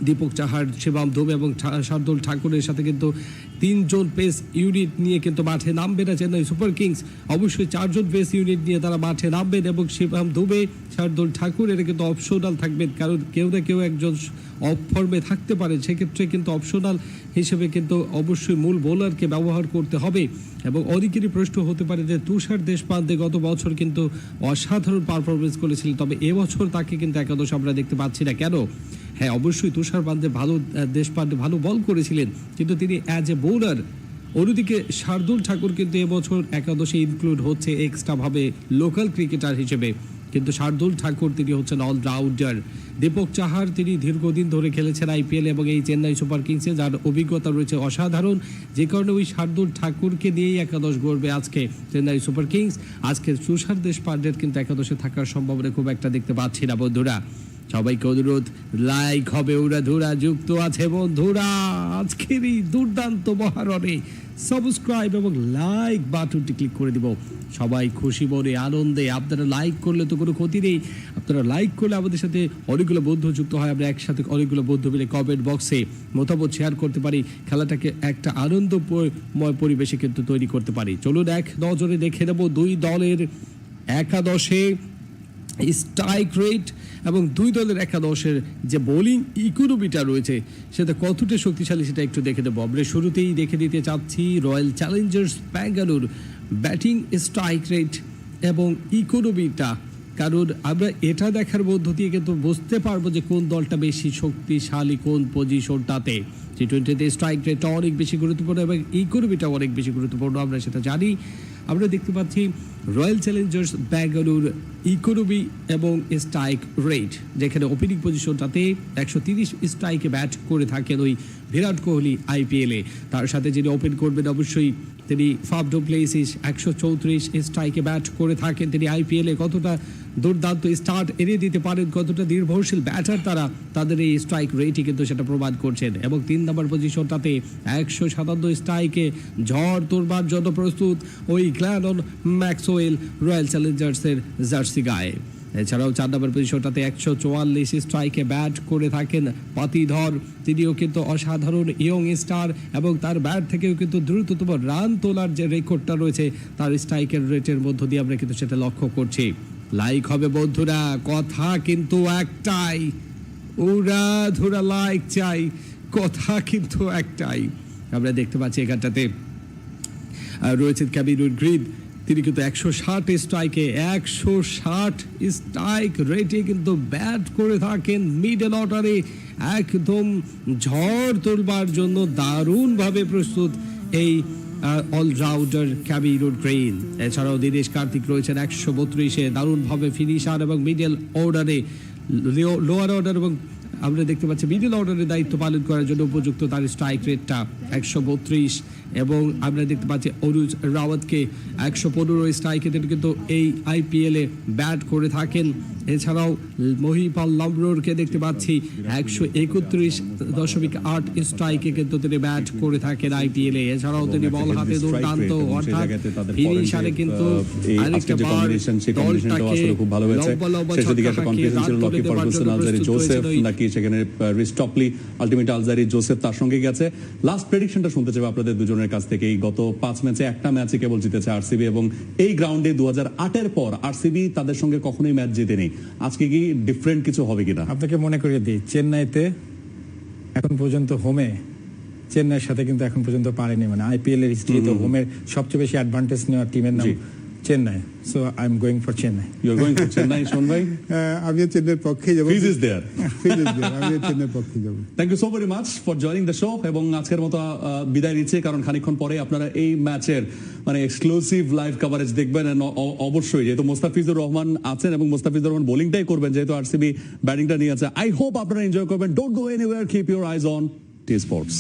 দীপক চাহার, শিবম দুবে এবং শার্দুল ঠাকুরের সাথে কিন্তু 3 জন পেস ইউনিট নিয়ে কিন্তু মাঠে নামবে না চেন্নাই সুপার কিংস। অবশ্যই 4 জন পেস ইউনিট নিয়ে তারা মাঠে নামবেন এবং শিবম দুবে, শার্দুল ঠাকুর এরা কিন্তু অপশনাল থাকবেন, কারণ কেউ না কেউ একজন অফ ফর্মে থাকতে পারে, সেক্ষেত্রে কিন্তু অপশনাল হিসেবে কিন্তু অবশ্যই মূল বোলারকে ব্যবহার করতে হবে। এবং অনেকেরই প্রশ্ন হতে পারে যে তুষার দেশপান্ডে গত বছর কিন্তু অসাধারণ পারফরমেন্স করেছিলেন, তবে এবছর তাকে কিন্তু একাদশ আমরা দেখতে পাচ্ছি না কেন? হ্যাঁ, অবশ্যই তুষার দেশপান্ডে ভালো বল করেছিলেন, কিন্তু তিনি অ্যাজ এ বোলার। অন্যদিকে শার্দুল ঠাকুর কিন্তু এবছর একাদশে ইনক্লুড হচ্ছে এক্সট্রাভাবে লোকাল ক্রিকেটার হিসেবে, কিন্তু শার্দুল ঠাকুর তিনি হচ্ছেন অলরাউন্ডার। দীপক চাহার তিনি দীর্ঘদিন ধরে খেলেছেন আইপিএল এবং এই চেন্নাই সুপার কিংসে, যার অভিজ্ঞতা রয়েছে অসাধারণ, যে কারণে ওই শার্দুল ঠাকুরকে নিয়েই একাদশ গড়বে আজকে চেন্নাই সুপার কিংস। আজকে তুষার দেশপান্ডের কিন্তু একাদশে থাকার সম্ভাবনা খুব একটা দেখতে পাচ্ছি না বন্ধুরা। সবাইকে অনুরোধ, লাইক হবে উড়াধুরা যুক্ত আছে বন্ধুরা আজকের এই দুর্দান্ত মহারণে, সাবস্ক্রাইব এবং লাইক বাটনটি ক্লিক করে দিব। সবাই খুশি মনে আনন্দে, আপনারা লাইক করলে তো কোনো ক্ষতি নেই, আপনারা লাইক করলে আমাদের সাথে অনেকগুলো বন্ধু যুক্ত হয়, আমরা একসাথে অনেকগুলো বন্ধু মিলে কমেন্ট বক্সে মতামত শেয়ার করতে পারি, খেলাটাকে একটা আনন্দময় পরিবেশে কিন্তু তৈরি করতে পারি। চলুন এক নজরে দেখে নেব দুই দলের একাদশে স্ট্রাইক রেট এবং দুই দলের একাদশের যে বোলিং ইকোনমিটা রয়েছে সেটা কতটা শক্তিশালী সেটা একটু দেখে নেব। আমরা শুরুতেই দেখে দিতে চাচ্ছি royal Challengers Bangalore batting strike rate এবং ইকোনমিটা, কারণ আমরা এটা দেখার মধ্য দিয়ে কিন্তু বুঝতে পারবো যে কোন দলটা বেশি শক্তিশালী কোন পজিশনটাতে। টি-20তে স্ট্রাইক রেটটা অনেক বেশি গুরুত্বপূর্ণ এবং ইকোনমিটা অনেক বেশি গুরুত্বপূর্ণ, আমরা সেটা জানি। আমরা দেখতে পাচ্ছি রয়্যাল চ্যালেঞ্জার্স ব্যাঙ্গালোর ইকোনমি এবং স্ট্রাইক রেট, যেখানে ওপেনিং পজিশনটাতে 130 স্ট্রাইকে ব্যাট করে থাকেন ওই বিরাট কোহলি আইপিএলে, তার সাথে যিনি ওপেন করবেন অবশ্যই তিনি ফাফ ডু প্লেসিস 134 স্ট্রাইকে ব্যাট করে থাকেন। তিনি আইপিএলে কতটা দুর্দান্ত স্টার্ট এনে দিতে পারেন, কতটা নির্ভরশীল ব্যাটার তারা, তাদের এই স্ট্রাইক রেটই কিন্তু সেটা প্রমাণ করছেন। এবং 3 নম্বর পজিশনটাতে 157 স্ট্রাইকে ঝড় তোলবার জন্য প্রস্তুত ওই গ্ল্যানন ম্যাক্সওয়েল রয়্যাল চ্যালেঞ্জার্সের জার্সি গায়ে। এছাড়াও 4 নম্বর পজিশনটাতে 144 স্ট্রাইকে ব্যাট করে থাকেন পাতিধর, তিনিও কিন্তু অসাধারণ ইয়ং স্টার এবং তার ব্যাট থেকেও কিন্তু দ্রুততম রান তোলার যে রেকর্ডটা রয়েছে তার স্ট্রাইকের রেটের মধ্য দিয়ে আমরা কিন্তু সেটা লক্ষ্য করছি। লাইক হবে বন্ধুরা, কথা কিন্তু একটাই, উড়াধুরা লাইক চাই, কথা কিন্তু একটাই। আমরা দেখতে পাচ্ছি এখানটাতে রয়েছে ক্যাবিনুর গ্রিড, তিনি কিন্তু 160 স্ট্রাইকে 160 স্ট্রাইক রেটে কিন্তু ব্যাট করে থাকেন মিডল অর্ডারে, একদম ঝড় তোলবার জন্য দারুণভাবে প্রস্তুত এই অলরাউন্ডার ক্যাবিনুর গ্রিন। এছাড়াও দীনেশ কার্তিক রয়েছেন 132-এ, দারুণভাবে ফিনিশার এবং মিডল অর্ডারে, লোয়ার অর্ডার এবং আমরা দেখতে পাচ্ছি মিডল অর্ডারের দায়িত্ব পালন করার জন্য উপযুক্ত তার স্ট্রাইক রেটটা 132। এবং আমরা দেখতে পাচ্ছি অনুজ রাওয়াতকে 115 স্ট্রাইকে তিনি কিন্তু এই আইপিএলে ব্যাট করে থাকেন। এছাড়াও মহিপাল লামরোরকে দেখতে পাচ্ছি 131.8 স্ট্রাইকে কিন্তু তিনি ব্যাট করে থাকেন আইপিএলে। এছাড়াও তিনি বল হাতে দুর্দান্ত, অর্থাৎ ফিনিশারে কিন্তু আরেকটা বার দলটাকে লম্বা লম্বা জোসেফ নাকি সেখানে রিস্টপলি আলটিমেট আলজারি জোসেফ তার সঙ্গে গেছে। লাস্ট প্রেডিকশনটা শুনতে চাই আপনাদের দুজনের কাছ থেকে। এই গত 5 ম্যাচে একটা ম্যাচে কেবল জিতেছে আরসিবি এবং এই গ্রাউন্ডে 2008-এর পর আরসিবি তাদের সঙ্গে কখনোই ম্যাচ জেতেনি। আজকে কি ডিফারেন্ট কিছু হবে কিনা? আপনাকে মনে করিয়ে দিই, চেন্নাইতে এখন পর্যন্ত হোমে চেন্নাইয়ের সাথে কিন্তু এখন পর্যন্ত পারেনি, মানে আইপিএল এর হিস্ট্রিতে হোমের সবচেয়ে বেশি অ্যাডভান্টেজ নেওয়া টিমের নাম Chennai. So I am going for Chennai. You are going for Chennai শোন ভাই? আমি চেন্নাইয়ের পক্ষে যাব। Fizz is there. আমি চেন্নাইয়ের পক্ষে যাব। Thank you so very much for joining the show. এবং আজকের মতো বিদায় নিচ্ছে, কারণ খানিকক্ষণ পরে আপনারা এই ম্যাচের মানে এক্সক্লুসিভ লাইভ কভারেজ দেখবেন। অবশ্যই যেহেতু মোস্তাফিজুর রহমান আছেন এবং মোস্তাফিজুর রহমান বোলিংটাই করবেন, যেহেতু আরসিবি ব্যাটিংটা নিয়ে আছে। আই হোপ আপনারা এনজয় করবেন। Don't go anywhere, keep your eyes on T Sports.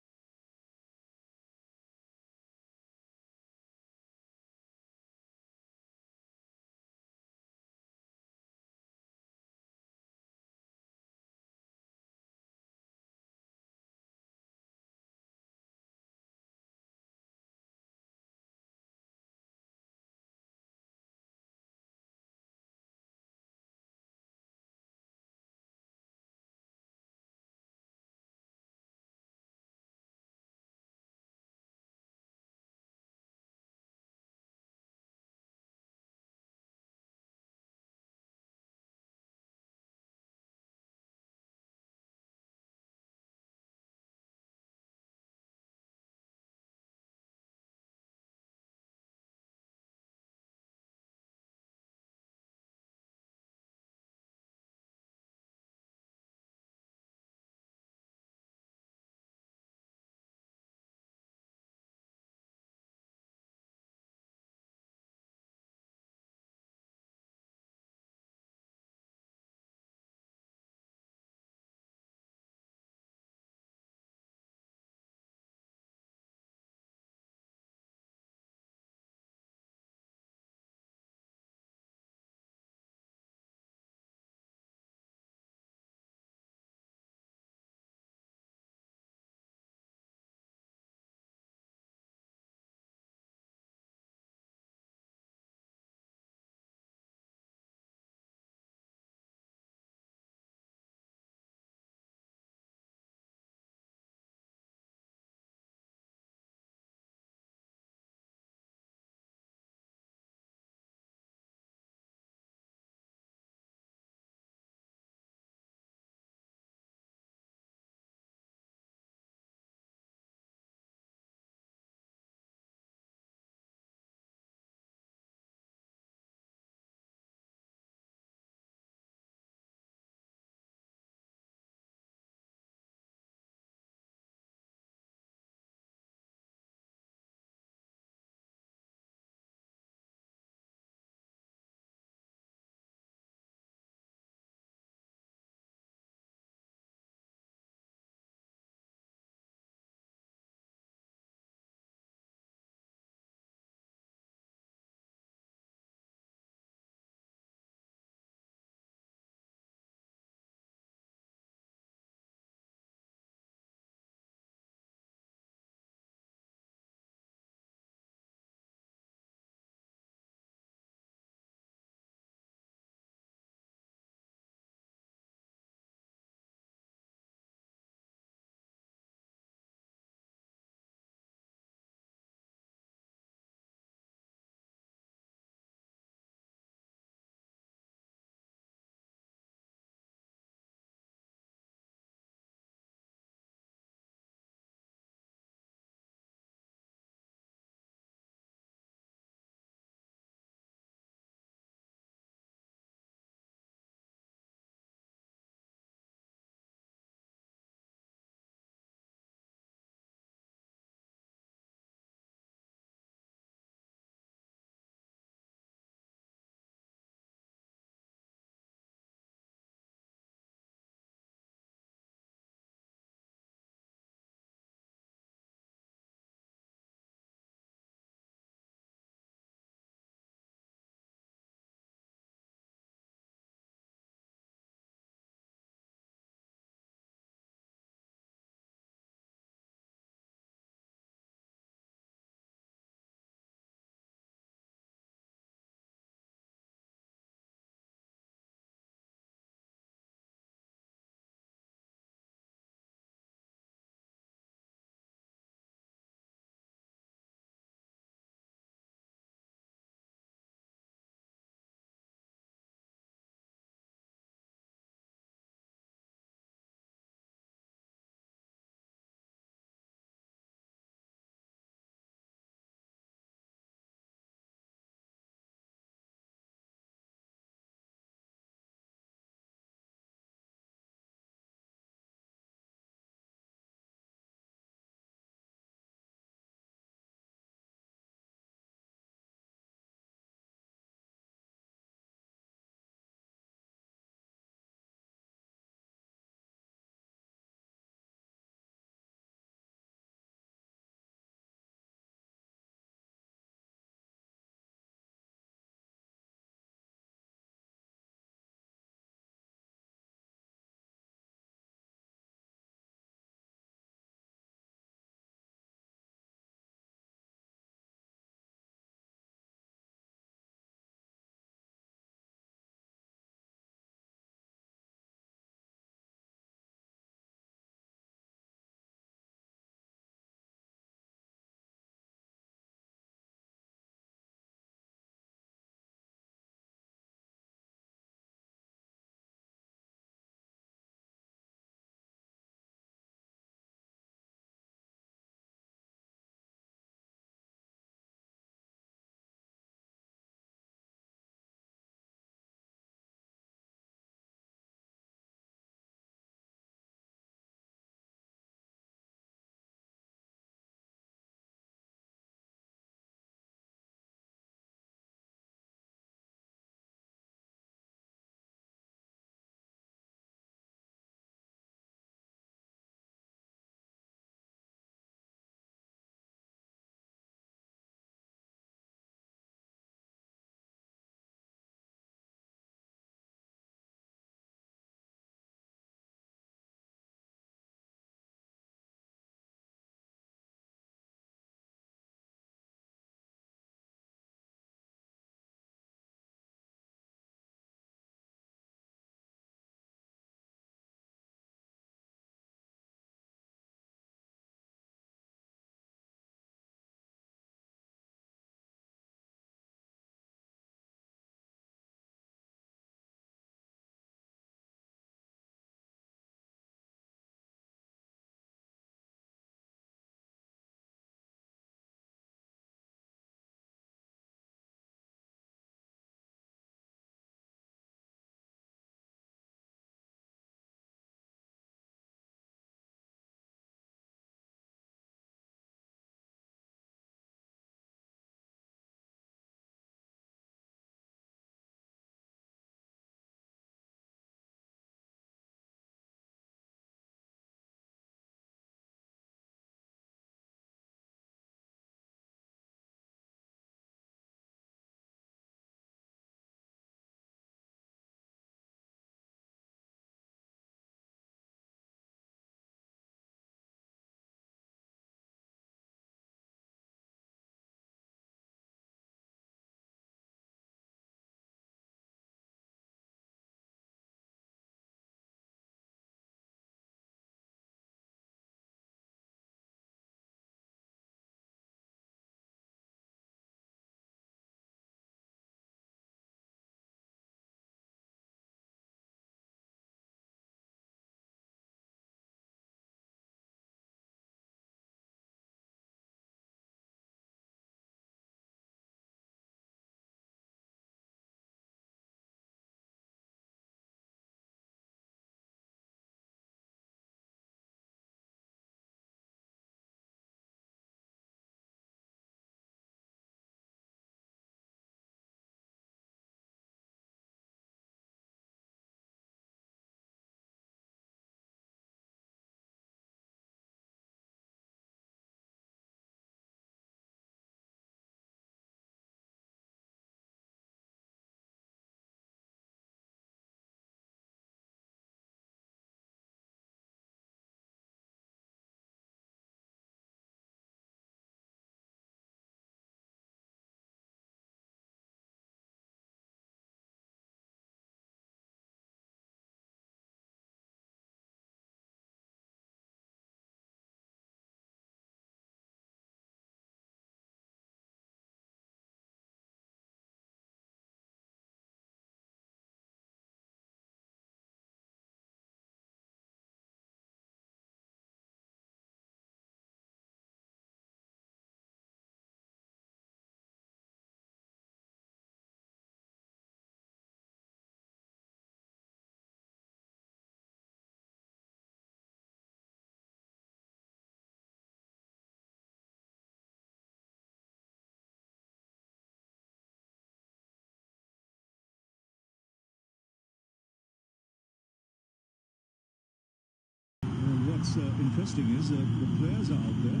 what's interesting is the players are out there.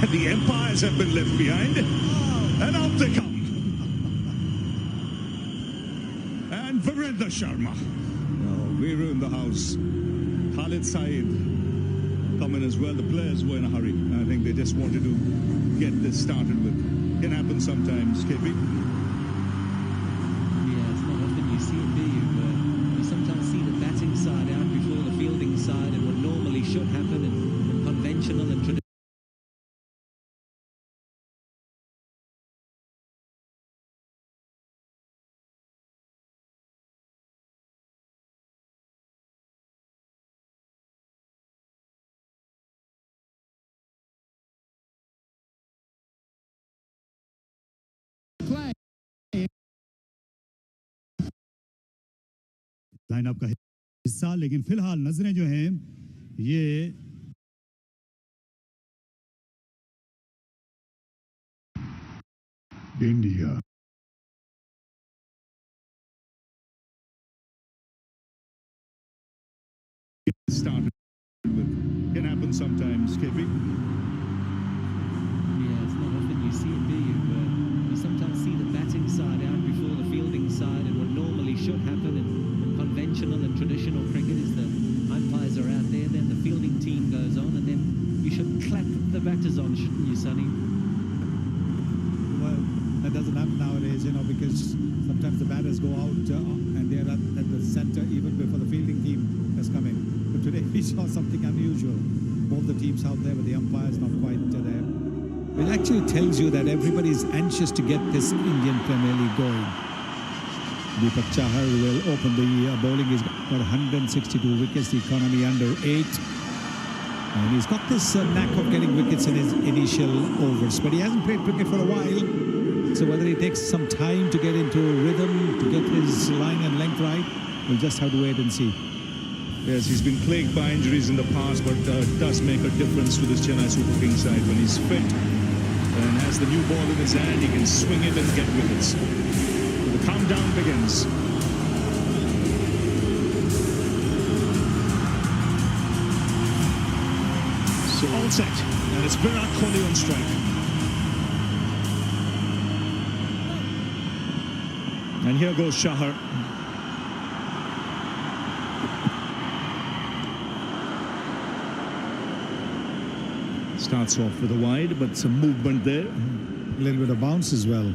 The umpires have been left behind, and out they come. And Virendra Sharma. Oh, Viru in the house. Khalid Saeed come in as well. The players were in a hurry. I think they just wanted to get this started with. Can happen sometimes, KP. Yeah, it's not often you see it, do you? You sometimes see the batting side out before the fielding side, and what normally should happen in conventional and traditional. Lineup का हिस्सा, लेकिन फिलहाल नजरें जो हैं ये India started with. Can happen sometimes, KP. Yeah, it's not often you see it, do you? You sometimes see the batting side out before the fielding side, and what normally should happen in conventional and traditional cricket is the umpires are out there, then the fielding team goes on, and then you should clap the batters on, shouldn't you, Sonny? Well, that doesn't happen nowadays, you know, because sometimes the batters go out and they're at the center even before the fielding team has come in. But today we saw something unusual. Both the teams out there, but the umpires not quite there. It actually tells you that everybody is anxious to get this Indian Premier League going. Deepak Chahar will open the bowling. He's got 162 wickets, the economy under 8. And he's got this knack of getting wickets in his initial overs. But he hasn't played cricket for a while. So whether he takes some time to get into rhythm, to get his line and length right, we'll just have to wait and see. Yes, he's been plagued by injuries in the past, but does make a difference to this Chennai Super Kings side when he's fit and has the new ball in his hand. He can swing it and get wickets. The countdown begins. So all set, and it's Virat Kohli on strike. And here goes Chahar. Starts off with a wide, but some movement there. A little bit of bounce as well.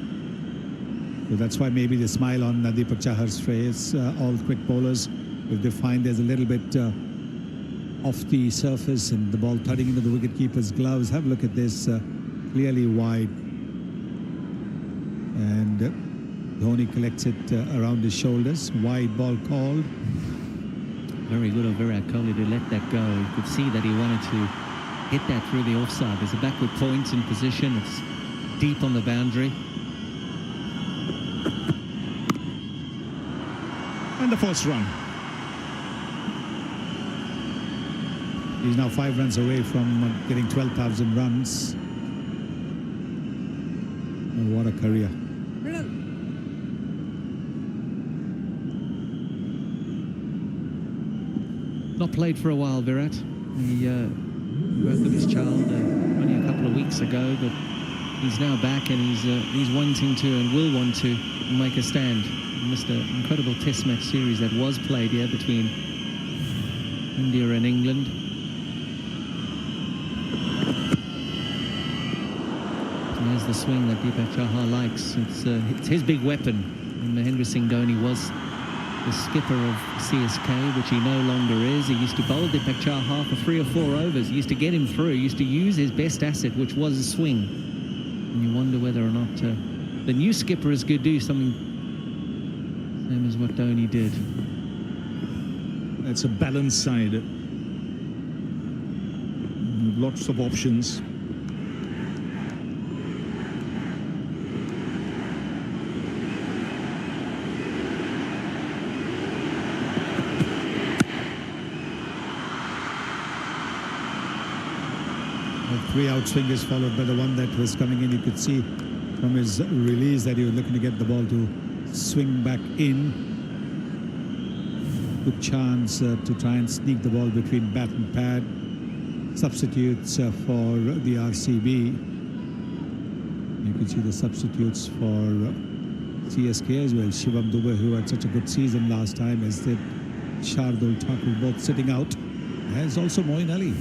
So that's why maybe the smile on Deepak Chahar's face. All quick bowlers, if they find there's a little bit off the surface and the ball thudding into the wicketkeeper's gloves, have a look at this. Clearly wide. And Dhoni collects it around his shoulders. Wide ball called. Very good of Virat Kohli to let that go. You could see that he wanted to hit that through the offside. There's a backward point in position. It's deep on the boundary. And the first run. He's now 5 runs away from getting 12,000 runs. And what a career. Not played for a while, Virat. He broke with his child only a couple of weeks ago, but he's now back and he's wanting to and will want to make a stand. He missed an incredible test match series that was played here between India and England. And there's the swing that Deepak Chahar likes. It's his big weapon. And Mahendra Singh Dhoni was the skipper of CSK, which he no longer is. He used to bowl Deepak Chahar for 3 or 4 overs. He used to get him through. He used to use his best asset, which was a swing. And you wonder whether or not the new skipper is going to do something same as what Dhoni did. It's a balanced side. Lots of options. Three outswingers followed by the one that was coming in. You could see from his release that he was looking to get the ball to swing back in. good chance to try and sneak the ball between bat and pad. Substitutes for the RCB. You can see the substitutes for CSK as well. Shivam Dubey, who had such a good season last time, as did Shardul Thakur, both sitting out. As also Moeen Ali.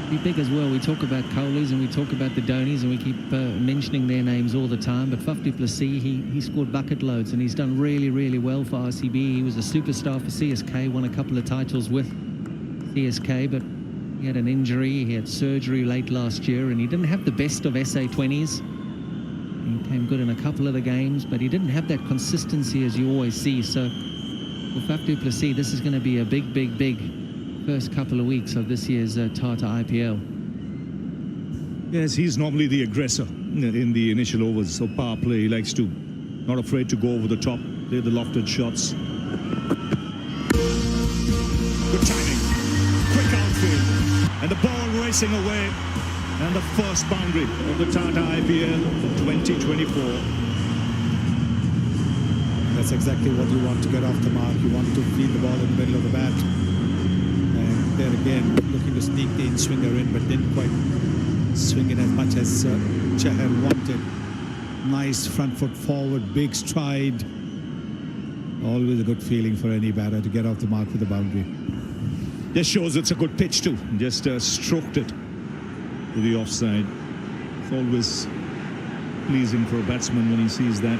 Be big as well. We talk about Kohlis and we talk about the Dhonis and we keep mentioning their names all the time, but Faf du Plessis, he scored bucket loads and he's done really, really well for RCB. He was a superstar for CSK, won a couple of titles with CSK, but he had an injury, he had surgery late last year, and he didn't have the best of SA20s. He came good in a couple of the games, but he didn't have that consistency as you always see. So for Faf du Plessis, this is going to be a big, big, big first couple of weeks of this year's Tata IPL. Yes, he's normally the aggressor in the initial overs. So power play, he likes to, not afraid to go over the top. They're the lofted shots. Good timing, quick outfield, and the ball racing away. And the first boundary of the Tata IPL for 2024. That's exactly what you want to get off the mark. You want to feed the ball in the middle of the bat. And there again, looking to sneak the in-swinger in, but didn't quite swing it as much as Chahar wanted. Nice front foot forward, big stride. Always a good feeling for any batter to get off the mark with a boundary. This shows it's a good pitch too. Just stroked it to the offside. It's always pleasing for a batsman when he sees that.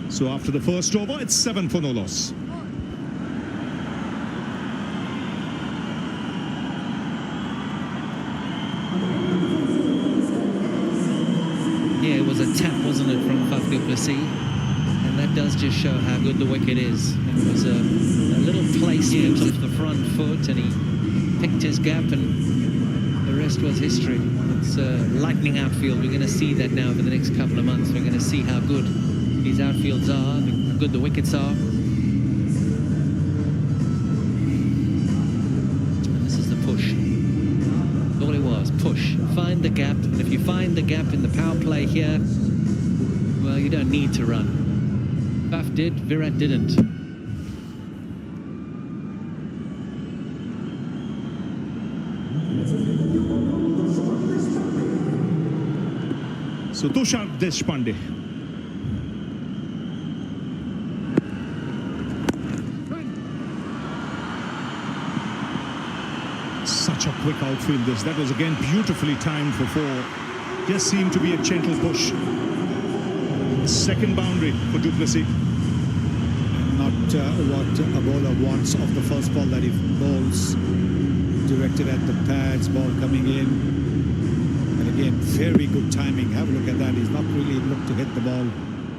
So after the first over, it's 7 for no loss. Yeah, it was a tap, wasn't it, from Faf du Plessis? And that does just show how good the wicket is. It was a little placement off the front foot, and he picked his gap, and the rest was history. It's lightning outfield. We're going to see that now for the next couple of months. We're going to see how good these outfields are, how good the wickets are. And this is the push. That's all it was, push. Find the gap, and if you find the gap in the power play here, well, you don't need to run. Faf did, Virat didn't. So Tushar Deshpande. Such a quick outfield this. That was again beautifully timed for 4. Just seemed to be a gentle push. Second boundary for du Plessis. Not what a bowler wants off the first ball that he bowls. Directed at the pads, ball coming in. And again, very good timing. Have a look at that. He's not really looked to hit the ball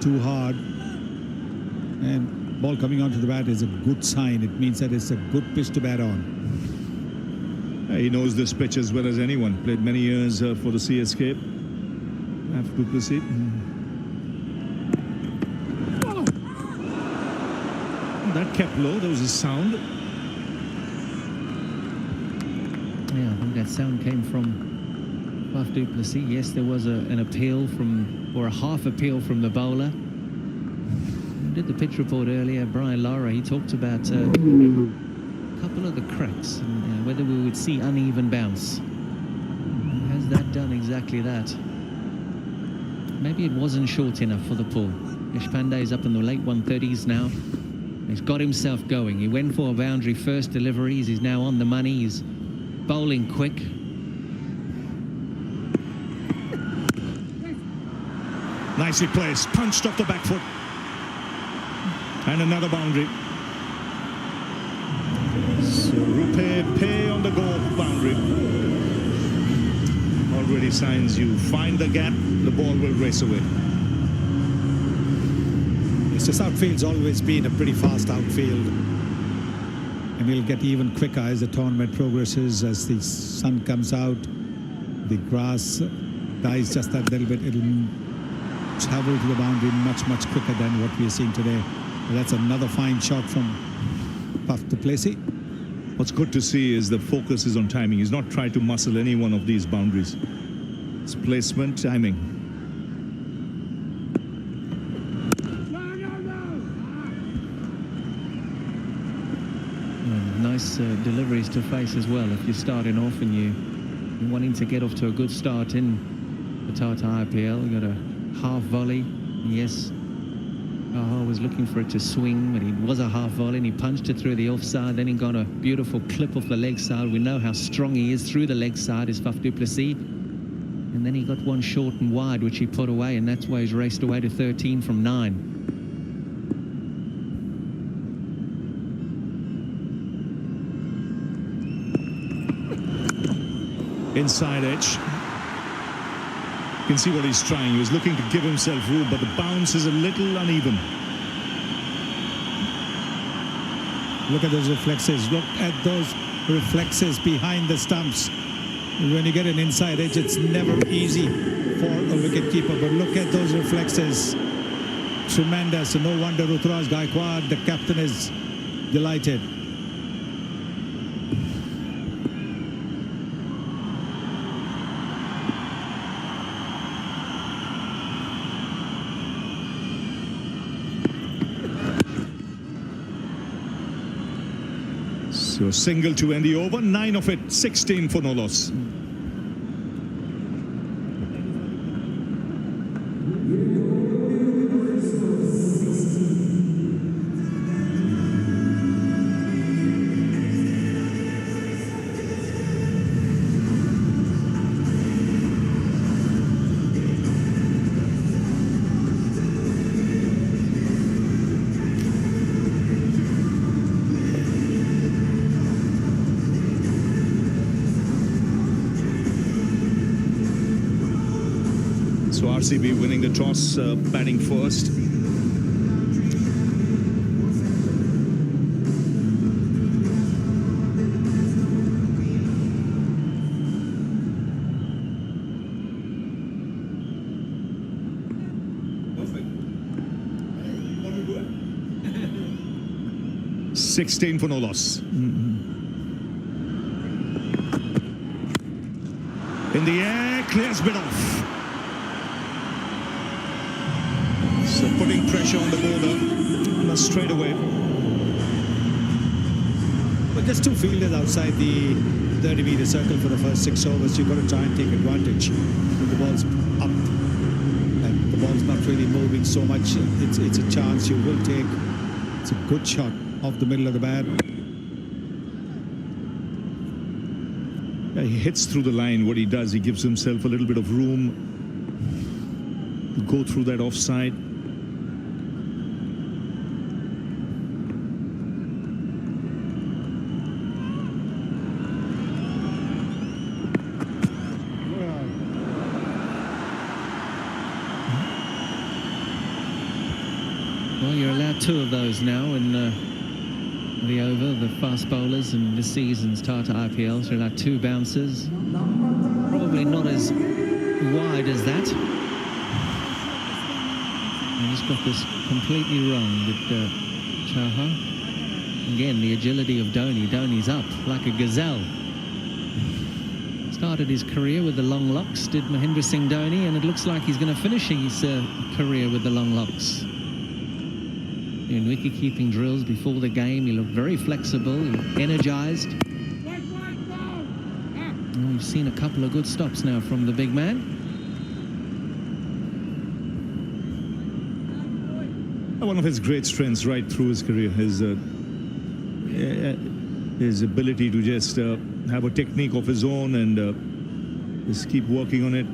too hard. And ball coming onto the bat is a good sign. It means that it's a good pitch to bat on. He knows this pitch as well as anyone. Played many years for the CSK. Faf du Plessis. That kept low. There was a sound. Yeah, I think that sound came from Faf du Plessis. Yes, there was an appeal from, or a half appeal from the bowler. We did the pitch report earlier. Brian Lara, he talked about a couple of the cracks and whether we would see uneven bounce. Has that done exactly that? Maybe it wasn't short enough for the pull. Deshpande is up in the late 130s now. He's got himself going. He went for a boundary first deliveries. He's now on the money. He's bowling quick. Nicely placed. Punched off the back foot. And another boundary. So Rupe Pay on the go boundary. Already signs you find the gap, the ball will race away. This outfield's always been a pretty fast outfield. And it'll get even quicker as the tournament progresses, as the sun comes out, the grass dies just that little bit. It'll travel to the boundary much, much quicker than what we're seeing today. But that's another fine shot from Faf du Plessis. What's good to see is the focus is on timing. He's not trying to muscle any one of these boundaries. It's placement, timing. Nice deliveries to face as well. If you're starting off and you're wanting to get off to a good start in the Tata IPL, you got a half volley. Yes, Chaha was looking for it to swing, but it was a half volley and he punched it through the offside. Then he got a beautiful clip off the leg side. We know how strong he is through the leg side, is Faf du Plessis. And then he got one short and wide, which he put away, and that's why he's raced away to 13 from 9. Inside edge. You can see what he's trying. He was looking to give himself room, but the bounce is a little uneven. Look at those reflexes. Look at those reflexes behind the stumps. When you get an inside edge, it's never easy for a wicketkeeper. But look at those reflexes. Tremendous. And no wonder Ruturaj Gaikwad, the captain, is delighted. So single to end the over, 9 of it, 16 for no loss. So RCB winning the toss, batting first. Perfect. 16 for no loss. In the air, clears bit off. So putting pressure on the bowler straight away. But there's two fielders outside the 30-meter circle for the first 6 overs. You've got to try and take advantage. When the ball's up and the ball's not really moving so much, it's a chance you will take. It's a good shot off the middle of the bat. Yeah, he hits through the line. What he does, he gives himself a little bit of room to go through that offside. Well, you're allowed 2 of those now in the over, the fast bowlers, and this season's Tata IPL. So you're allowed 2 bounces. Probably not as wide as that. I just got this completely wrong with Chaha. Again, the agility of Dhoni. Dhoni's up like a gazelle. Started his career with the long locks, did Mahendra Singh Dhoni, and it looks like he's going to finish his career with the long locks. In wicket-keeping drills before the game, he looked very flexible, energised. We've seen a couple of good stops now from the big man. One of his great strengths right through his career, his ability to just have a technique of his own and just keep working on it.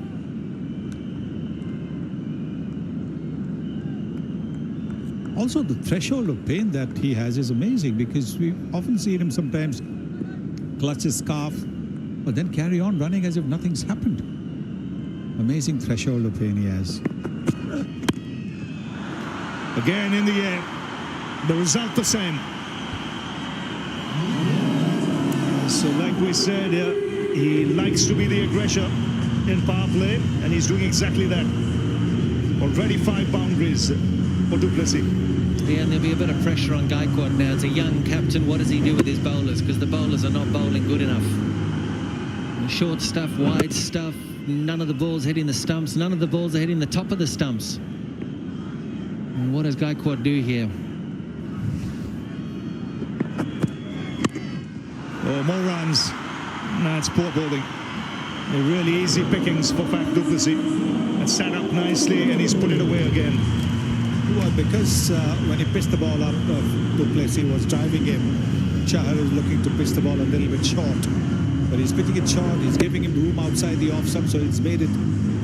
Also, the threshold of pain that he has is amazing, because we've often seen him sometimes clutch his scarf, but then carry on running as if nothing's happened. Amazing threshold of pain he has. Again in the air, the result the same. So like we said, he likes to be the aggressor in power play, and he's doing exactly that. Already 5 boundaries for du Plessis. Yeah, and there'll be a bit of pressure on Gaikwad now. As a young captain, what does he do with his bowlers? Because the bowlers are not bowling good enough. The short stuff, wide stuff, none of the balls hitting the stumps, none of the balls are hitting the top of the stumps. And what does Gaikwad do here? Oh, more runs. That's poor bowling. They're really easy pickings for Faf du Plessis. It's set up nicely and he's put it away again. Well, because when he pitched the ball up, du Plessis was driving him. Chahar is looking to pitch the ball a little bit short. But he's pitching it short, he's giving him room outside the off stump, so it's made it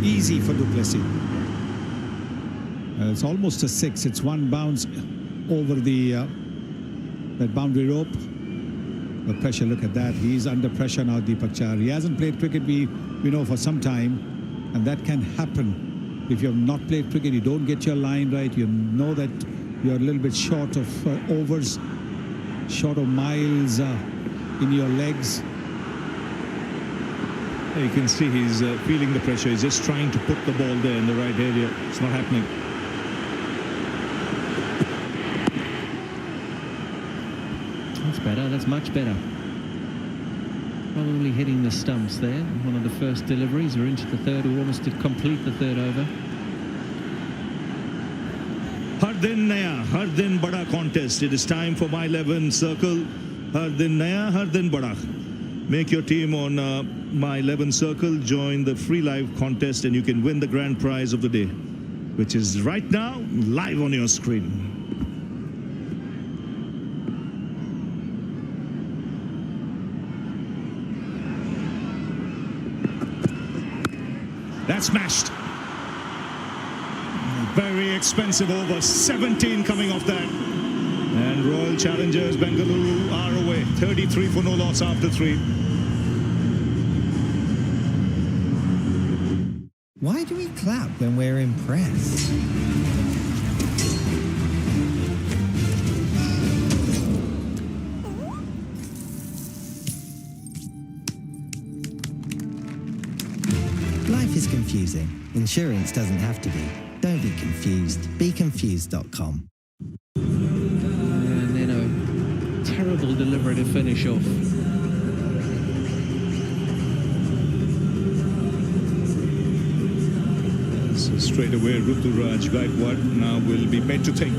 easy for du Plessis. It's almost a 6. It's one bounce over the that boundary rope. The pressure, look at that. He's under pressure now, Deepak Chahar. He hasn't played cricket, we know, for some time. And that can happen. If you have not played cricket, you don't get your line right. You know that you're a little bit short of overs, short of miles in your legs. You can see he's feeling the pressure. He's just trying to put the ball there in the right area. It's not happening. That's better. That's much better. Probably hitting the stumps there. One of the first deliveries. We're into the third. We're almost to complete the third over. Har din naya, har din bada contest. It is time for my 11 circle. Har din naya, har din bada. Make your team on my 11 circle. Join the free live contest and you can win the grand prize of the day, which is right now live on your screen. That's smashed. Very expensive over. 17 coming off that. And Royal Challengers Bengaluru are away. 33 for no loss after 3. Why do we clap when we're impressed? Life is confusing. Insurance doesn't have to be. Don't be confused. BeConfused.com. And then a terrible delivery to finish off. So straight away, Ruturaj Gaikwad now will be made to think.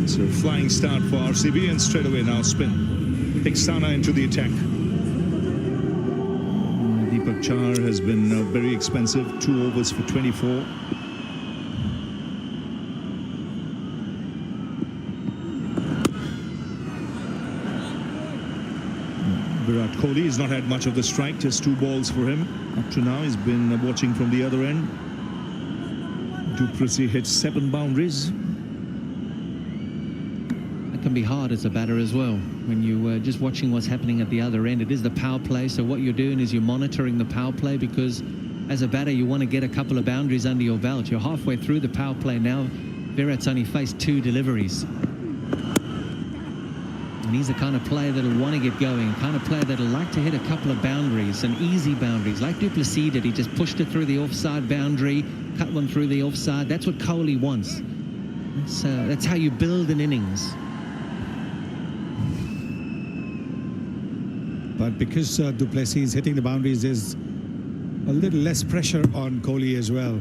So flying start for RCB and straight away now spin. Tiksana into the attack. Deepak Chahar has been very expensive. 2 overs for 24. Virat Kohli has not had much of the strike, just 2 balls for him. Up to now, he's been watching from the other end. Du Plessis hit 7 boundaries. It can be hard as a batter as well when you're just watching what's happening at the other end. It is the power play, so what you're doing is you're monitoring the power play, because as a batter you want to get a couple of boundaries under your belt. You're halfway through the power play now. Virat's only faced 2 deliveries. And he's the kind of player that'll want to get going, kind of player that'll like to hit a couple of boundaries, and easy boundaries, like du Plessis did. He just pushed it through the offside boundary, cut one through the offside. That's what Kohli wants. That's how you build an innings. But because du Plessis is hitting the boundaries, there's a little less pressure on Kohli as well.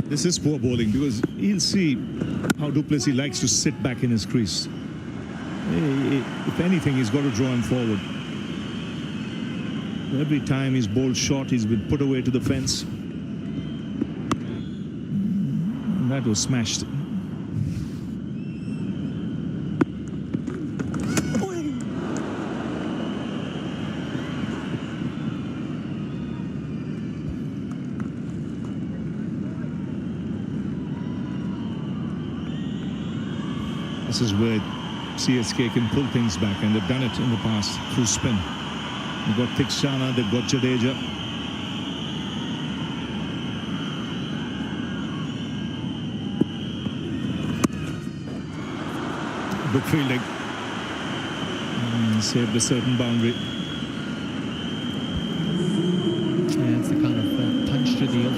This is poor bowling, because he'll see how du Plessis likes to sit back in his crease. If anything, he's got to draw him forward. Every time he's bowled short, he's been put away to the fence. And that was smashed. This is where CSK can pull things back, and they've done it in the past through spin. They've got Tiksana, they've got Jadeja. Good fielding. Saved a certain boundary.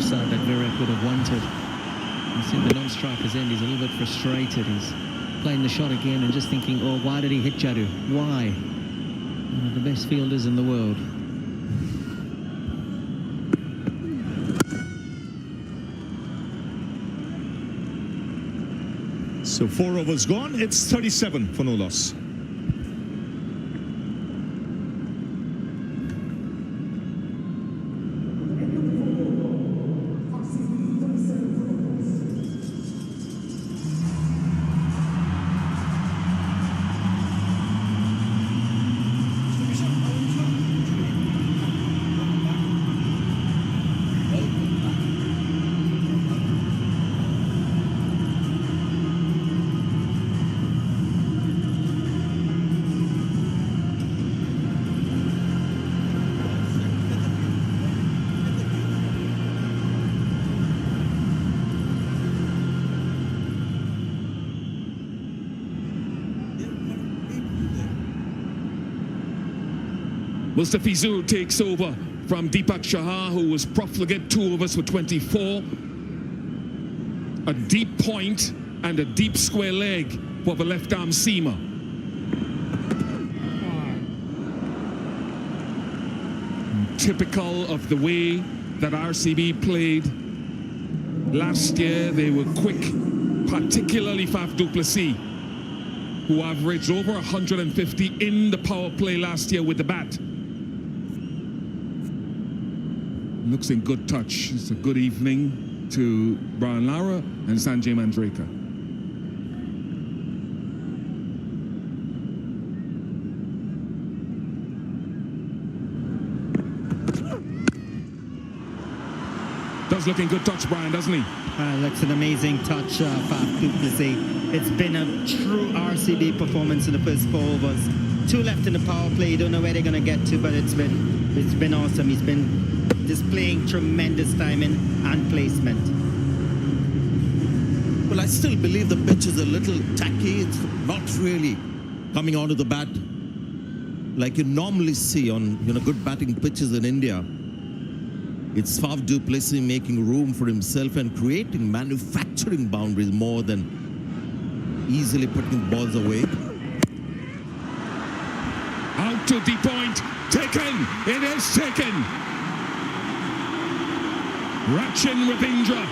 offside that Virat would have wanted. You see the non-striker's end, he's a little bit frustrated. He's playing the shot again and just thinking, oh, why did he hit Jadu? Why? One of the best fielders in the world. So 4 overs gone. It's 37 for no loss. Mustafizur takes over from Deepak Chahar, who was profligate, 2 overs for 24. A deep point and a deep square leg for the left-arm seamer. Typical of the way that RCB played last year. They were quick, particularly Faf du Plessis, who averaged over 150 in the power play last year with the bat. Looks in good touch. It's a good evening to Brian Lara and Sanjay Manjrekar. Does look in good touch, Brian, doesn't he? Looks an amazing touch, Faf du Plessis. It's been a true RCB performance in the first 4 overs. 2 left in the power play. You don't know where they're going to get to, but it's been awesome. He's been displaying tremendous timing and placement. Well, I still believe the pitch is a little tacky. It's not really coming onto the bat like you normally see on good batting pitches in India. It's Faf du Plessis making room for himself and creating manufacturing boundaries more than easily putting balls away. Out to the point, taken, it is taken. Rachin Ravindra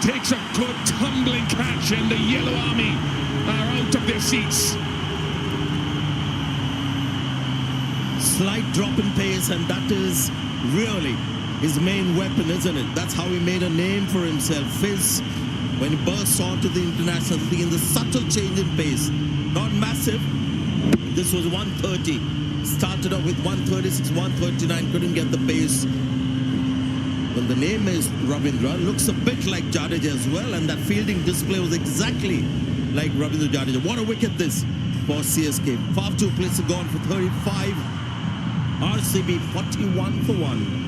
takes a good tumbling catch and the Yellow Army are out of their seats. Slight drop in pace, and that is really his main weapon, isn't it? That's how he made a name for himself. Fizz, when he bursts onto the international scene, the subtle change in pace, not massive. This was 130. Started off with 136, 139, couldn't get the pace. Well, the name is Ravindra, looks a bit like Jadeja as well, and that fielding display was exactly like Ravindra Jadeja. What a wicket this for CSK. Faf du Plessis gone for 35. RCB 41 for 1.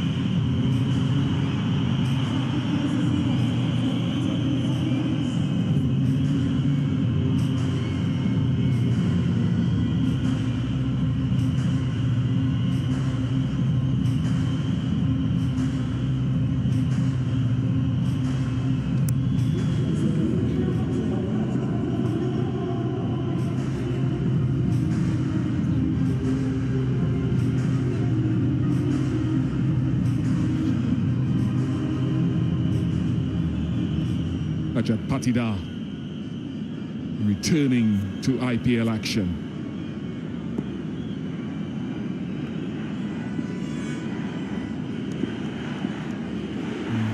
Rajat Patidar returning to IPL action.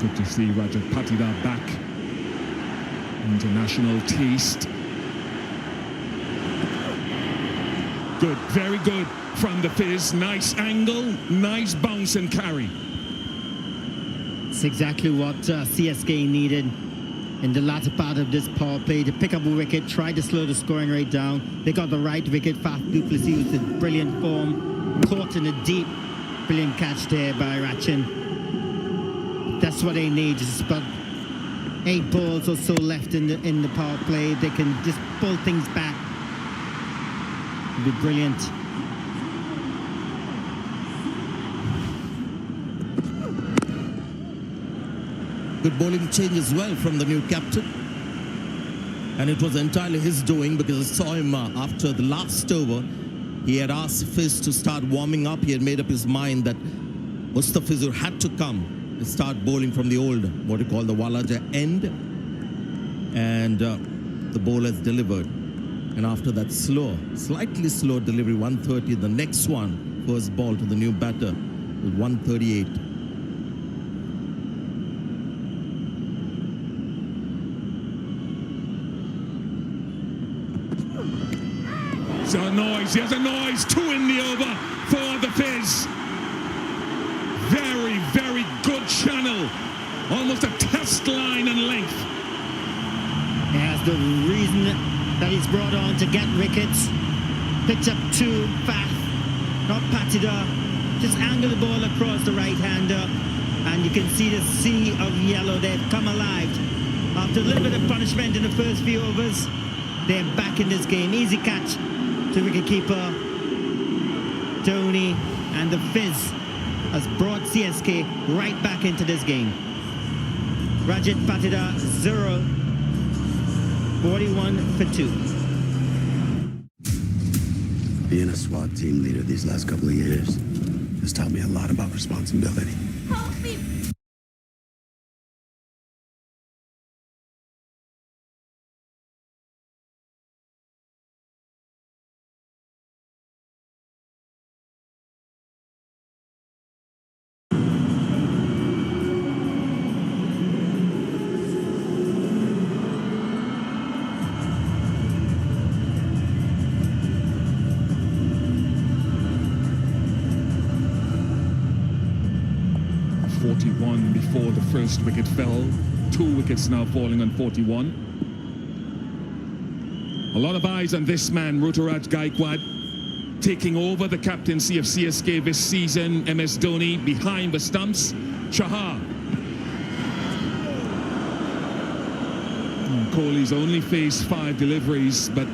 Good to see Rajat Patidar back. International taste. Good, very good from the Fizz. Nice angle, nice bounce and carry. It's exactly what CSK needed in the latter part of this power play, to pick up a wicket, try to slow the scoring rate down. They got the right wicket. Faf du Plessis was in brilliant form, caught in a deep, brilliant catch there by Rachin. That's what they need. It's about 8 balls or so left in the power play. They can just pull things back. It'd be brilliant. Good bowling change as well from the new captain. And it was entirely his doing, because I saw him after the last over. He had asked Fiz to start warming up. He had made up his mind that Mustafizur had to come and start bowling from the old, what you call the Walaja end. And the bowlers delivered. And after that slightly slow delivery, 130, the next one, first ball to the new batter with 138. There's a noise, 2 in the over for the Fizz. Very, very good channel. Almost a test line in length. As the reason that he's brought on to get wickets. Picked up 2 fast, not patted up, just angled the ball across the right-hander. And you can see the sea of yellow there come alive. After a little bit of punishment in the first few overs, they're back in this game. Easy catch to wicketkeeper Dhoni, and the Fizz has brought CSK right back into this game. Rajat Patida 0, 41 for 2. Being a SWAT team leader these last couple of years has taught me a lot about responsibility. Before the first wicket fell. 2 wickets now falling on 41. A lot of eyes on this man, Ruturaj Gaikwad, taking over the captaincy of CSK this season. MS Dhoni behind the stumps. Chahar. Kohli's only faced 5 deliveries, but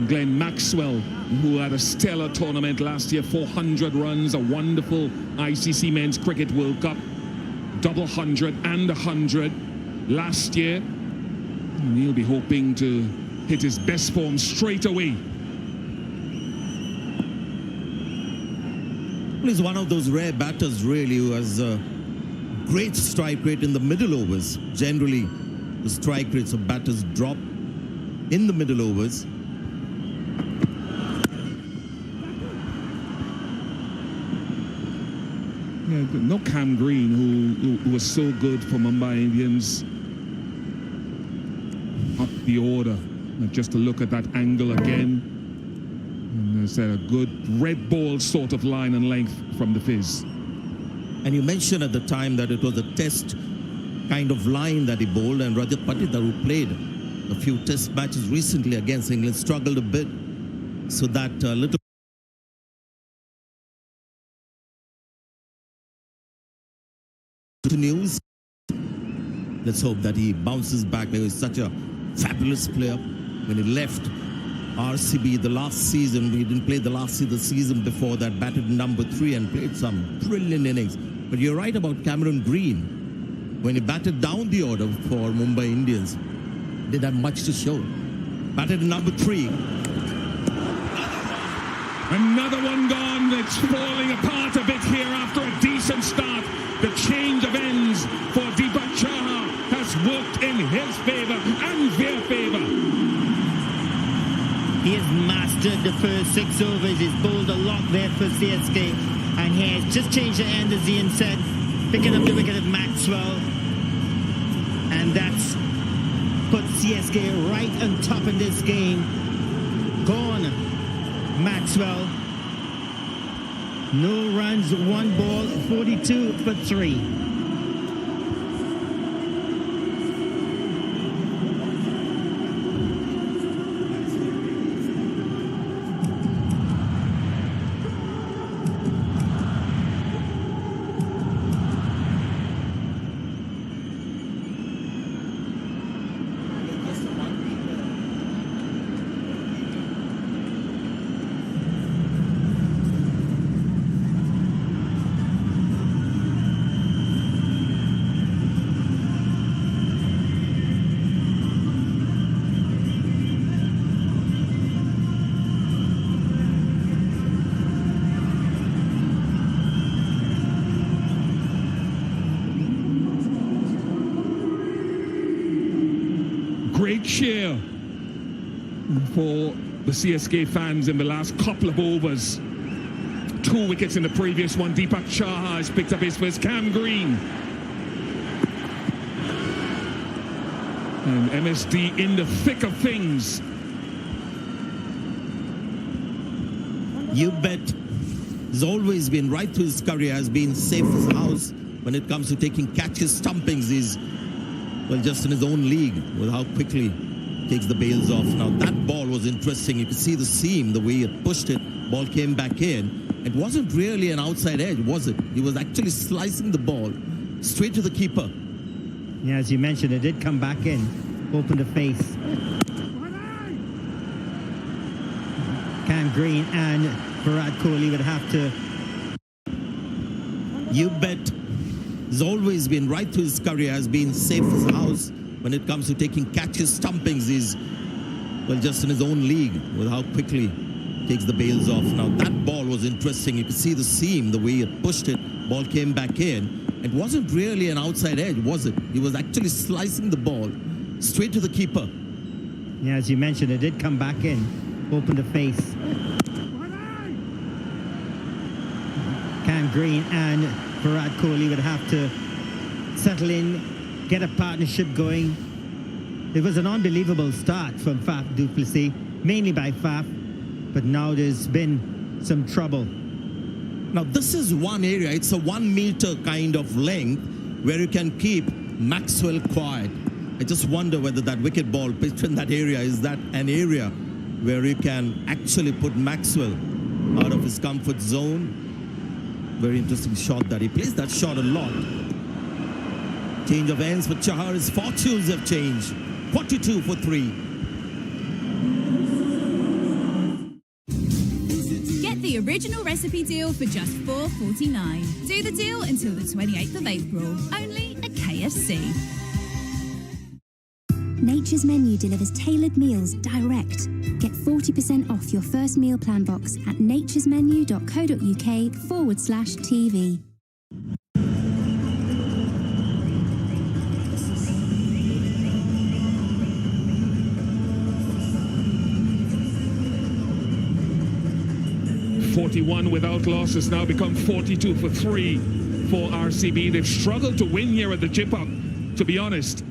Glenn Maxwell, who had a stellar tournament last year, 400 runs, a wonderful ICC Men's Cricket World Cup, double 100 and 100 last year. And he'll be hoping to hit his best form straight away. Well, he's one of those rare batters, really, who has a great strike rate in the middle overs. Generally, the strike rates of batters drop in the middle overs. Yeah, no Cam Green, who was so good for Mumbai Indians. Up the order. Just to look at that angle again. And there's a good red ball sort of line and length from the Fizz. And you mentioned at the time that it was a test kind of line that he bowled, and Rajat Patida, who played a few test matches recently against England, struggled a bit. So that little news. Let's hope that he bounces back. He was such a fabulous player when he left RCB the last season. He didn't play the season before that, batted number 3 and played some brilliant innings. But you're right about Cameron Green. When he batted down the order for Mumbai Indians, didn't have much to show. Batted number 3. Another one gone. It's falling apart a bit here after a decent start. The change of ends for Deepak Chahar has worked in his favour and their favour. He has mastered the first 6 overs. He's bowled a lot there for CSK. And he has just changed the end, as Ian said, picking up the wicket of Maxwell. And that's put CSK right on top in this game. Gone, Maxwell. No runs, 1 ball, 42 for 3. great cheer for the CSK fans in the last couple of overs. 2 wickets in the previous one. Deepak Chahar has picked up his first. Cam Green. And MSD in the thick of things. You bet. He's always been, right through his career, has been safe as a house when it comes to taking catches, stumpings. He's, well, just in his own league with how quickly he takes the bails off. Now, that ball was interesting. You could see the seam, the way it pushed it. Ball came back in. It wasn't really an outside edge, was it? He was actually slicing the ball straight to the keeper. Yeah, as you mentioned, it did come back in, open the face. Cam Green and Virat Kohli would have to. You bet. He's always been, right through his career, has been safe as a house when it comes to taking catches, stumpings. He's, well, just in his own league with how quickly he takes the bails off. Now, that ball was interesting. You could see the seam, the way it pushed it. Ball came back in. It wasn't really an outside edge, was it? He was actually slicing the ball straight to the keeper. Yeah, as you mentioned, it did come back in, open the face. Cam Green and Virat Kohli would have to settle in, get a partnership going. It was an unbelievable start from Faf du Plessis, mainly by Faf, but now there's been some trouble. Now, this is one area, it's a 1 meter kind of length where you can keep Maxwell quiet. I just wonder whether that wicket ball pitched in that area, is that an area where you can actually put Maxwell out of his comfort zone? Very interesting shot that he plays that shot a lot. Change of ends for Chahar. His fortunes have changed. 42 for 3. The original recipe deal for just $4.49. Do the deal until the 28th of April, only at KFC. Nature's Menu delivers tailored meals direct. Get 40% off your first meal plan box at naturesmenu.co.uk/TV. .41 without loss has now become 42 for 3 for RCB. They've struggled to win here at the Chip-Up, to be honest.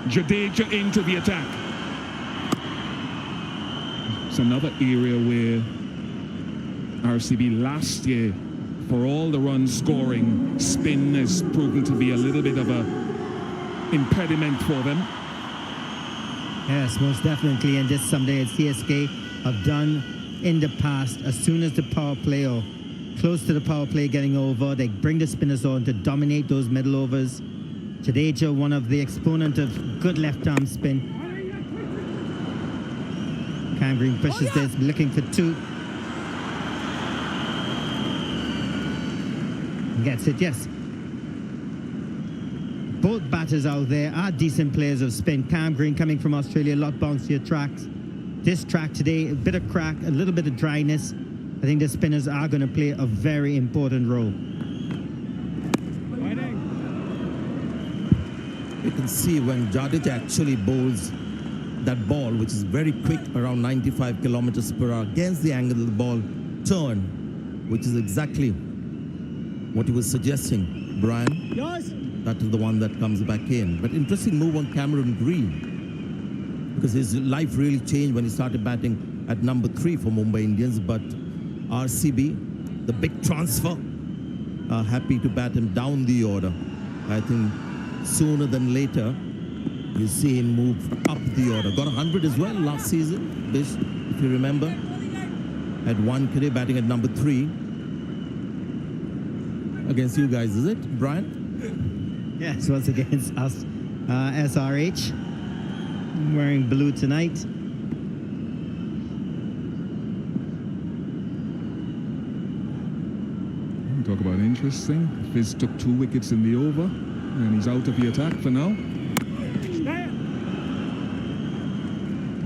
Jadeja into the attack. It's another area where RCB last year, for all the run scoring, spin has proven to be a little bit of a impediment for them. Yes, most definitely, and this is something that CSK have done in the past. As soon as the power play or close to the power play getting over, they bring the spinners on to dominate those middle overs. Jadeja, one of the exponent of good left-arm spin. Cam Green pushes this, looking for 2. Gets it, yes. Both batters out there are decent players of spin. Cam Green coming from Australia, a lot bouncier tracks. This track today, a bit of crack, a little bit of dryness. I think the spinners are going to play a very important role. You can see when Jadeja actually bowls that ball, which is very quick, around 95 kilometers per hour, against the angle of the ball turn, which is exactly what he was suggesting, Brian. Yes. That is the one that comes back in. But interesting move on Cameron Green, because his life really changed when he started batting at number 3 for Mumbai Indians. But RCB, the big transfer, are happy to bat him down the order. I think sooner than later, you see him move up the order. Got 100 as well last season, Bish, if you remember. Had 1 today, batting at number 3. Against you guys, is it, Brian? Yes, once against us. SRH, wearing blue tonight. Talk about interesting. Fizz took 2 wickets in the over, and he's out of the attack for now.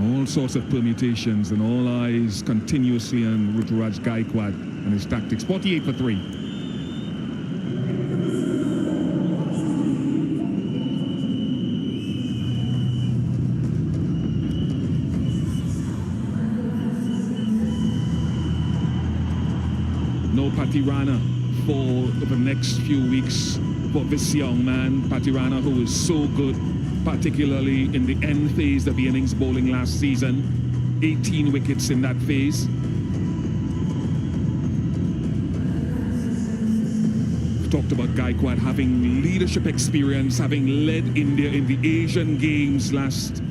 All sorts of permutations, and all eyes continuously on Ruturaj Gaikwad and his tactics. 48 for 3. Patirana for the next few weeks for this young man, Patirana, who is so good, particularly in the end phase of the innings bowling last season. 18 wickets in that phase. We've talked about Gaikwad having leadership experience, having led India in the Asian Games last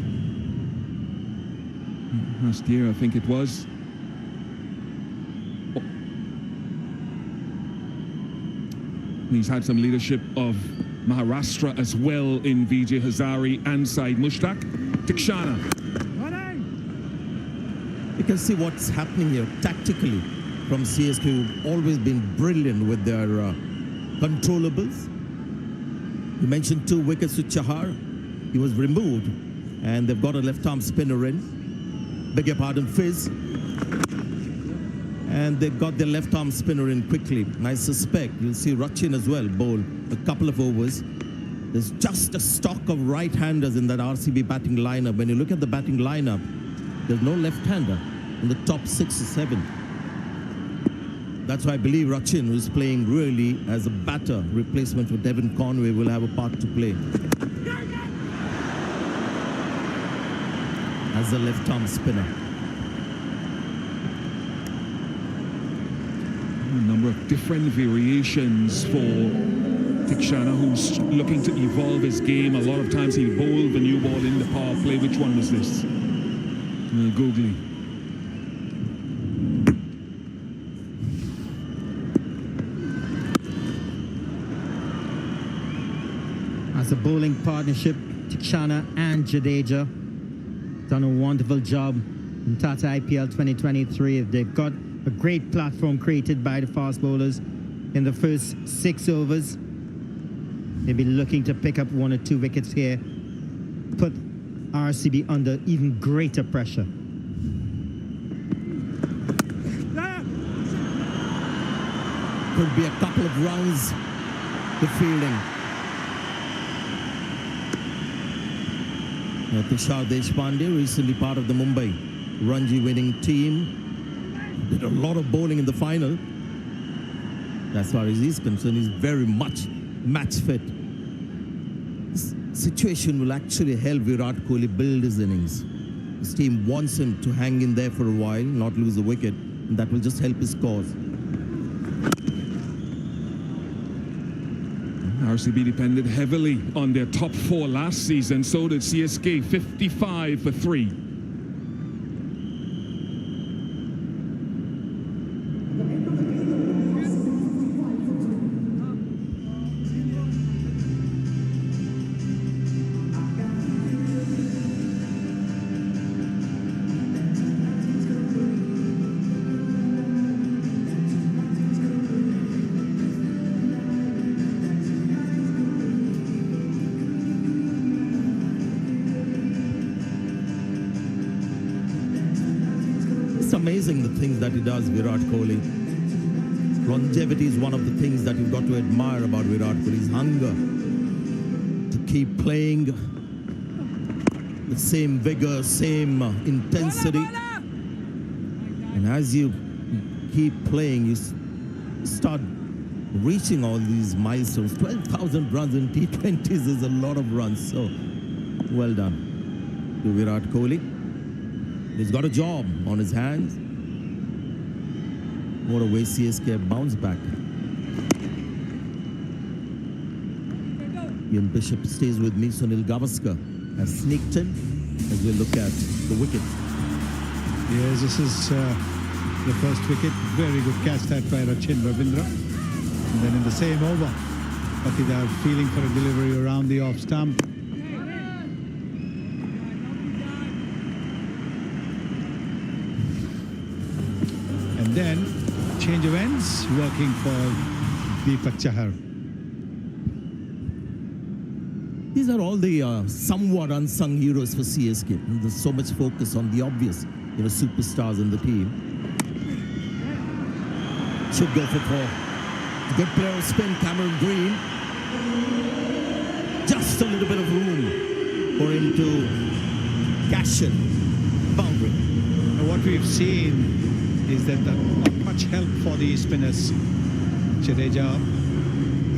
year, I think it was. He's had some leadership of Maharashtra as well in Vijay Hazare and Saeed Mushtaq. Tikshana. You can see what's happening here tactically from CSK, who've always been brilliant with their controllables. You mentioned 2 wickets to Chahar. He was removed, and they've got a left-arm spinner in. Beg your pardon, Fizz. And they got their left-arm spinner in quickly. And I suspect you'll see Rachin as well bowl a couple of overs. There's just a stock of right-handers in that RCB batting lineup. When you look at the batting lineup, there's no left-hander in the top 6 or 7. That's why I believe Rachin, who's playing really as a batter replacement for Devon Conway, will have a part to play as a left-arm spinner. A number of different variations for Tikshana, who's looking to evolve his game. A lot of times he bowled the new ball in the power play. Which one was this? Googly. As a bowling partnership, Tikshana and Jadeja done a wonderful job in Tata IPL 2023. They've got a great platform created by the fast bowlers in the first 6 overs. They'll be looking to pick up 1 or 2 wickets here, put RCB under even greater pressure. Could be a couple of runs to fielding. Tushar Deshpande, recently part of the Mumbai Ranji winning team, did a lot of bowling in the final. As far as he's concerned, he's very much match fit. This situation will actually help Virat Kohli build his innings. His team wants him to hang in there for a while, not lose a wicket, and that will just help his cause. RCB depended heavily on their top 4 last season. So did CSK, 55 for 3. Amazing the things that he does, Virat Kohli. Longevity is one of the things that you've got to admire about Virat Kohli. His hunger to keep playing the same vigor, same intensity. And as you keep playing, you start reaching all these milestones. 12,000 runs in T20s is a lot of runs. So, well done to Virat Kohli. He's got a job on his hands. What a way CSK bounce back. Ian Bishop stays with me. Sunil Gavaskar has sneaked in as we look at the wicket. Yes, this is the first wicket. Very good catch that by Rachin Ravindra. And then in the same over, Patidar feeling for a delivery around the off stump. And then change of ends, working for Deepak Chahar. These are all the somewhat unsung heroes for CSK. There's so much focus on the obvious, superstars in the team. Should go for 4. Good player of spin, Cameron Green. Just a little bit of room for him to cash in. Boundary. Now what we've seen is that not much help for the spinners Jadeja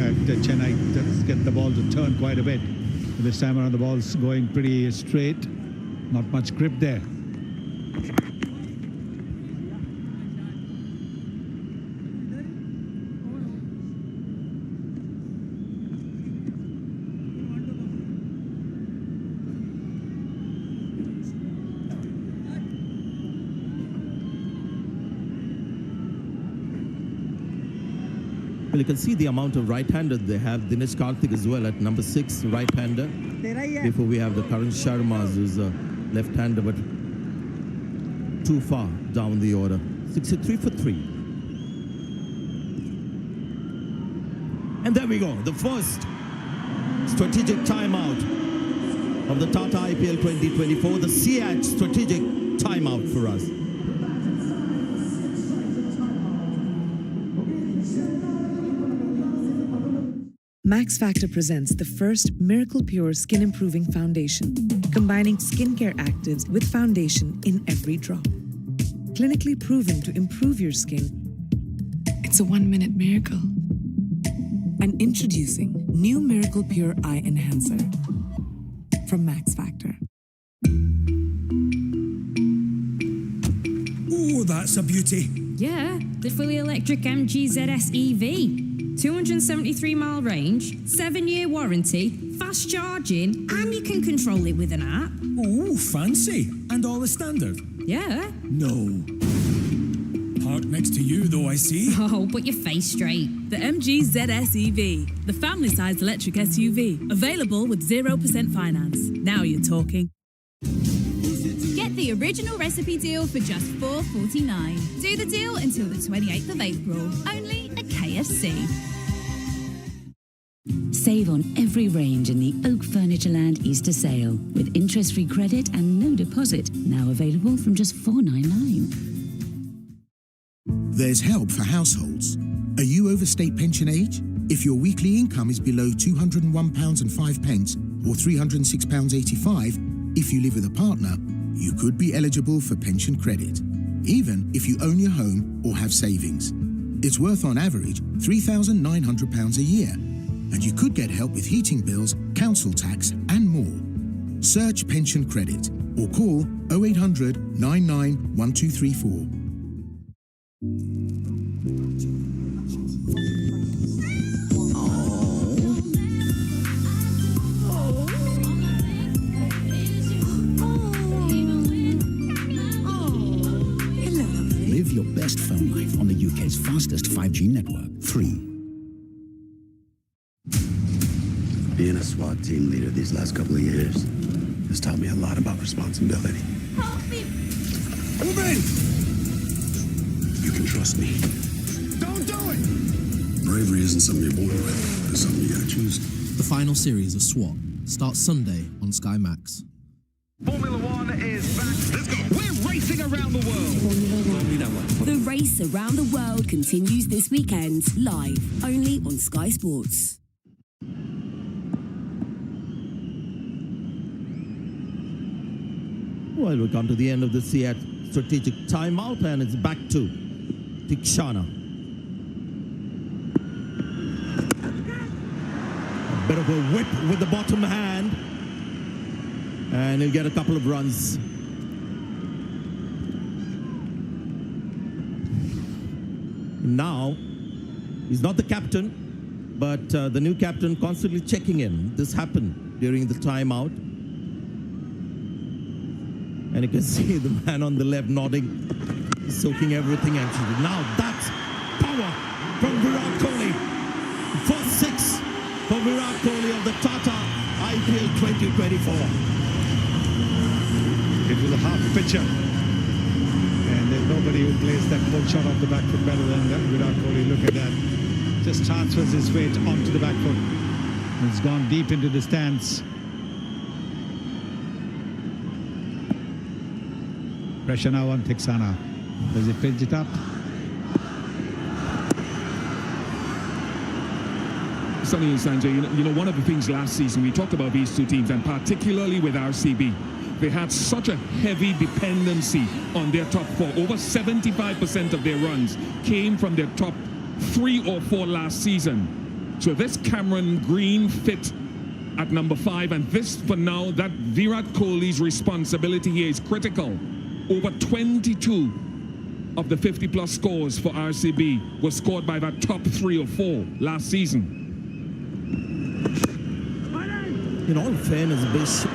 at Chennai does get the ball to turn quite a bit. This time around the ball's going pretty straight. Not much grip there. Well, you can see the amount of right-handed they have. Dinesh Karthik as well at number 6, right-hander. Before we have the Karan Sharma, who's a left-hander, but too far down the order. 63 for 3. And there we go, the first strategic timeout of the Tata IPL 2024, the CH strategic timeout for us. Max Factor presents the first Miracle Pure Skin Improving Foundation, combining skincare actives with foundation in every drop. Clinically proven to improve your skin. It's a 1-minute miracle. And introducing new Miracle Pure Eye Enhancer from Max Factor. Oh, that's a beauty. Yeah, the fully electric MG ZS EV. 273-mile range, 7-year warranty, fast charging, and you can control it with an app. Oh, fancy. And all the standard? Yeah. No. Park next to you, though, I see. Oh, put your face straight. The MG ZS EV, the family-sized electric SUV, available with 0% finance. Now you're talking. Get the original recipe deal for just $4.49. Do the deal until the 28th of April, only at KFC. Save on every range in the Oak Furnitureland Easter sale with interest-free credit and no deposit. Now available from just $4.99. There's help for households. Are you over state pension age? If your weekly income is below £201.05 or £306.85, if you live with a partner, you could be eligible for pension credit, even if you own your home or have savings. It's worth on average £3,900 a year, and you could get help with heating bills, council tax and more. Search pension credit or call 0800 99 1234. Live your best phone life on the UK's fastest 5G network, 3. Being a SWAT team leader these last couple of years has taught me a lot about responsibility. Move in! You can trust me. Don't do it! Bravery isn't something you're born with. It's something you gotta choose. The final series of SWAT starts Sunday on Sky Max. Formula One is back. Let's go. We're racing around the world. The race around the world continues this weekend, live, only on Sky Sports. Well, we've come to the end of the CH strategic timeout, and it's back to Tikshana. A bit of a whip with the bottom hand, and he'll get a couple of runs. Now, he's not the captain, but the new captain constantly checking in. This happened during the timeout. And you can see the man on the left nodding, soaking everything actually. Now that's power from Virat Kohli. First 6 for Virat Kohli of the Tata IPL 2024. It was a half pitcher. And there's nobody who plays that full shot off the back foot better than Virat Kohli. Look at that. Just transfers his weight onto the back foot. It's gone deep into the stands. Pressure now on Tiksana. Does he pitch it up? Sunny and Sanjay, you know, one of the things last season, we talked about these two teams, and particularly with RCB, they had such a heavy dependency on their top four. Over 75% of their runs came from their top 3 or 4 last season. So this Cameron Green fit at number 5, and this for now, that Virat Kohli's responsibility here is critical. Over 22 of the 50-plus scores for RCB was scored by that top 3 or 4 last season. In all fairness, Bish,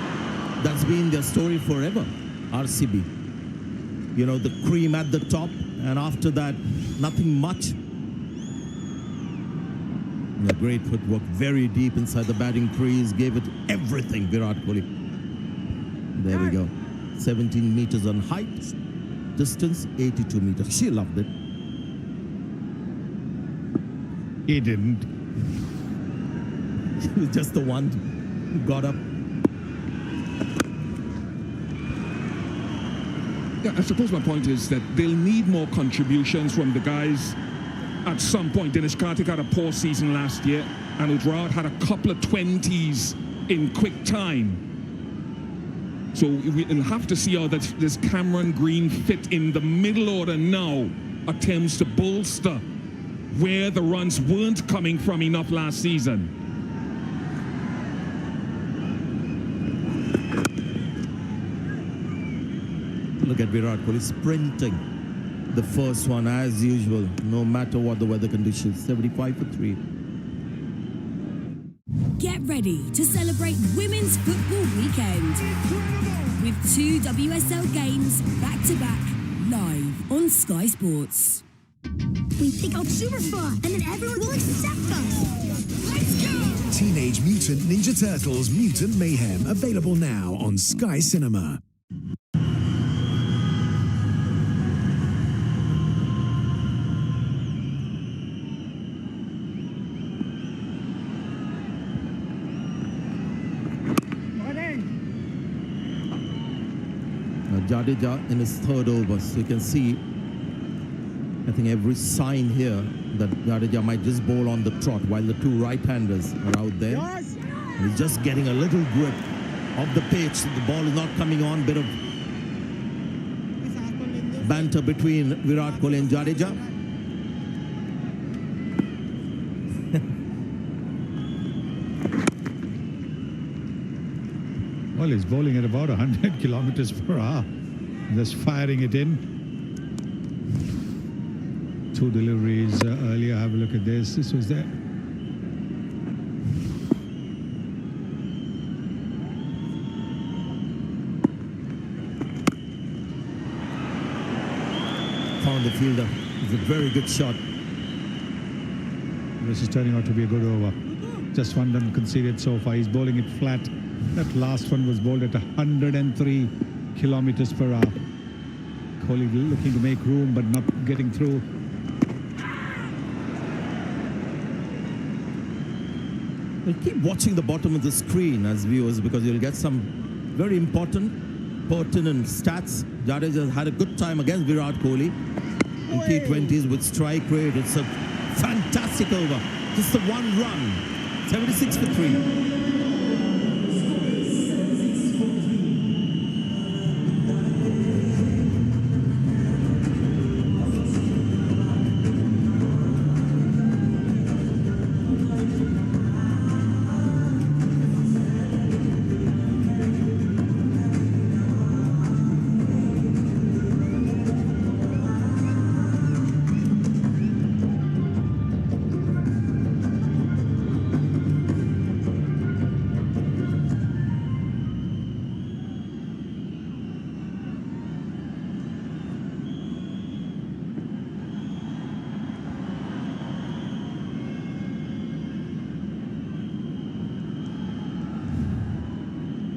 that's been their story forever, RCB. You know, the cream at the top, and after that, nothing much. Yeah, great footwork, very deep inside the batting crease, gave it everything, Virat Kohli. There we go. 17 meters on height, distance 82 meters. She loved it. He didn't. He was just the one who got up. Yeah, I suppose my point is that they'll need more contributions from the guys at some point. Dinesh Karthik had a poor season last year, and Udrad had a couple of 20s in quick time. So we'll have to see how this Cameron Green fit in the middle order now attempts to bolster where the runs weren't coming from enough last season. Look at Virat Kohli sprinting. The first one, as usual, no matter what the weather conditions. 75 for 3. Get ready to celebrate Women's Football Weekend with 2 WSL games back-to-back live on Sky Sports. We think out super fun, and then everyone will accept us. Let's go! Teenage Mutant Ninja Turtles Mutant Mayhem, available now on Sky Cinema. Jadeja in his 3rd over, so you can see, I think every sign here that Jadeja might just bowl on the trot while the 2 right-handers are out there. And he's just getting a little grip of the pitch. The ball is not coming on. Bit of banter between Virat Kohli and Jadeja. Well, he's bowling at about 100 kilometers per hour. Just firing it in. 2 deliveries earlier. Have a look at this. This was there. Found the fielder. It's a very good shot. This is turning out to be a good over. Just one done conceded so far. He's bowling it flat. That last one was bowled at 103 kilometers per hour. Kohli looking to make room but not getting through. Well, keep watching the bottom of the screen as viewers, because you'll get some very important, pertinent stats. Jadeja had a good time against Virat Kohli in T20s with strike rate. It's a fantastic over. Just the 1 run. 76 for 3.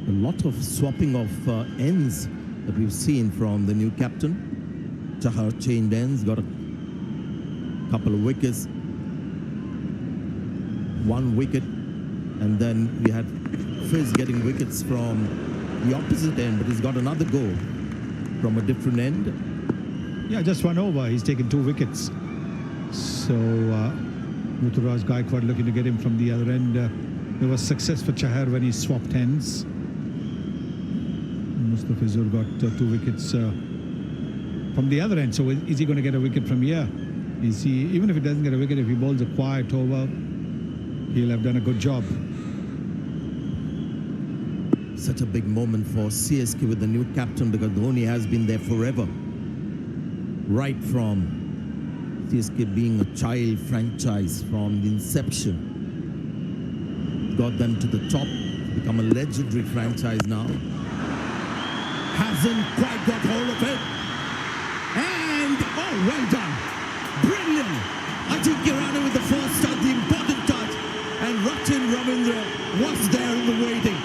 Lot of swapping of ends that we've seen from the new captain. Chahar changed ends, got a couple of wickets, 1 wicket, and then we had Fizz getting wickets from the opposite end, but he's got another go from a different end. Yeah, just 1 over. He's taken 2 wickets. So Muturaj Gaikwad looking to get him from the other end. There was success for Chahar when he swapped ends. Mustafizur got 2 wickets from the other end. So is he going to get a wicket from here? Even if he doesn't get a wicket, if he bowls a quiet over, he'll have done a good job. Such a big moment for CSK with the new captain, because Dhoni has been there forever. Right from CSK being a child franchise from the inception. Got them to the top, become a legendary franchise now. Hasn't quite got hold of it. And, oh, well done. Brilliant. I think Kirana with the first touch, the important touch. And Rachin Ravindra was there in the waiting.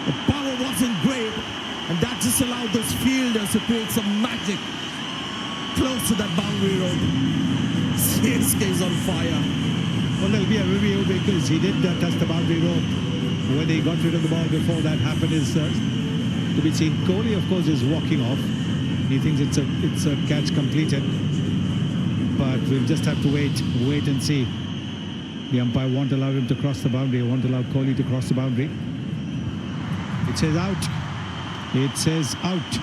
The power wasn't great, and that just allowed those fielders to create some magic close to that boundary road. CSK is on fire. Well, there'll be a review because he did touch the boundary rope. When he got rid of the ball before that happened is to be seen. Kohli, of course, is walking off. He thinks it's a catch completed. But we'll just have to wait and see. The umpire won't allow him to cross the boundary. Won't allow Kohli to cross the boundary. It says out. It says out.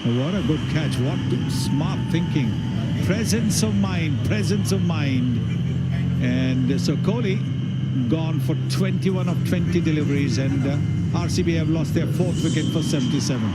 What a good catch. What smart thinking. Presence of mind. And so Kohli gone for 21 of 20 deliveries, and RCB have lost their 4th wicket for 77.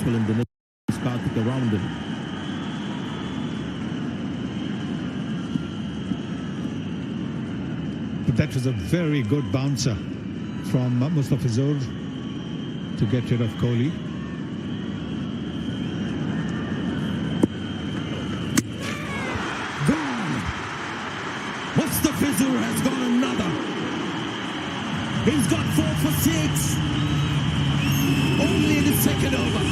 And the Karthik around him. But that was a very good bouncer from Mustafizur to get rid of Kohli. Gone! Mustafizur has got another. He's got 4 for 6. Only in the second over.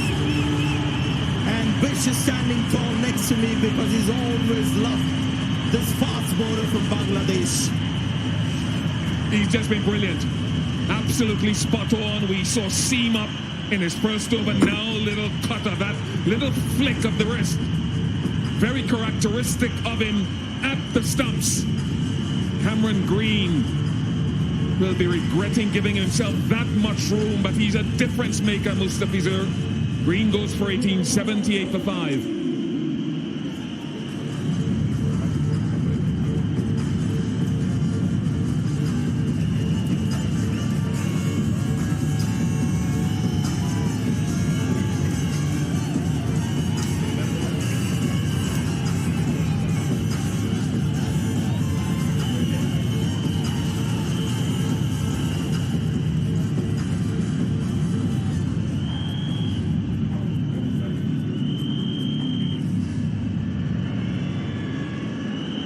And Bish is standing tall next to me because he's always loved this fast bowler from Bangladesh. He's just been brilliant. Absolutely spot on. We saw seam up in his first over. Now little cutter, that little flick of the wrist. Very characteristic of him at the stumps. Cameron Green will be regretting giving himself that much room, but he's a difference maker, Mustafizur. Green goes for 18, 78 for 5.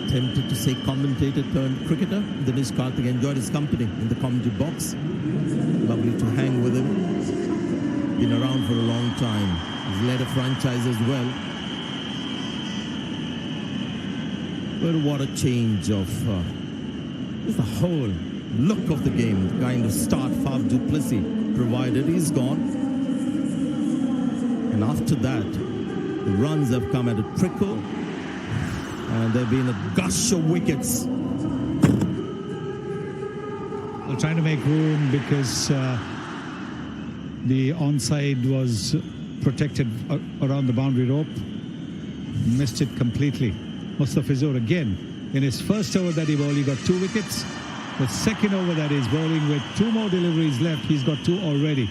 Tempted to say commentator turned cricketer. Dinesh Karthik enjoyed his company in the commentary box. Lovely to hang with him. Been around for a long time. He's led a franchise as well. But what a change of just the whole look of the game. The kind of start Faf du Plessis provided. He's gone. And after that, the runs have come at a trickle. And there have been a gush of wickets. Well, trying to make room because the onside was protected around the boundary rope. Missed it completely. Mustafizur again. In his first over that he bowled, he got 2 wickets. The second over that he's bowling with 2 more deliveries left, he's got 2 already.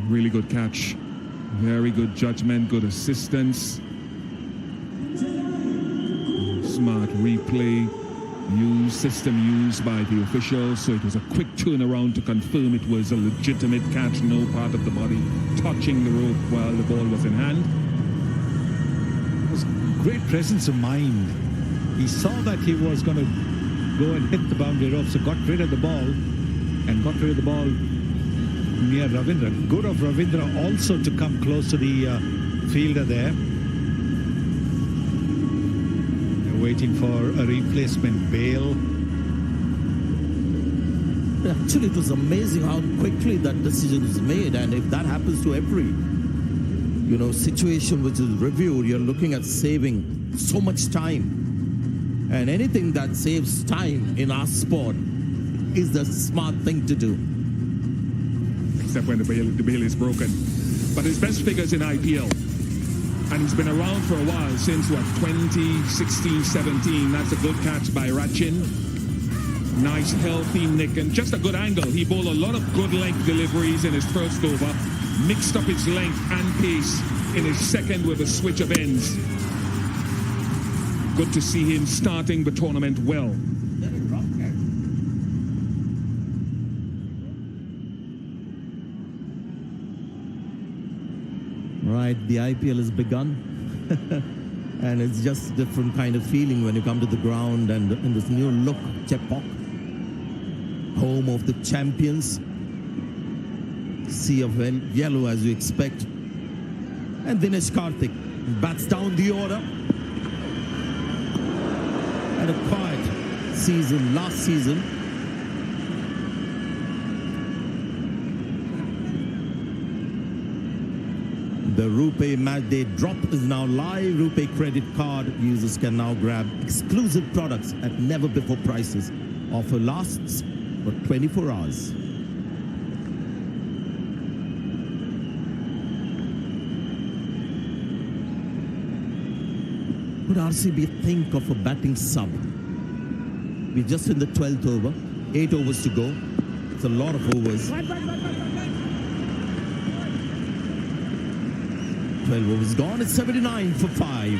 Really good catch. Very good judgment, good assistance. Smart replay. System used by the officials, so it was a quick turnaround to confirm it was a legitimate catch, no part of the body touching the rope while the ball was in hand. It was great presence of mind. He saw that he was going to go and hit the boundary rope, so got rid of the ball near Ravindra. Good of Ravindra also to come close to the fielder there. Waiting for a replacement bail. Actually, it was amazing how quickly that decision was made, and if that happens to every situation which is reviewed, you're looking at saving so much time, and anything that saves time in our sport is the smart thing to do. Except when the bail is broken. But his best figures in IPL. And he's been around for a while, since, 2016-17. That's a good catch by Rachin. Nice, healthy nick, and just a good angle. He bowled a lot of good length deliveries in his first over, mixed up his length and pace in his second with a switch of ends. Good to see him starting the tournament well. Right, the IPL has begun, and it's just a different kind of feeling when you come to the ground and in this new look, Chepauk, home of the champions, sea of yellow as you expect, and Dinesh Karthik bats down the order, and a quiet season last season. The RuPay Match Day drop is now live. RuPay credit card users can now grab exclusive products at never-before prices. Offer lasts for 24 hours. Would RCB think of a batting sub? We're just in the 12th over. 8 overs to go. It's a lot of overs. 12 overs gone. It's 79 for 5.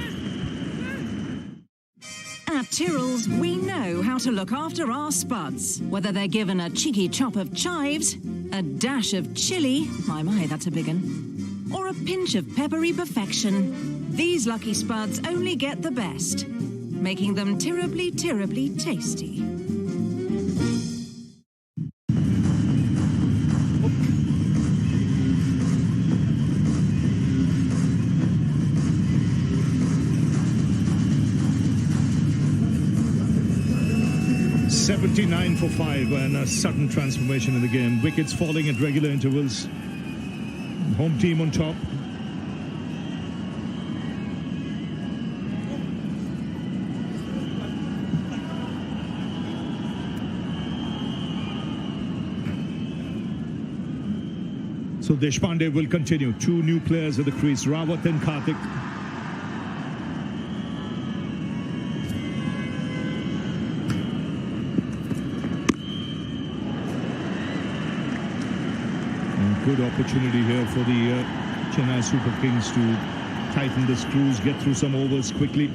At Tyrrell's, we know how to look after our spuds. Whether they're given a cheeky chop of chives, a dash of chilli, my, that's a big one, or a pinch of peppery perfection, these lucky spuds only get the best, making them terribly, terribly tasty. $79 for 5, and a sudden transformation in the game. Wickets falling at regular intervals. Home team on top. So Deshpande will continue. 2 new players at the crease, Rawat and Karthik. Good opportunity here for the Chennai Super Kings to tighten the screws, get through some overs quickly,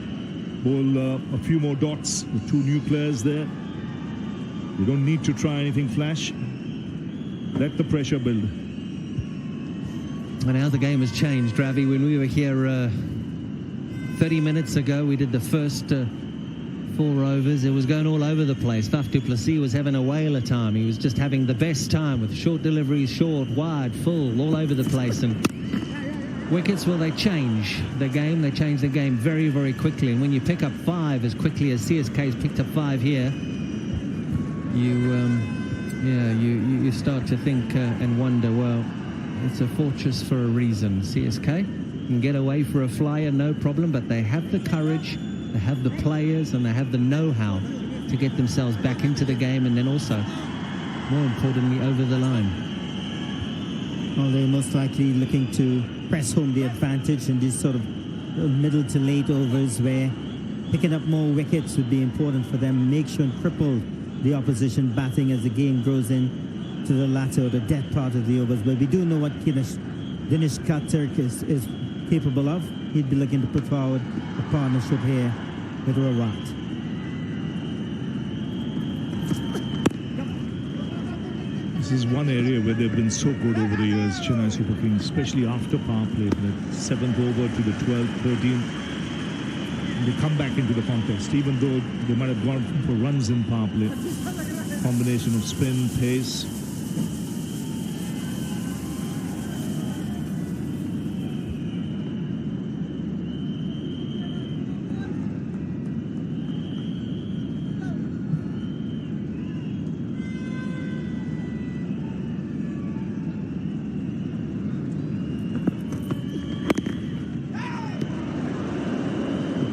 bowl a few more dots with 2 new players there. You don't need to try anything flash. Let the pressure build. And now the game has changed, Ravi. When we were here 30 minutes ago, we did the first 4 overs. It was going all over the place. Faf du Plessis was having a whale of time. He was just having the best time with short deliveries, short, wide, full, all over the place. And wickets, well, they change the game. They change the game very, very quickly. And when you pick up 5 as quickly as CSK's picked up 5 here, you start to think and wonder, well, it's a fortress for a reason. CSK can get away for a flyer, no problem, but they have the courage, they have the players, and they have the know-how to get themselves back into the game, and then also, more importantly, over the line. Well, they're most likely looking to press home the advantage in these sort of middle to late overs, where picking up more wickets would be important for them. Make sure and cripple the opposition batting as the game grows in to the latter or the death part of the overs. But we do know what kind of Dinesh Karthik is capable of. He'd be looking to put forward a partnership here with Rawat. This is one area where they've been so good over the years, Chennai Super Kings, especially after power play, the 7th over to the 12th, 13th. And they come back into the contest, even though they might have gone for runs in power play. Combination of spin, pace.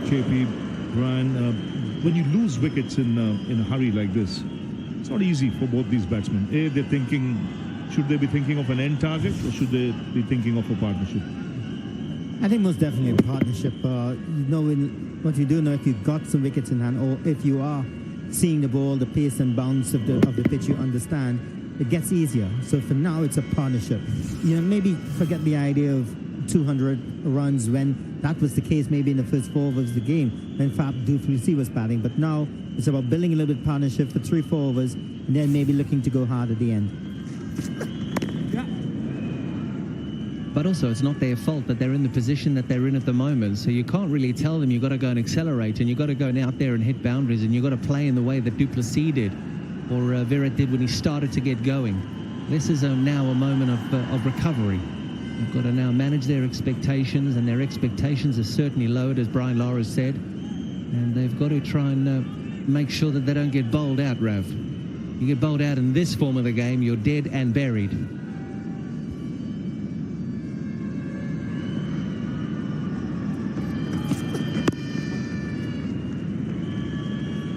JP, Brian, when you lose wickets in a hurry like this, it's not easy for both these batsmen. They're thinking, should they be thinking of an end target or should they be thinking of a partnership? I think most definitely a partnership. What you do know, if you've got some wickets in hand, or if you are seeing the ball, the pace and bounce of the pitch, you understand, it gets easier. So for now, it's a partnership. Maybe forget the idea of 200 runs when that was the case maybe in the first 4 overs of the game when Faf du Plessis was batting. But now it's about building a little bit of partnership for 3-4 overs and then maybe looking to go hard at the end. But also, it's not their fault that they're in the position that they're in at the moment. So you can't really tell them you've got to go and accelerate and you've got to go out there and hit boundaries and you've got to play in the way that du Plessis did or Virat did when he started to get going. This is now a moment of recovery. They've got to now manage their expectations, and their expectations are certainly lowered, as Brian Lara said. And they've got to try and make sure that they don't get bowled out, Rav. You get bowled out in this form of the game, you're dead and buried.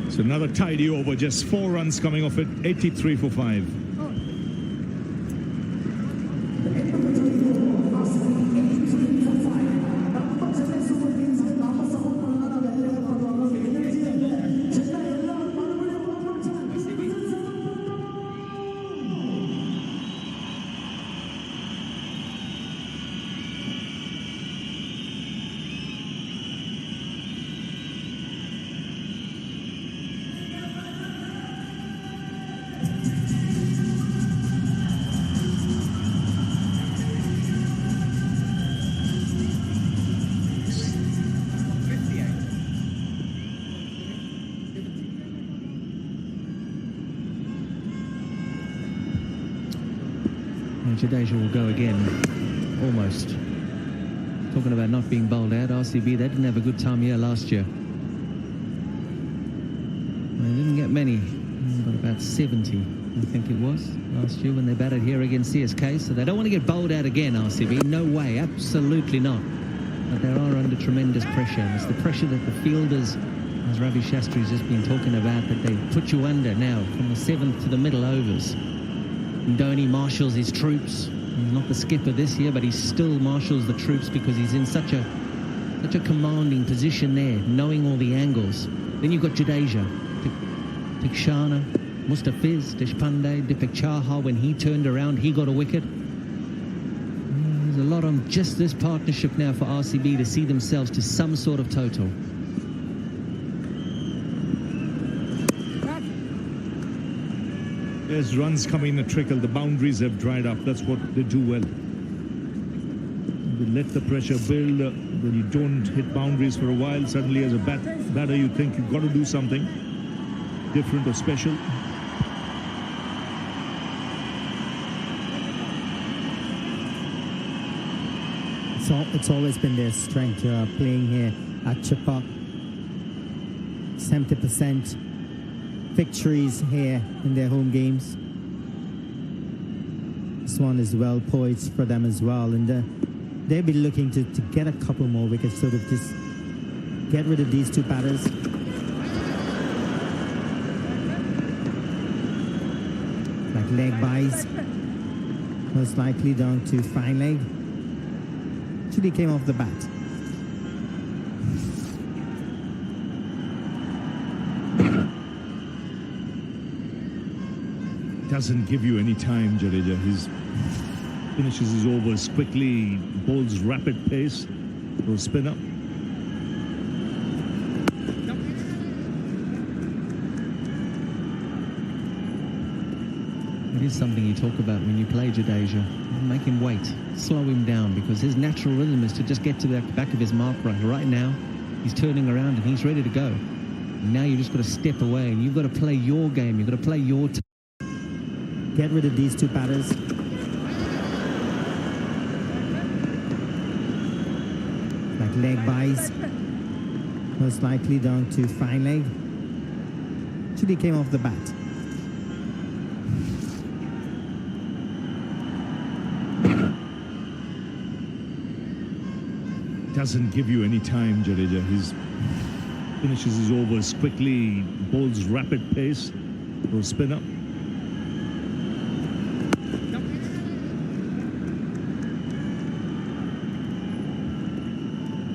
It's another tidy over, just 4 runs coming off it, 83 for 5. Jadeja will go again, almost. Talking about not being bowled out, RCB, they didn't have a good time here last year. They didn't get many, but about 70, I think it was, last year when they batted here against CSK. So they don't want to get bowled out again, RCB. No way, absolutely not. But they are under tremendous pressure. And it's the pressure that the fielders, as Ravi Shastri's just been talking about, that they put you under now from the 7th to the middle overs. Dhoni marshals his troops. He's not the skipper this year, but he still marshals the troops because he's in such a commanding position there, knowing all the angles. Then you've got Jadeja, Tikshana, Mustafiz, Deshpande, Deepak Chahar. When he turned around, he got a wicket. There's a lot on just this partnership now for RCB to see themselves to some sort of total. There's runs coming in a trickle. The boundaries have dried up. That's what they do well. They let the pressure build. When you don't hit boundaries for a while, suddenly as a batter you think you've got to do something different or special. It's always been their strength playing here at Chippa. 70% victories here in their home games. This one is well poised for them as well, and they'll be looking to get a couple more wickets, sort of just get rid of these 2 batters. Like leg buys, most likely down to fine leg. Actually came off the bat. Doesn't give you any time, Jadeja. finishes his overs quickly, bowls rapid pace for a spinner. It is something you talk about when you play Jadeja. Make him wait, slow him down, because his natural rhythm is to just get to the back of his mark right now. He's turning around and he's ready to go. And now you just got to step away and you've got to play your game. You've got to play your time. Get rid of these two batters. Like leg buys. Most likely down to fine leg. Actually came off the bat. Doesn't give you any time, Jadeja. He finishes his overs quickly, bowls rapid pace for a spinner.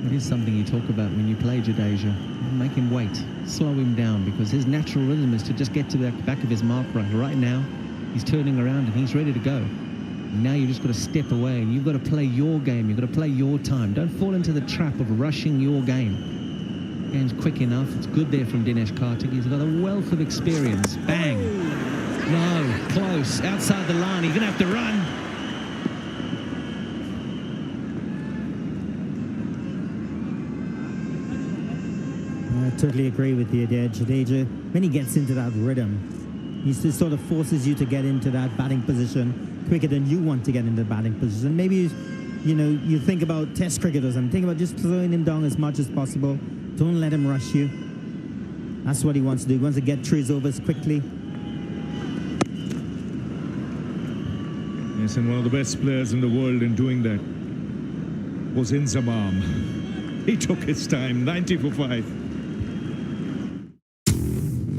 It is something you talk about when you play Jadeja. Make him wait, slow him down, because his natural rhythm is to just get to the back of his mark right now. He's turning around and he's ready to go. Now you just got to step away and you've got to play your game. You've got to play your time. Don't fall into the trap of rushing your game. Game's quick enough. It's good there from Dinesh Karthik. He's got a wealth of experience. Bang. No, close. Outside the line. He's going to have to run. I totally agree with you there, Jadeja. When he gets into that rhythm, he just sort of forces you to get into that batting position quicker than you want to get into the batting position. Maybe, you know, you think about test cricket or something. Think about just throwing him down as much as possible. Don't let him rush you. That's what he wants to do. He wants to get through his overs quickly. Yes, and one of the best players in the world in doing that was Inzamam. He took his time, 90 for 5.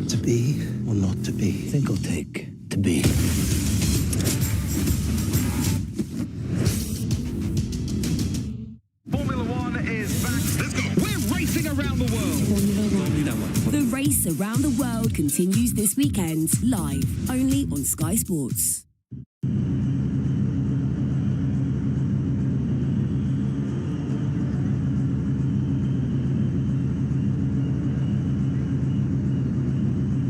To be or not to be? Think I'll take to be. Formula One is back. Let's go. We're racing around the world. The race around the world continues this weekend, live, only on Sky Sports.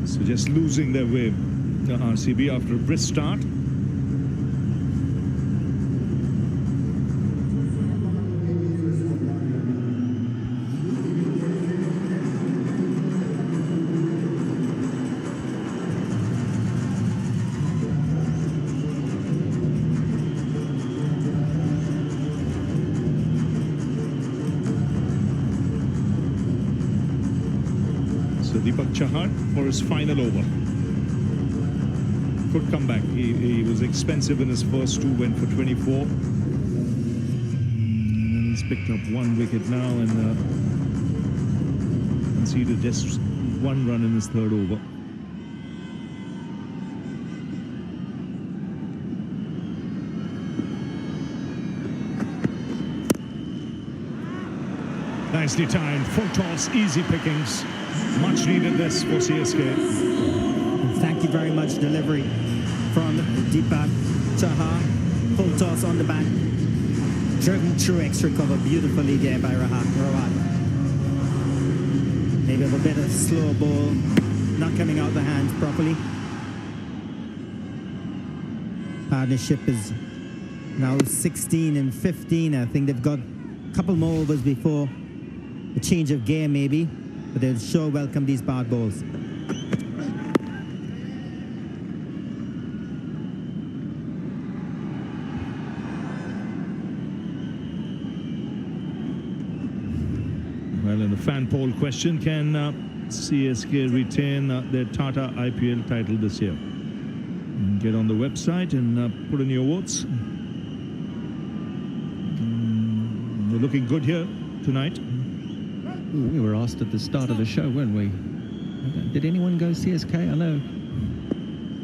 So just losing their way, the RCB, after a brisk start. Deepak Chahar for his final over. Could come back. He was expensive in his first two, went for 24. And he's picked up 1 wicket now and conceded just 1 run in his third over. Nicely timed, full toss, easy pickings. Much needed this for CSK. And thank you very much, delivery from Deepak Chahar. Full toss on the back. Driven through extra cover beautifully there by Rawat. Maybe a bit of slow ball, not coming out the hands properly. Partnership is now 16 and 15. I think they've got a couple more overs before a change of gear maybe. But they'll sure welcome these bad balls. Well, in the fan poll question, can CSK retain their Tata IPL title this year? Get on the website and put in your votes. They're looking good here tonight. We were asked at the start of the show, weren't we? Did anyone go CSK? I know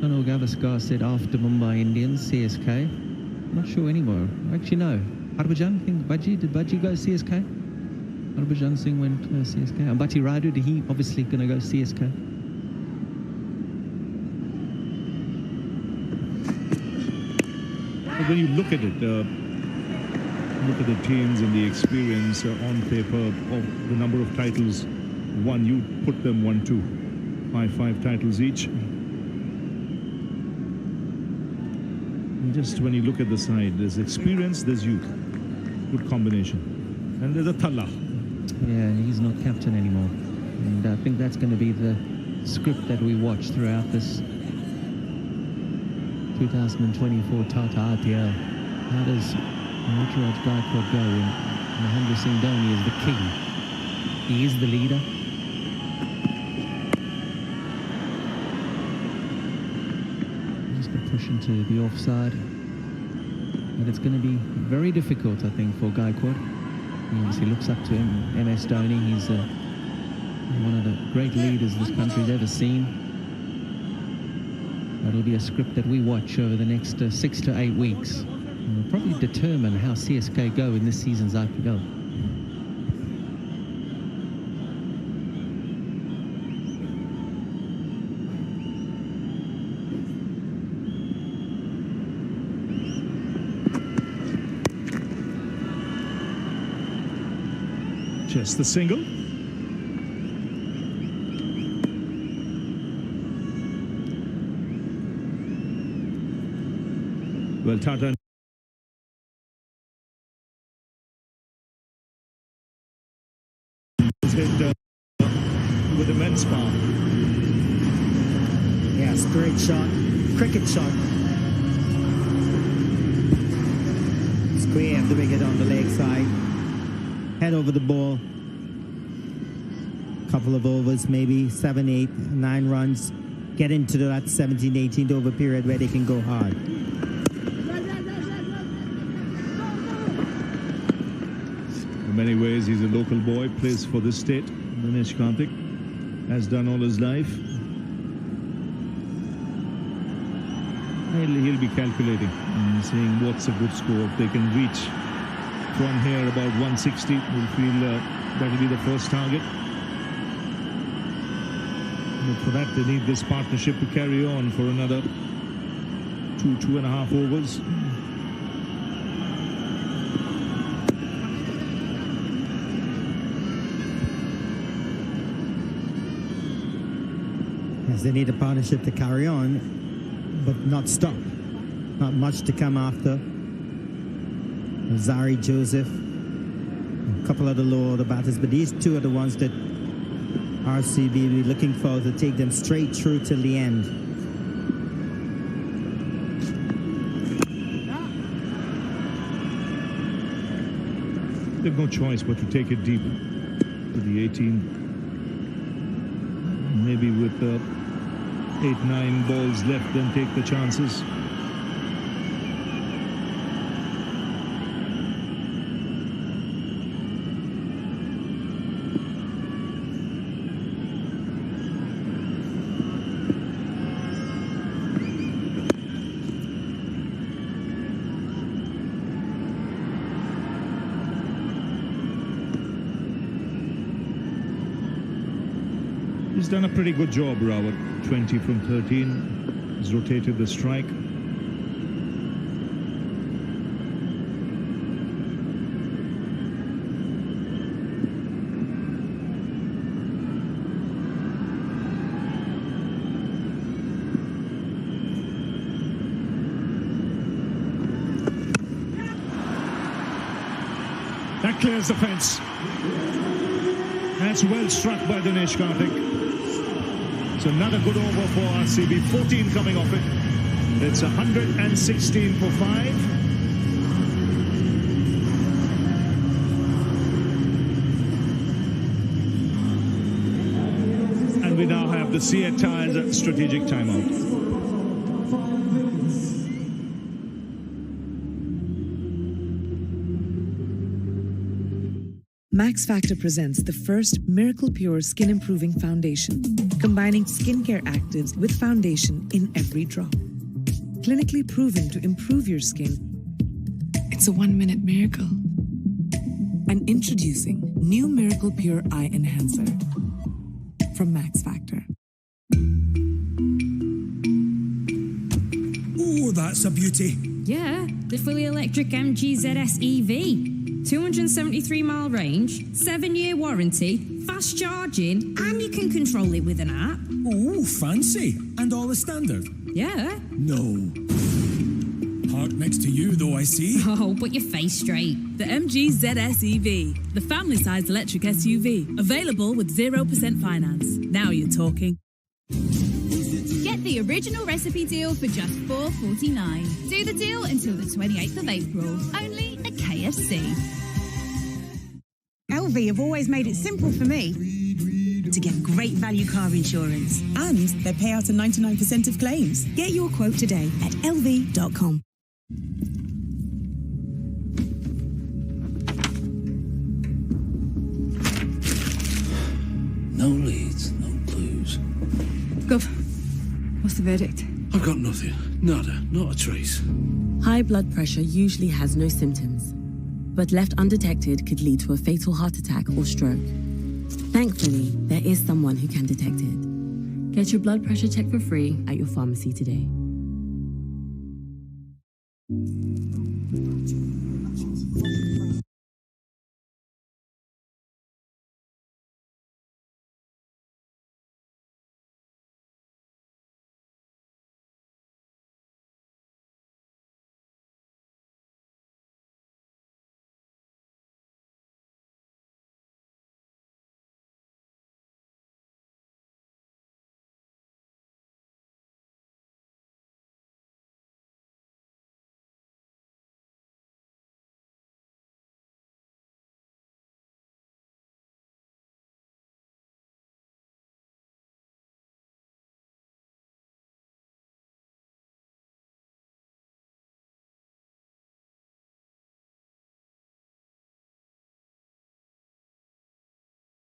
Sunil Gavaskar said after Mumbai Indians, CSK. I'm not sure anymore. Actually, no. Harbhajan, I think did Bhaji go CSK? Harbhajan Singh went CSK. And Bhati Radu, did he obviously going to go CSK? But when you look at it, look at the teams and the experience on paper of the number of titles won, you put them 1-2, 5 titles each. And just when you look at the side, there's experience, there's youth. Good combination. And there's a Thalla. Yeah, and he's not captain anymore. And I think that's going to be the script that we watch throughout this 2024 Tata IPL. How does Ruturaj Gaikwad go when Mahendra Singh Dhoni is the king? He is the leader. Just a push into the offside. But it's going to be very difficult, I think, for Gaikwad. He obviously looks up to him, MS Dhoni. He's one of the great leaders this country's ever seen. That'll be a script that we watch over the next 6 to 8 weeks. And will probably determine how CSK go in this season's IPL. Just the single. Well, Tata hit with immense power. Yeah, straight shot, cricket shot. Square the wicket on the leg side. Head over the ball. Couple of overs, maybe 7, 8, 9 runs. Get into that 17th, 18th over period where they can go hard. In many ways, he's a local boy, plays for this state. Dinesh Karthik has done all his life. He'll be calculating and seeing what's a good score. If they can reach from here about 160, we'll feel that'll be the first target. But for that, they need this partnership to carry on for another 2.5 overs. Yes, they need a partnership to carry on, but not stop. Not much to come after. Zari Joseph, a couple of the low order batters, but these two are the ones that RCB will be looking for to take them straight through till the end. They've no choice but to take it deep to the 18th. Maybe with 8-9 balls left, then take the chances. He's done a pretty good job, Rawat. 20 from 13. He's rotated the strike. That clears the fence. That's well struck by Dinesh Karthik. It's another good over for RCB. 14 coming off it. It's 116 for 5. And we now have the CA Tyres strategic timeout. Max Factor presents the first Miracle Pure Skin Improving Foundation, combining skincare actives with foundation in every drop. Clinically proven to improve your skin. It's a 1-minute miracle. And introducing new Miracle Pure Eye Enhancer from Max Factor. Oh, that's a beauty. Yeah, the fully electric MG ZS EV. 273-mile range, 7-year warranty, fast charging, and you can control it with an app. Oh, fancy. And all the standard? Yeah. No. Parked next to you, though, I see. Oh, put your face straight. The MG ZS EV, the family-sized electric SUV, available with 0% finance. Now you're talking. Get the original recipe deal for just $4.49. Do the deal until the 28th of April, only at KFC. LV have always made it simple for me to get great value car insurance. And they pay out 99% of claims. Get your quote today at lv.com. No leads, no clues. Gov, what's the verdict? I've got nothing. Nada. Not a trace. High blood pressure usually has no symptoms, but left undetected could lead to a fatal heart attack or stroke. Thankfully, there is someone who can detect it. Get your blood pressure checked for free at your pharmacy today.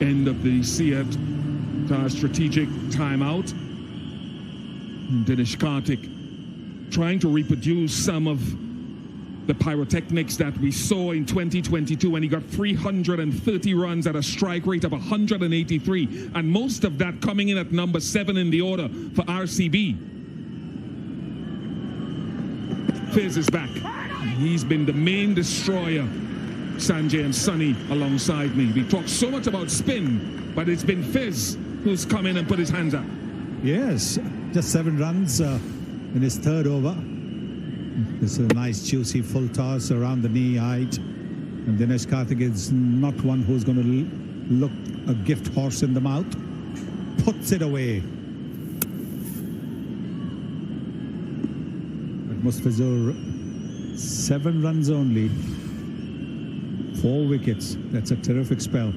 End of the CF strategic timeout. Dinesh Karthik trying to reproduce some of the pyrotechnics that we saw in 2022 when he got 330 runs at a strike rate of 183, and most of that coming in at number 7 in the order for RCB. Fizz is back. He's been the main destroyer. Sanjay and Sunny alongside me. We talk so much about spin, but it's been Fizz who's come in and put his hands up. Yes, just 7 runs in his third over. It's a nice, juicy full toss around the knee height. And Dinesh Karthik is not one who's going to look a gift horse in the mouth. Puts it away. But Mustafizur, 7 runs only. 4 wickets. That's a terrific spell.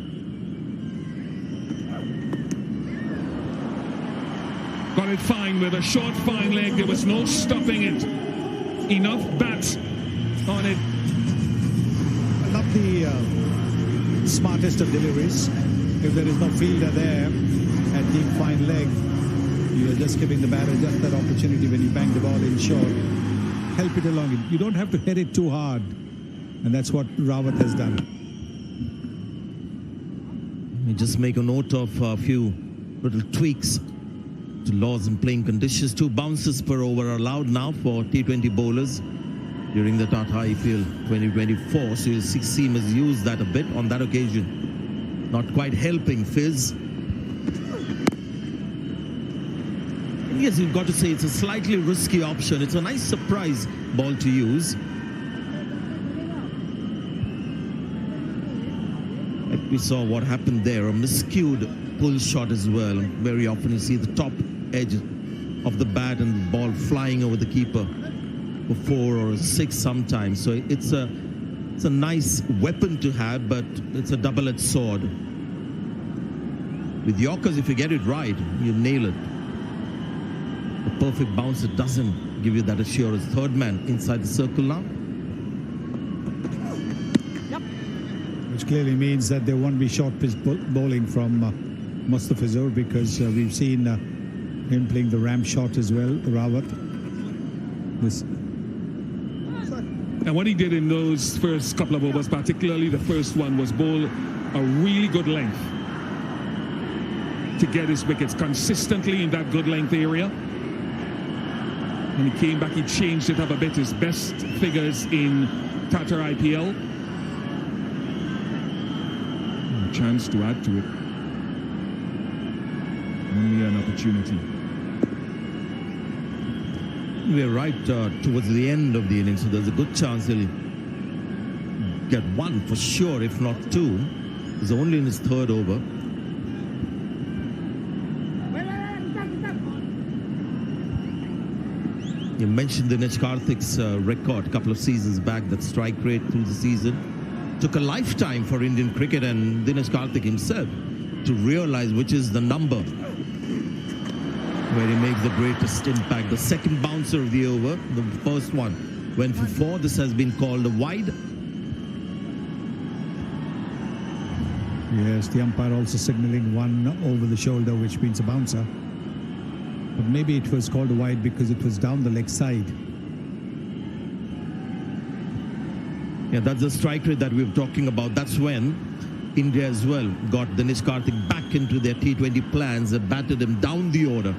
Got it fine with a short, fine leg. There was no stopping it. Enough bat on it. Not the smartest of deliveries. If there is no fielder there at deep, fine leg, you are just giving the batter just that opportunity when you bang the ball in short. Help it along. You don't have to hit it too hard. And that's what Rawat has done. We just make a note of a few little tweaks to laws and playing conditions. 2 bounces per over are allowed now for T20 bowlers during the Tata IPL 2024. So you'll see seamers use that a bit on that occasion. Not quite helping Fizz. Yes, you've got to say it's a slightly risky option. It's a nice surprise ball to use. We saw what happened there, a miscued pull shot as well. Very often you see the top edge of the bat and the ball flying over the keeper for 4 or 6 sometimes. So it's a nice weapon to have, but it's a double-edged sword. With Yorkers, if you get it right, you nail it. The perfect bounce, it doesn't give you that assurance. Third man inside the circle now. Which clearly means that there won't be short pitch bowling from Mustafizur, because we've seen him playing the ramp shot as well, Rawat. And what he did in those first couple of overs, particularly the first one, was bowl a really good length to get his wickets consistently in that good length area. When he came back, he changed it up a bit. His best figures in Tata IPL. A chance to add to it. Only an opportunity. We're right towards the end of the innings, so there's a good chance he'll get one for sure, if not two. He's only in his third over. You mentioned Dinesh Karthik's record a couple of seasons back, that strike rate through the season. Took a lifetime for Indian cricket and Dinesh Karthik himself to realize which is the number where he makes the greatest impact. The second bouncer of the over, the first one went for 4. This has been called a wide. Yes, the umpire also signaling one over the shoulder, which means a bouncer. But maybe it was called a wide because it was down the leg side. Yeah, that's the strike rate that we were talking about. That's when India as well got Dinesh Karthik back into their T20 plans and batted him down the order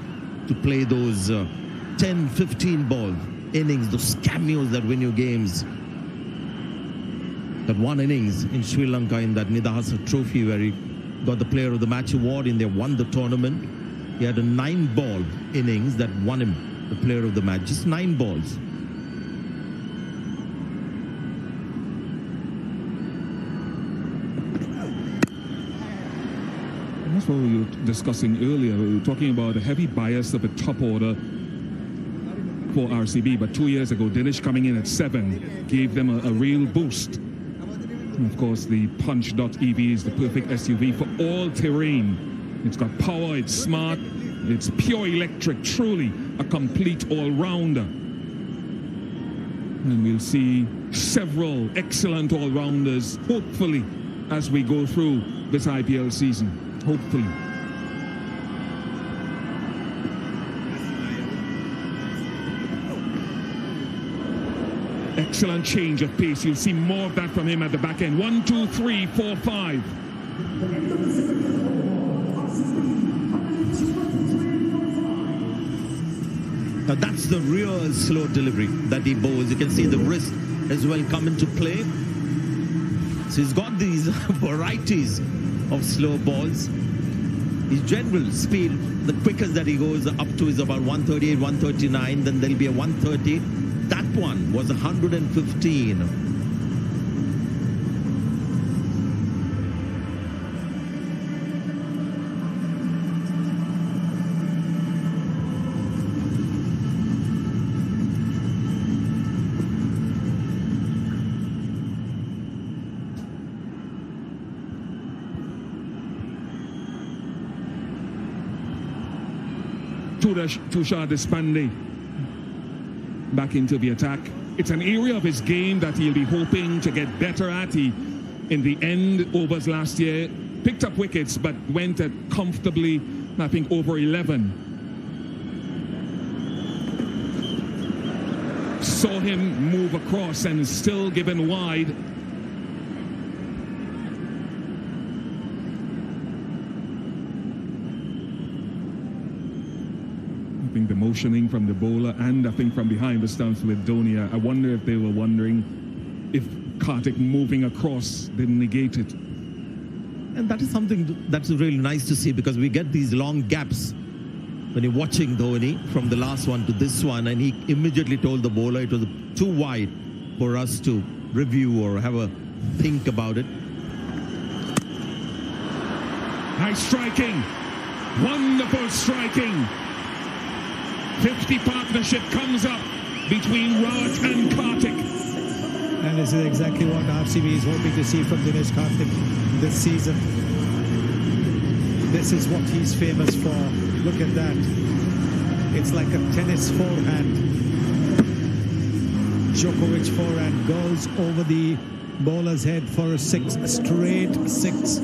to play those 10, 15 ball innings, those cameos that win you games. That one innings in Sri Lanka in that Nidahasa trophy where he got the player of the match award and they won the tournament. He had a 9-ball innings that won him the player of the match. Just 9 balls. That's what we were discussing earlier. We were talking about a heavy bias of a top order for RCB, but 2 years ago, Dinesh coming in at 7 gave them a real boost. And of course, the Punch.EV is the perfect SUV for all terrain. It's got power, it's smart, it's pure electric, truly a complete all-rounder. And we'll see several excellent all-rounders, hopefully, as we go through this IPL season. Hopefully. Excellent change of pace. You'll see more of that from him at the back end. 1, 2, 3, 4, 5. Now that's the real slow delivery that he bowls. You can see the wrist as well come into play. So he's got these varieties of slow balls. His general speed, the quickest that he goes up to is about 138, 139. Then there'll be a 130. That one was 115. Tushar Deshpande back into the attack. It's an area of his game that he'll be hoping to get better at. He, in the end overs last year, picked up wickets but went at comfortably, I think, over 11. Saw him move across and still given wide. I think the motioning from the bowler and I think from behind the stumps with Dhoni. I wonder if they were wondering if Karthik moving across didn't negate it. And that is something that's really nice to see because we get these long gaps when you're watching Dhoni from the last one to this one, and he immediately told the bowler it was too wide for us to review or have a think about it. Nice striking. Wonderful striking. 50 partnership comes up between Raj and Karthik. And this is exactly what RCB is hoping to see from Dinesh Karthik this season. This is what he's famous for. Look at that. It's like a tennis forehand. Djokovic forehand goes over the bowler's head for a 6, a straight 6.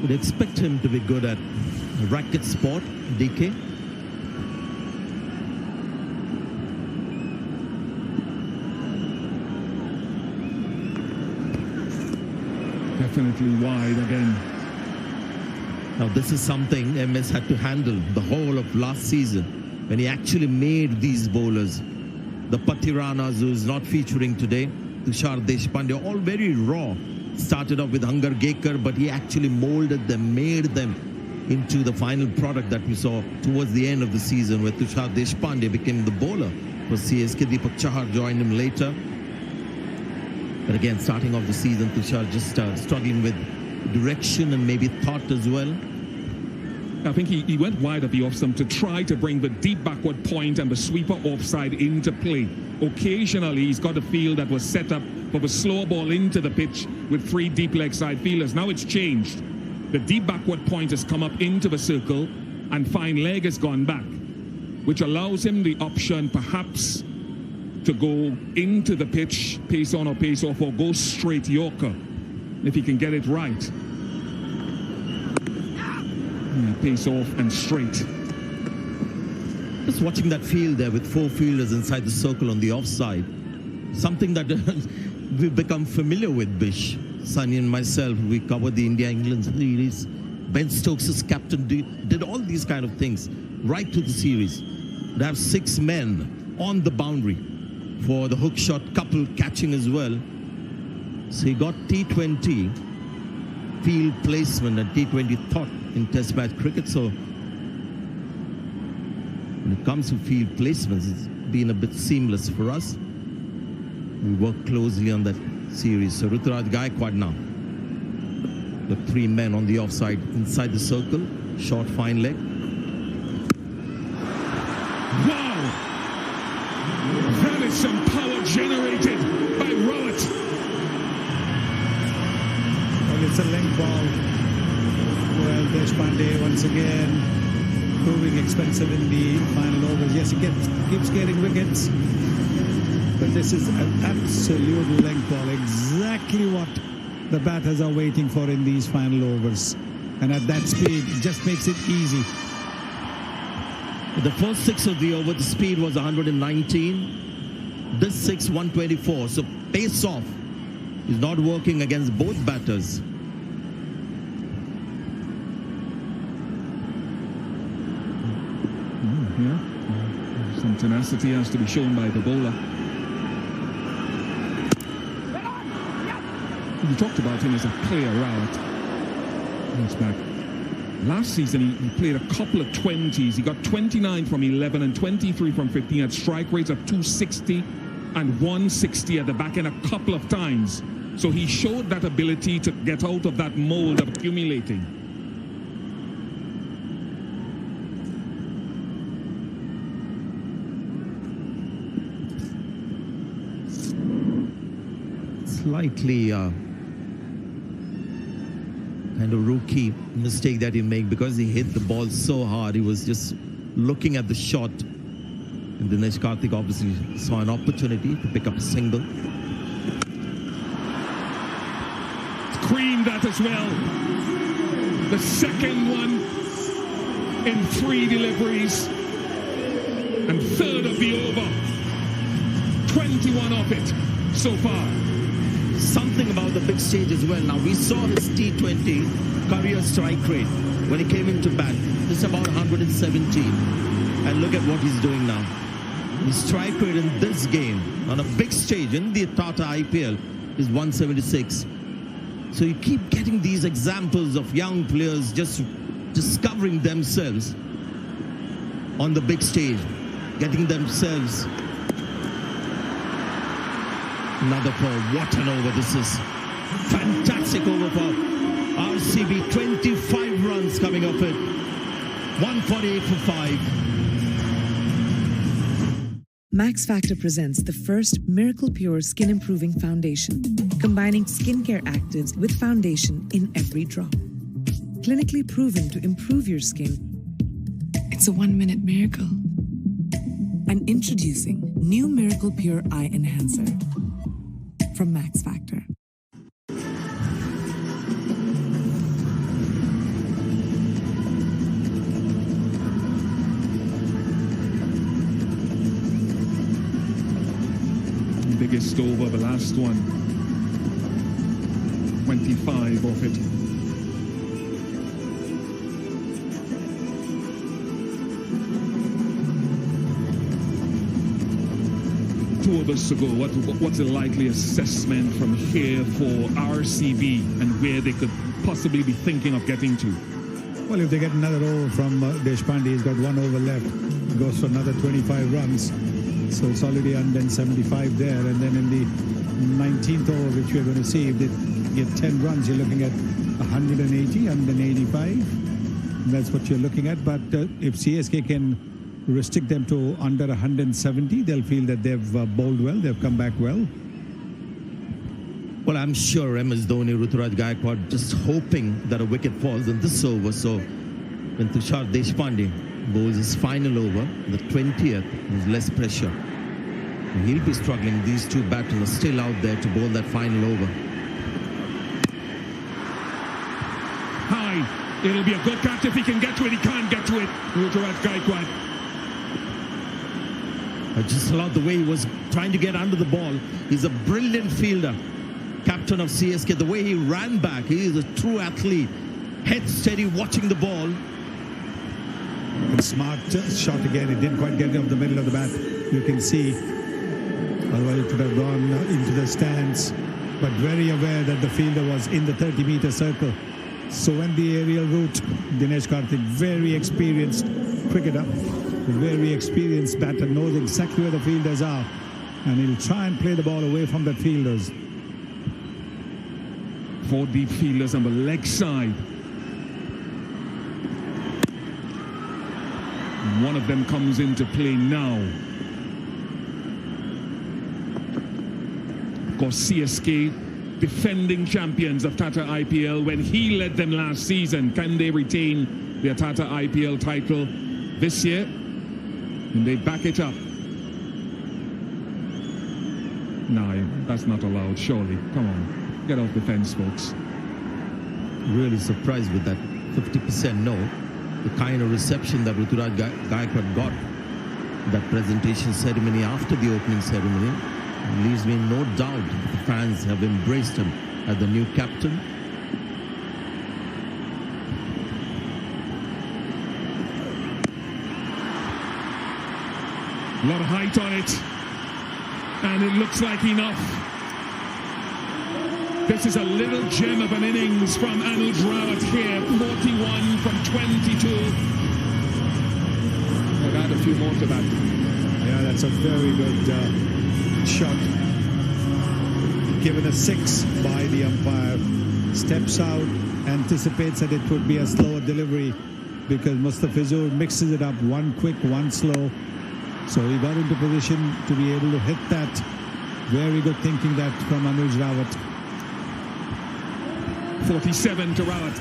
Would expect him to be good at racket sport, DK. Definitely wide again. Now this is something MS had to handle the whole of last season. when he actually made these bowlers, the Patiranas who's not featuring today, Tushar Deshpande, all very raw. Started off with Hangar Gekar, but he actually molded them, made them into the final product that we saw towards the end of the season, where Tushar Deshpande became the bowler for CSK. Deepak Chahar joined him later. But again, starting off the season, Tushar just struggling with direction and maybe thought as well. I think he went wide of the off stump to try to bring the deep backward point and the sweeper offside into play. Occasionally, he's got a field that was set up for the slow ball into the pitch with 3 deep leg side fielders. Now it's changed. The deep backward point has come up into the circle and fine leg has gone back, which allows him the option perhaps to go into the pitch, pace on or pace off, or go straight Yorker if he can get it right. Yeah, pace off and straight. Just watching that field there with 4 fielders inside the circle on the offside, something that we've become familiar with, Bish. Sunny and myself, we covered the India-England series. Ben Stokes' captain did all these kind of things right through the series. They have 6 men on the boundary for the hook shot couple catching as well. So he got T20 field placement and T20 thought in Test match cricket. So when it comes to field placements, it's been a bit seamless for us. We work closely on that series. So Ruturaj Gaikwad now. The 3 men on the offside inside the circle. Short fine leg. Wow! That is some power generated by Rowett. Well, it's a length ball. Well, Deshpande once again proving expensive in the final overs. Yes, he keeps getting wickets. But this is an absolute length ball. Exactly what the batters are waiting for in these final overs. And at that speed, it just makes it easy. The first 6 of the over, the speed was 119. This 6, 124. So pace off is not working against both batters. Yeah. Some tenacity has to be shown by the bowler. You talked about him as a player, Rowett. That's back. Last season, he played a couple of 20s. He got 29 from 11 and 23 from 15 at strike rates of 260 and 160 at the back end a couple of times. So he showed that ability to get out of that mold of accumulating. Slightly kind of rookie mistake that he made, because he hit the ball so hard. He was just looking at the shot, and Dinesh Karthik obviously saw an opportunity to pick up a single. Creamed that as well. The second one in 3 deliveries and 3rd of the over. 21 off it so far. Something about the big stage as well. Now, we saw his T20 career strike rate when he came into bat. It's about 117. And look at what he's doing now. His strike rate in this game, on a big stage in the Tata IPL, is 176. So you keep getting these examples of young players just discovering themselves on the big stage, getting themselves. Another ball. What an over this is. Fantastic over for RCB. 25 runs coming off it. 148 for 5. Max Factor presents the first Miracle Pure Skin Improving Foundation, combining skincare actives with foundation in every drop. Clinically proven to improve your skin. It's a 1-minute miracle. And introducing new Miracle Pure Eye Enhancer from Max Factor. Biggest over, the last one. 25 off it. overs to go. What's the likely assessment from here for RCB and where they could possibly be thinking of getting to? Well, if they get another over from Deshpande, he's got 1 over left. He goes for another 25 runs. So it's already 175 there. And then in the 19th over, which we're going to see, if they get 10 runs, you're looking at 180, 185. And that's what you're looking at. But if CSK can restrict them to under 170, they'll feel that they've bowled well, they've come back well. Well, I'm sure MS Dhoni, Ruturaj Gaikwad just hoping that a wicket falls in this over. So when Tushar Deshpande bowls his final over, the 20th, there's less pressure. And he'll be struggling. These two batters are still out there to bowl that final over. High. It'll be a good catch if he can get to it. He can't get to it. Ruturaj Gaikwad. I just love the way he was trying to get under the ball. He's a brilliant fielder. Captain of CSK, the way he ran back, he is a true athlete. Head steady, watching the ball. Smart shot again. It didn't quite get off the middle of the bat. You can see. Otherwise it could have gone into the stands. But very aware that the fielder was in the 30-meter circle. So when the aerial route, Dinesh Karthik, very experienced cricketer, very experienced batter, knows exactly where the fielders are. And he'll try and play the ball away from the fielders. 4 deep fielders on the leg side. One of them comes into play now. Of course, CSK, defending champions of Tata IPL when he led them last season. Can they retain their Tata IPL title this year? And they back it up. No, that's not allowed, surely. Come on. Get off the fence, folks. Really surprised with that 50% no. The kind of reception that Ruturaj Gaikwad got, that presentation ceremony after the opening ceremony, leaves me in no doubt that the fans have embraced him as the new captain. A lot of height on it. And it looks like enough. This is a little gem of an innings from Anuj Rawat here. 41 from 22. We'll add a few more to that. Yeah, that's a very good shot. Given a 6 by the umpire. Steps out, anticipates that it would be a slower delivery because Mustafizur mixes it up, one quick, one slow. So he got into position to be able to hit that. Very good thinking that from Anuj Rawat. 47 to Rawat.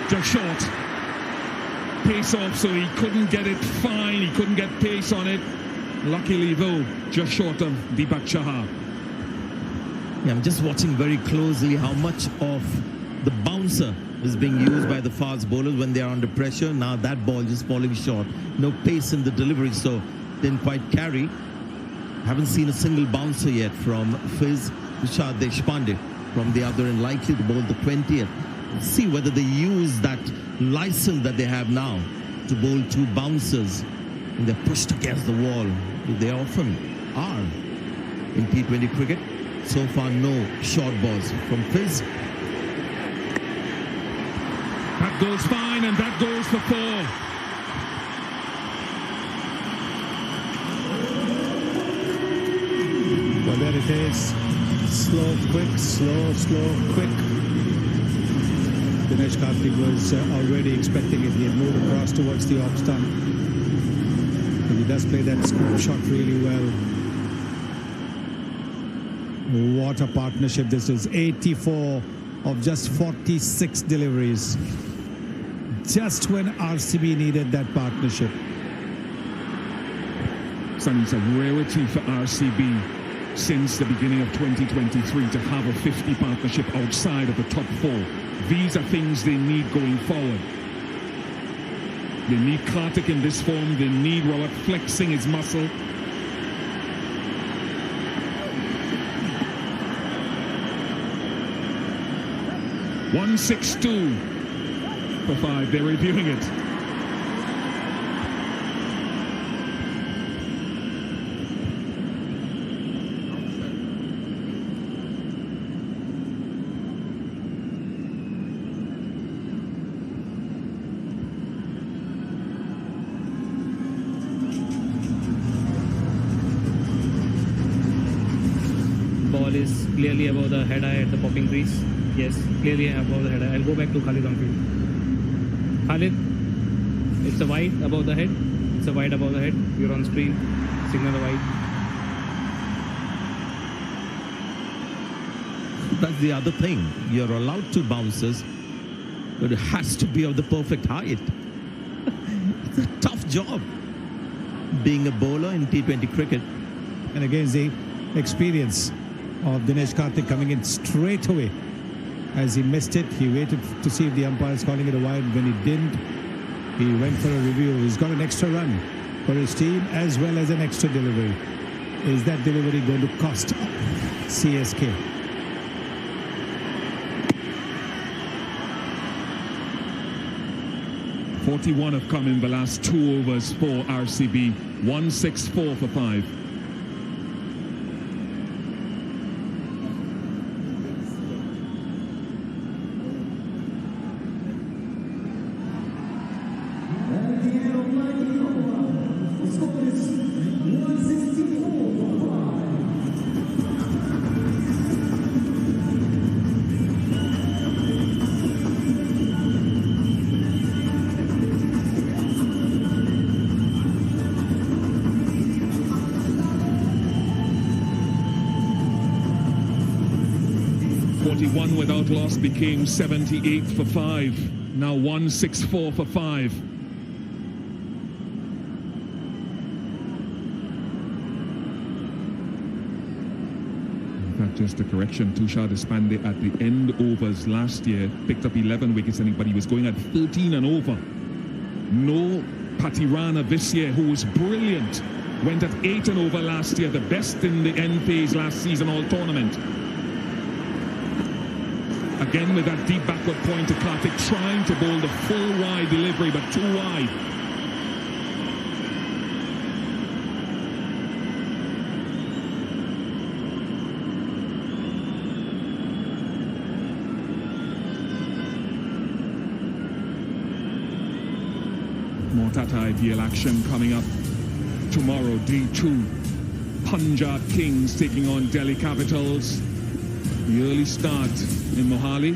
Just short. Pace off, so he couldn't get it fine. He couldn't get pace on it. Luckily, though, just short of Deepak Chahar. Yeah, I'm just watching very closely how much of the bouncer is being used by the fast bowlers when they are under pressure. Now that ball just falling short. No pace in the delivery, so didn't quite carry. Haven't seen a single bouncer yet from Fizz Tushar Deshpande from the other end, likely to bowl the 20th. Let's see whether they use that license that they have now to bowl 2 bouncers and they're pushed against the wall. They often are in T20 cricket. So far, no short balls from Fizz. That goes fine, and that goes for 4. Well, there it is. Slow, quick, slow, quick. Dinesh Karthik was already expecting it. He had moved across towards the off stump. But he does play that scoop shot really well. What a partnership this is. 84 of just 46 deliveries. Just when RCB needed that partnership. Sonny, it's a rarity for RCB since the beginning of 2023 to have a 50 partnership outside of the top 4. These are things they need going forward. They need Karthik in this form. They need Rawat flexing his muscle. .162 for 5. They're reviewing it. clearly above the head eye at the popping crease. Yes, clearly above the head eye. I'll go back to Khalid on field. Khalid, it's a wide above the head. It's a wide above the head. You're on screen. Signal a wide. That's the other thing. You're allowed 2 bounces, but it has to be of the perfect height. It's a tough job being a bowler in T20 cricket. And again, the experience of Dinesh Karthik coming in straight away. As he missed it, he waited to see if the umpire is calling it a wide. When he didn't, he went for a review. He's got an extra run for his team as well as an extra delivery. Is that delivery going to cost CSK? .41 have come in the last 2 overs for RCB. 164 for 5. Without loss became 78 for 5. Now 164 for 5. In fact, just a correction, Tushar Deshpande at the end overs last year picked up 11 wickets, but he was going at 13 and over. No Patirana this year, who was brilliant, went at 8 and over last year, the best in the end phase last season, all tournament. Again with that deep backward point to Karthik, trying to bowl the full wide delivery, but too wide. More Tata IPL action coming up tomorrow, D2. Punjab Kings taking on Delhi Capitals. The early start in Mohali.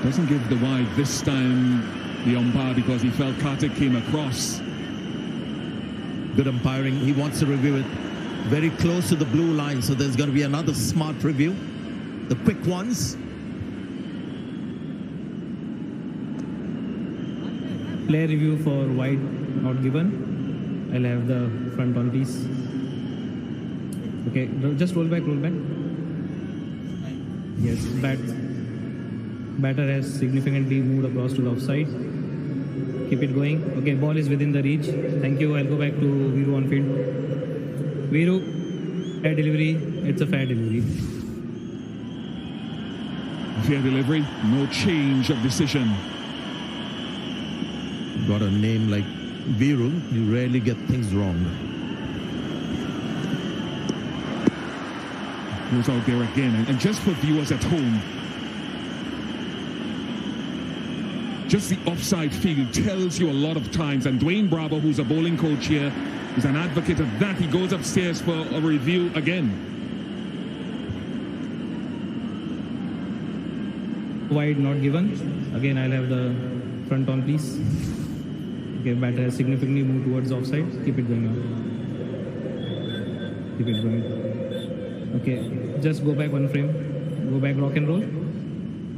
Doesn't give the wide this time, the umpire, because he felt Karthik came across. Good umpiring. He wants to review it very close to the blue line, so there's going to be another smart review. The quick ones. Player review for wide not given. I'll have the front on piece. Okay, just roll back. Yes, batter has significantly moved across to the offside. Keep it going. Okay, ball is within the reach. Thank you. I'll go back to Viru on field. Viru, fair delivery. It's a fair delivery. Fair delivery. No change of decision. Got a name like Viru, you rarely get things wrong. Goes out there again, and just for viewers at home, just the offside field tells you a lot of times, and Dwayne Bravo, who's a bowling coach here, is an advocate of that. He goes upstairs for a review again. Wide not given. Again, I'll have the front on, please. Okay, batter has significantly moved towards offside. Keep it going on. Keep it going. Okay, just go back one frame. Go back, rock and roll.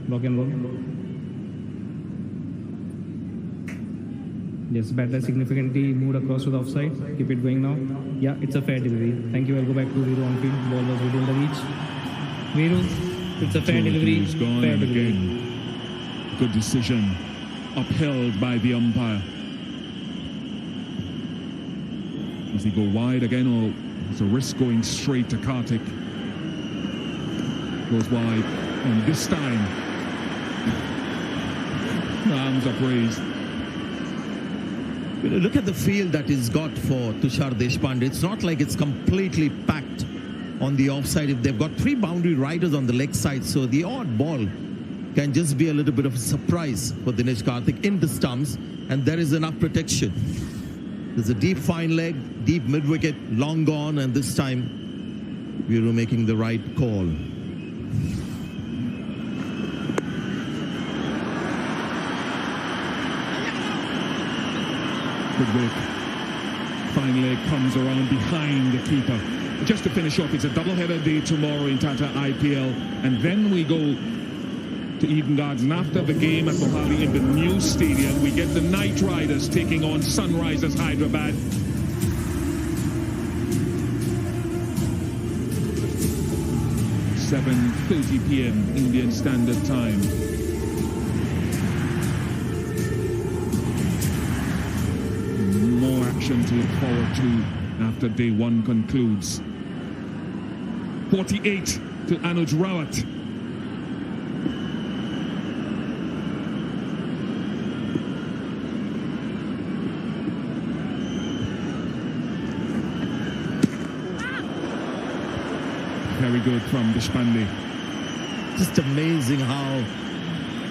Rock and roll. Yes, batter significantly moved across to the offside. Keep it going now. Yeah, it's a fair delivery. Thank you. I'll go back to Viru on field. Ball was within the reach. Viru, it's a fair delivery. Gone fair delivery. Again. Good decision. Upheld by the umpire. Does he go wide again, or is a risk going straight to Karthik? Goes wide, and this time the arms are raised. Look at the field that is got for Tushar Deshpande. It's not like it's completely packed on the offside. If they've got 3 boundary riders on the leg side, so the odd ball can just be a little bit of a surprise for Dinesh Karthik in the stumps, and there is enough protection. There's a deep fine leg, deep mid-wicket, long gone, and this time we were making the right call. Good work. Fine leg comes around behind the keeper. Just to finish off, it's a double-header day tomorrow in Tata IPL, and then we go to Eden Gardens. And after the game at Mohali in the new stadium, we get the Knight Riders taking on Sunrisers Hyderabad. (7:30 p.m. Indian Standard Time). More action to look forward to after day one concludes. 48 to Anuj Rawat. Very good from Deshpande. Just amazing how,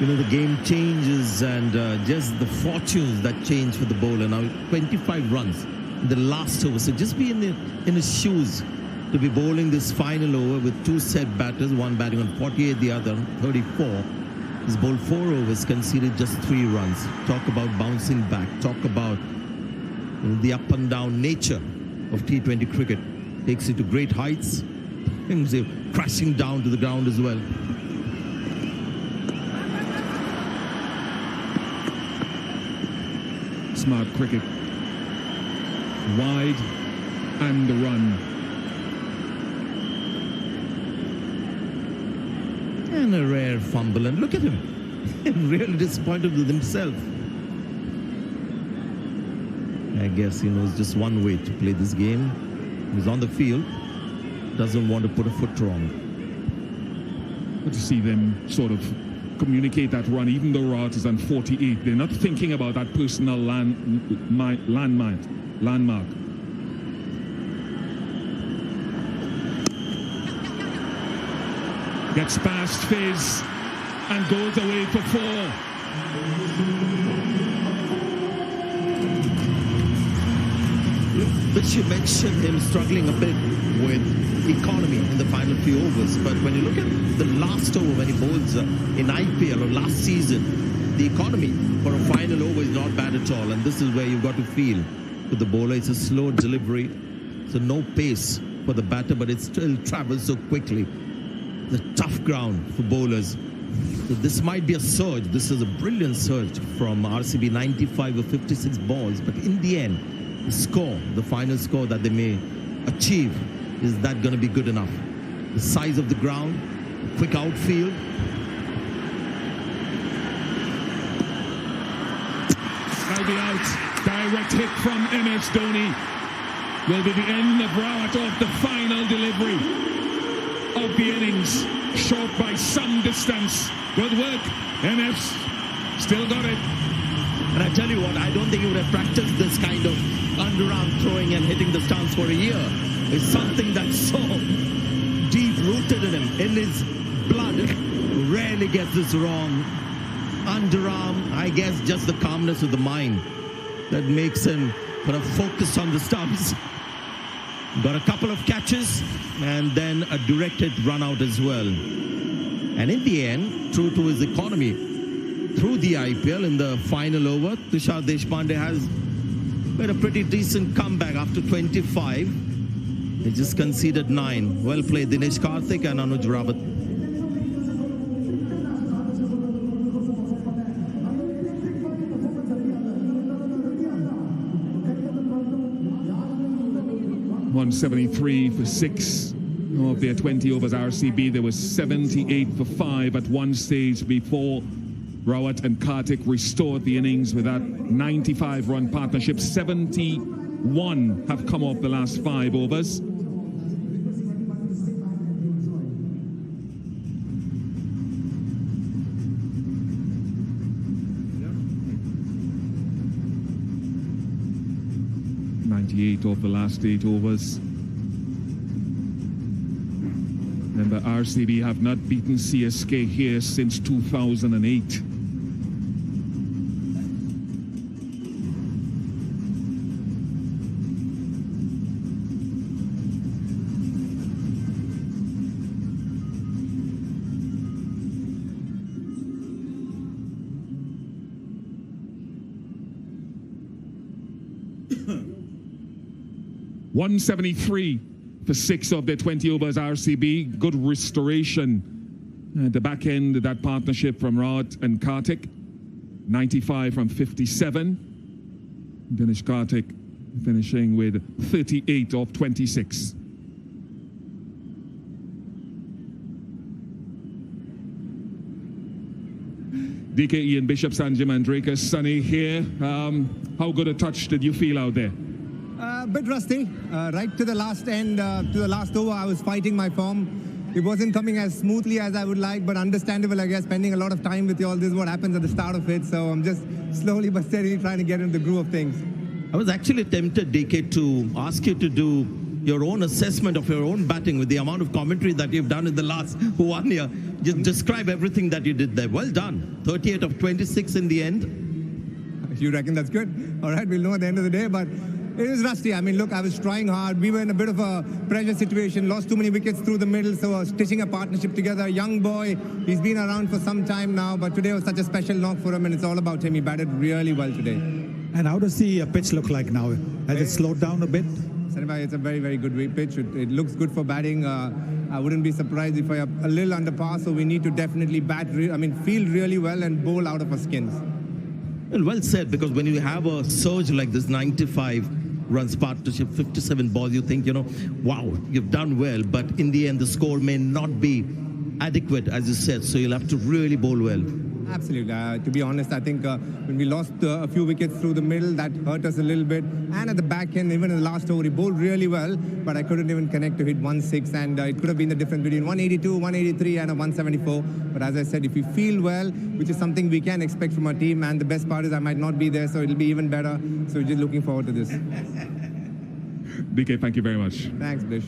the game changes and just the fortunes that change for the bowler. Now 25 runs in the last over. So just be in his shoes to be bowling this final over with two set batters, one batting on 48, the other on 34. He's bowled 4 overs, conceded just 3 runs. Talk about bouncing back. Talk about the up and down nature of T20 cricket. Takes it to great heights. Things are crashing down to the ground as well. Smart cricket. Wide and the run. And a rare fumble. And look at him. Really disappointed with himself. I guess he knows just one way to play this game. He's on the field. Doesn't want to put a foot wrong. Good to see them sort of communicate that run, even though Rawat is on 48. They're not thinking about that personal landmark. Gets past Fizz and goes away for 4. But you mentioned him struggling a bit with economy in the final few overs. But when you look at the last over when he bowls in IPL or last season, the economy for a final over is not bad at all. And this is where you've got to feel with the bowler. It's a slow delivery. So no pace for the batter, but it still travels so quickly. It's a tough ground for bowlers. So this might be a surge. This is a brilliant surge from RCB, 95 of 56 balls. But in the end, the score, the final score that they may achieve, is that going to be good enough? The size of the ground, the quick outfield. That'll be out. Direct hit from MS Dhoni. Will be the end of Rawat off the final delivery of the innings. Short by some distance. Good work. MS still got it. And I tell you what, I don't think he would have practiced this kind of underarm throwing and hitting the stance for a year. It's something that's so deep-rooted in him, in his blood. Rarely gets this wrong. Underarm, I guess just the calmness of the mind that makes him kind of focus on the stumps. Got a couple of catches and then a directed run out as well. And in the end, true to his economy, through the IPL in the final over, Tushar Deshpande has made a pretty decent comeback after 25. He just conceded 9. Well played, Dinesh Karthik and Anuj Rawat. .173 for 6 of their 20 overs. RCB, there was 78 for 5 at one stage before Rawat and Karthik restored the innings with that 95-run partnership. 71 have come off the last 5 overs. Of the last 8 overs. Remember, RCB have not beaten CSK here since 2008. 173 for 6 of their 20 overs, RCB. Good restoration at the back end of that partnership from Rod and Karthik. 95 from 57. Dinesh Karthik finishing with 38 of 26. DK, Ian Bishop, Sanjay Mandraker, Sunny here. How good a touch did you feel out there? A bit rusty. Right to the last end, to the last over, I was fighting my form. It wasn't coming as smoothly as I would like, but understandable, I guess, spending a lot of time with you all. This is what happens at the start of it, so I'm just slowly but steadily trying to get into the groove of things. I was actually tempted, DK, to ask you to do your own assessment of your own batting with the amount of commentary that you've done in the last 1 year. Just describe everything that you did there. Well done. 38 of 26 in the end. You reckon that's good? All right, we'll know at the end of the day, but it is rusty. I mean, look, I was trying hard. We were in a bit of a pressure situation, lost too many wickets through the middle, so stitching a partnership together. Young boy, he's been around for some time now, but today was such a special knock for him, and it's all about him. He batted really well today. And how does the pitch look like now? Has it slowed down a bit? It's a very, very good pitch. It looks good for batting. I wouldn't be surprised if I are a little under par, so we need to definitely field really well and bowl out of our skins. Well said, because when you have a surge like this, 95 runs partnership, 57 balls, you think, wow, you've done well, but in the end, the score may not be adequate, as you said, so you'll have to really bowl well. Absolutely. To be honest, I think when we lost a few wickets through the middle, that hurt us a little bit. And at the back end, even in the last over, he bowled really well, but I couldn't even connect to hit 1-6, and it could have been the difference between 182, 183, and a 174. But as I said, if we feel well, which is something we can expect from our team, and the best part is I might not be there, so it'll be even better. So we're just looking forward to this. DK, thank you very much. Thanks, Bish.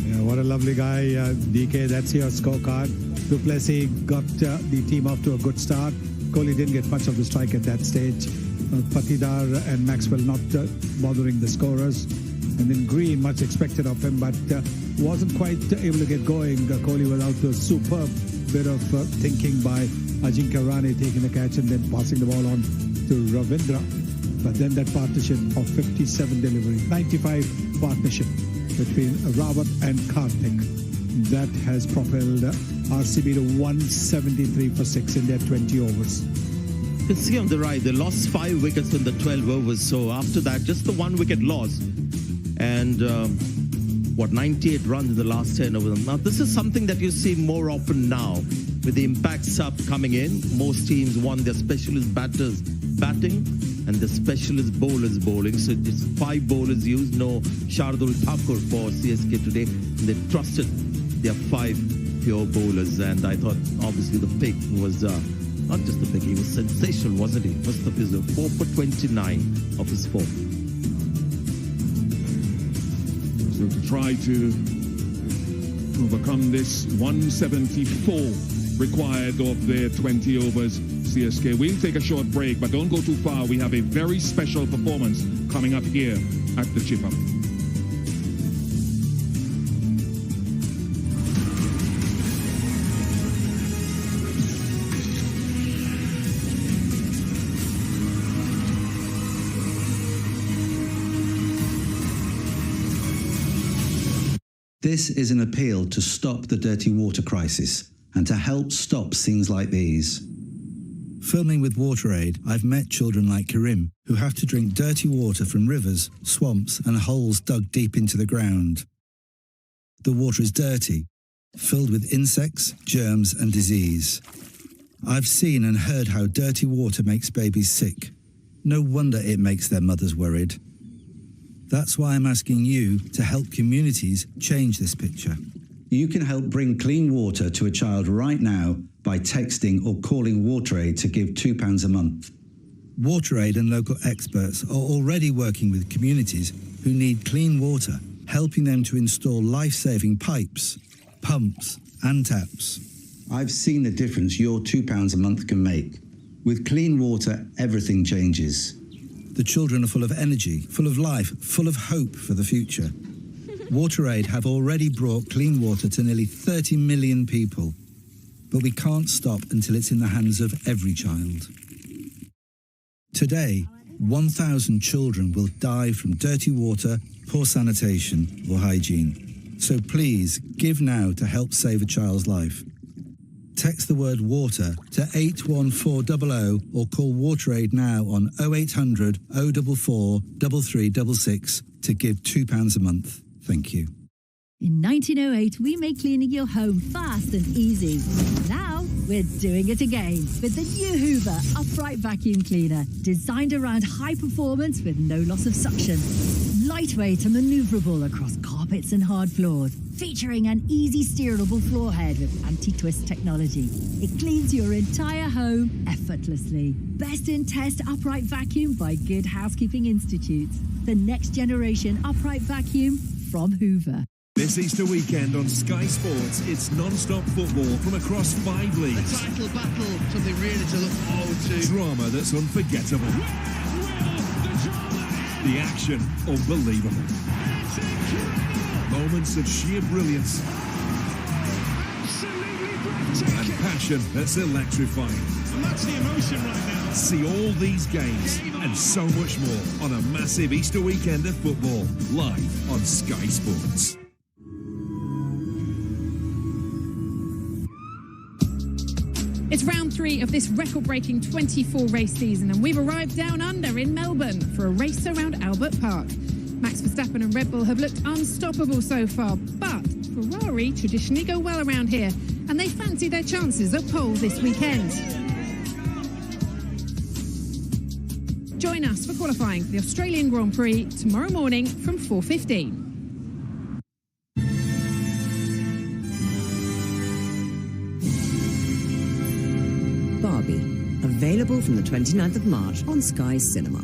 Yeah, what a lovely guy, DK. That's your scorecard. du Plessis got the team off to a good start. Kohli didn't get much of the strike at that stage. Patidar and Maxwell not bothering the scorers. And then Green, much expected of him, but wasn't quite able to get going. Kohli without a superb bit of thinking by Ajinkya Rahane, taking the catch and then passing the ball on to Ravindra. But then that partnership of 57 delivery, 95 partnership between Rawat and Karthik, that has propelled RCB to 173 for 6 in their 20 overs. You can see on the right, they lost 5 wickets in the 12 overs. So after that, just the 1 wicket loss. And 98 runs in the last 10 overs. Now, this is something that you see more often now with the impact sub coming in. Most teams want their specialist batters batting and the specialist bowlers bowling. So it's 5 bowlers used, no Shardul Thakur for CSK today. And they trusted their 5 pure bowlers. And I thought, obviously, the pick was not just the pick, he was sensational, wasn't he? Mustafa is 4 for 29 of his 4. So to try to overcome this 174 required of their 20 overs, CSK. We'll take a short break, but don't go too far. We have a very special performance coming up here at the Chip Up. This is an appeal to stop the dirty water crisis and to help stop scenes like these. Filming with WaterAid, I've met children like Karim who have to drink dirty water from rivers, swamps and holes dug deep into the ground. The water is dirty, filled with insects, germs and disease. I've seen and heard how dirty water makes babies sick. No wonder it makes their mothers worried. That's why I'm asking you to help communities change this picture. You can help bring clean water to a child right now by texting or calling WaterAid to give £2 a month. WaterAid and local experts are already working with communities who need clean water, helping them to install life-saving pipes, pumps and taps. I've seen the difference your £2 a month can make. With clean water, everything changes. The children are full of energy, full of life, full of hope for the future. WaterAid have already brought clean water to nearly 30 million people. But we can't stop until it's in the hands of every child. Today, 1,000 children will die from dirty water, poor sanitation or hygiene. So please give now to help save a child's life. Text the word water to 81400 or call WaterAid now on 0800 044 3366 to give £2 a month. Thank you. In 1908, we made cleaning your home fast and easy. Now, we're doing it again with the new Hoover Upright Vacuum Cleaner, designed around high performance with no loss of suction. Lightweight and maneuverable across carpets and hard floors, featuring an easy steerable floor head with anti-twist technology. It cleans your entire home effortlessly. Best in test upright vacuum by Good Housekeeping Institute. The next generation upright vacuum from Hoover. This Easter weekend on Sky Sports, it's non-stop football from across 5 leagues. The title battle, something really to look forward to. Drama that's unforgettable. The action, unbelievable. Moments of sheer brilliance. And passion that's electrifying. And that's the emotion right now. See all these games and so much more on a massive Easter weekend of football, live on Sky Sports. It's round 3 of this record-breaking 24-race season, and we've arrived down under in Melbourne for a race around Albert Park. Max Verstappen and Red Bull have looked unstoppable so far, but Ferrari traditionally go well around here, and they fancy their chances of pole this weekend. Join us for qualifying for the Australian Grand Prix tomorrow morning from 4:15. Barbie, available from the 29th of March on Sky Cinema.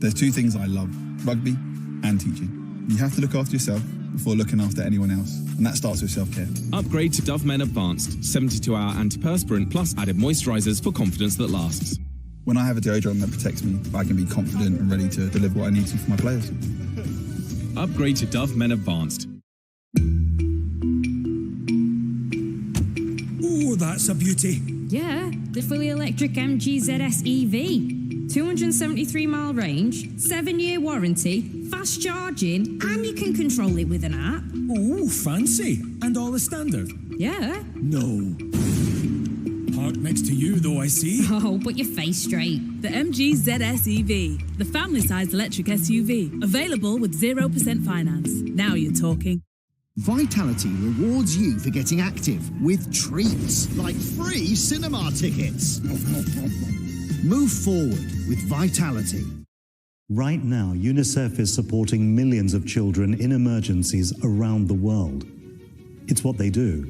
There's two things I love, rugby and teaching. You have to look after yourself before looking after anyone else. And that starts with self-care. Upgrade to Dove Men Advanced 72-hour antiperspirant plus added moisturisers for confidence that lasts. When I have a deodorant that protects me, I can be confident and ready to deliver what I need to for my players. Upgrade to Dove Men Advanced. Oh, that's a beauty. Yeah, the fully electric MG ZS EV. 273-mile range, 7-year warranty, fast charging, and you can control it with an app. Oh, fancy. And all the standard? Yeah. No. Parked next to you, though, I see. Oh, put your face straight. The MG ZS EV, the family-sized electric SUV, available with 0% finance. Now you're talking. Vitality rewards you for getting active with treats like free cinema tickets. Move forward with Vitality. Right now, UNICEF is supporting millions of children in emergencies around the world. It's what they do,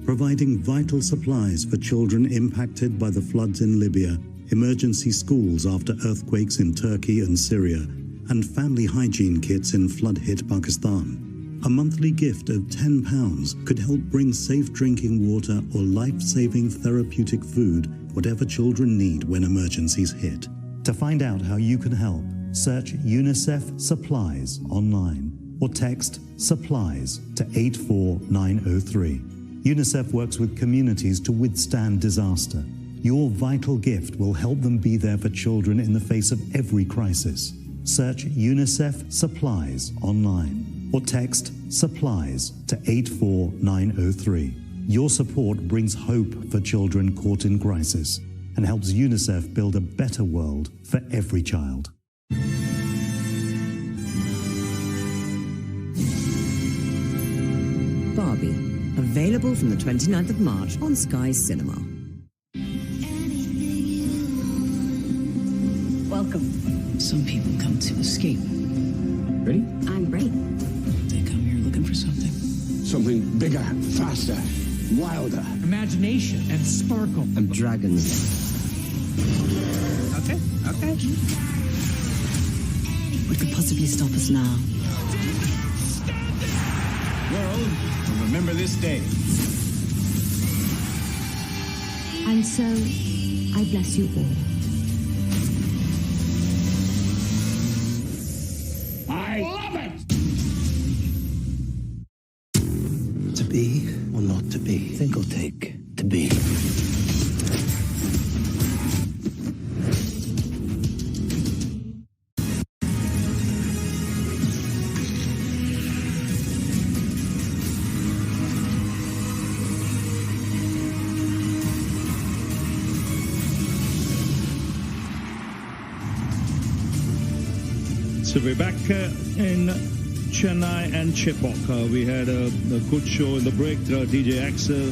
providing vital supplies for children impacted by the floods in Libya, emergency schools after earthquakes in Turkey and Syria, and family hygiene kits in flood-hit Pakistan. A monthly gift of £10 could help bring safe drinking water or life-saving therapeutic food, whatever children need when emergencies hit. To find out how you can help, search UNICEF Supplies online or text SUPPLIES to 84903. UNICEF works with communities to withstand disaster. Your vital gift will help them be there for children in the face of every crisis. Search UNICEF Supplies online or text SUPPLIES to 84903. Your support brings hope for children caught in crisis and helps UNICEF build a better world for every child. Barbie, available from the 29th of March on Sky Cinema. Welcome. Some people come to escape. Ready? I'm ready. They come here looking for something. Something bigger, faster, wilder. Imagination and sparkle. And dragons. Okay. What could possibly stop us now? World, remember this day. And so, I bless you all. I love it! To be or not to be? Think I'll take to be. So we're back in Chennai and Chepauk. We had a good show in the break. DJ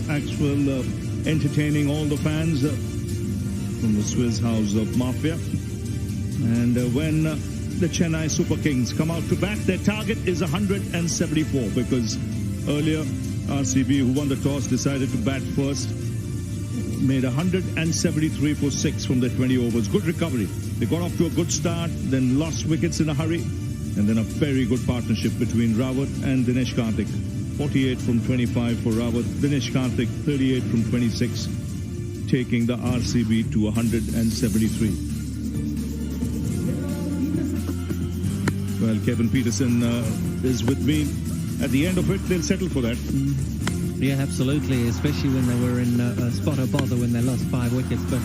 Axwell entertaining all the fans from the Swiss House of Mafia. And when the Chennai Super Kings come out to bat, their target is 174 because earlier RCB, who won the toss, decided to bat first. Made 173 for 6 from the 20 overs. Good recovery. They got off to a good start, then lost wickets in a hurry, and then a very good partnership between Rawat and Dinesh Karthik. 48 from 25 for Rawat. Dinesh Karthik, 38 from 26, taking the RCB to 173. Well, Kevin Peterson is with me. At the end of it, they'll settle for that. Yeah, absolutely, especially when they were in spot or bother when they lost 5 wickets. But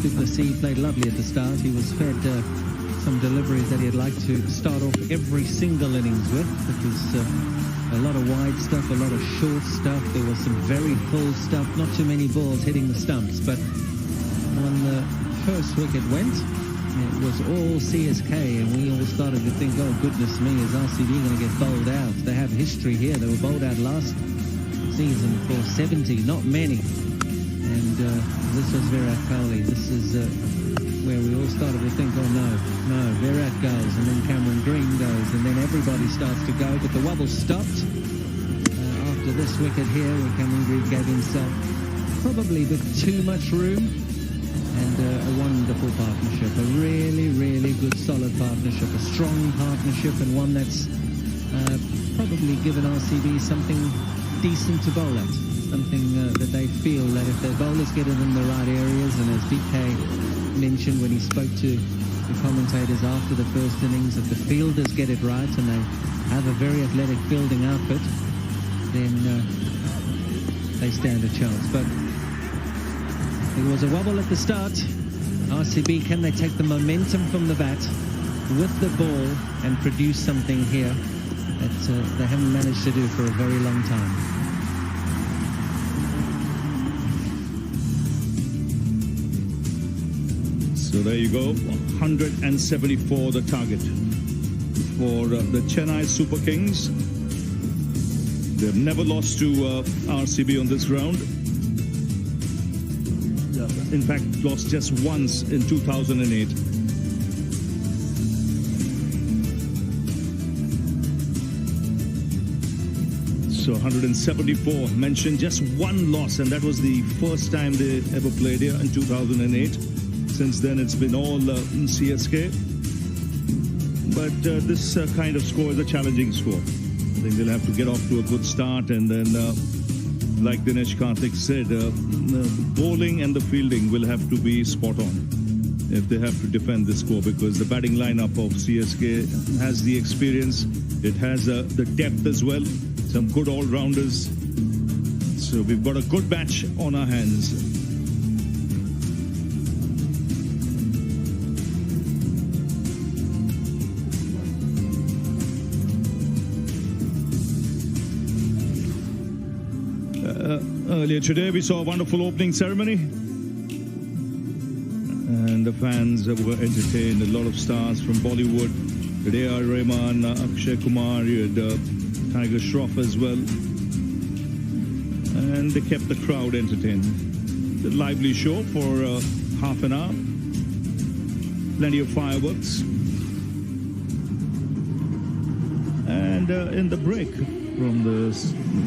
du Plessis played lovely at the start. He was fed some deliveries that he'd like to start off every single innings with, because a lot of wide stuff, a lot of short stuff. There was some very full stuff, not too many balls hitting the stumps. But when the first wicket went, it was all CSK, and we all started to think, oh, goodness me, is RCB going to get bowled out? They have history here. They were bowled out last season for 70, not many. And this was Virat Kohli. This is where we all started to think, oh no, Virat goes, and then Cameron Green goes, and then everybody starts to go. But the wobble stopped after this wicket here, where Cameron Green gave himself probably a bit too much room. And a wonderful partnership, a really, really good, solid partnership, a strong partnership, and one that's probably given RCB something decent to bowl at, something that they feel that if their bowlers get it in the right areas, and as DK mentioned when he spoke to the commentators after the first innings, if the fielders get it right and they have a very athletic fielding outfit, then they stand a chance. But it was a wobble at the start. RCB, can they take the momentum from the bat with the ball and produce something here that they haven't managed to do for a very long time? So there you go, 174 the target for the Chennai Super Kings. They've never lost to RCB on this ground. In fact, lost just once in 2008. So 174 mentioned, just one loss, and that was the first time they ever played here in 2008. Since then, it's been all CSK. But this kind of score is a challenging score. I think they'll have to get off to a good start, and then, like Dinesh Karthik said, the bowling and the fielding will have to be spot on if they have to defend this score, because the batting lineup of CSK has the experience, it has the depth as well, some good all-rounders. So we've got a good match on our hands. Earlier today, we saw a wonderful opening ceremony, and the fans were entertained. A lot of stars from Bollywood, A.R. Rahman, Akshay Kumar, you had Tiger Shroff as well, and they kept the crowd entertained. The lively show for half an hour, plenty of fireworks, and in the break, from the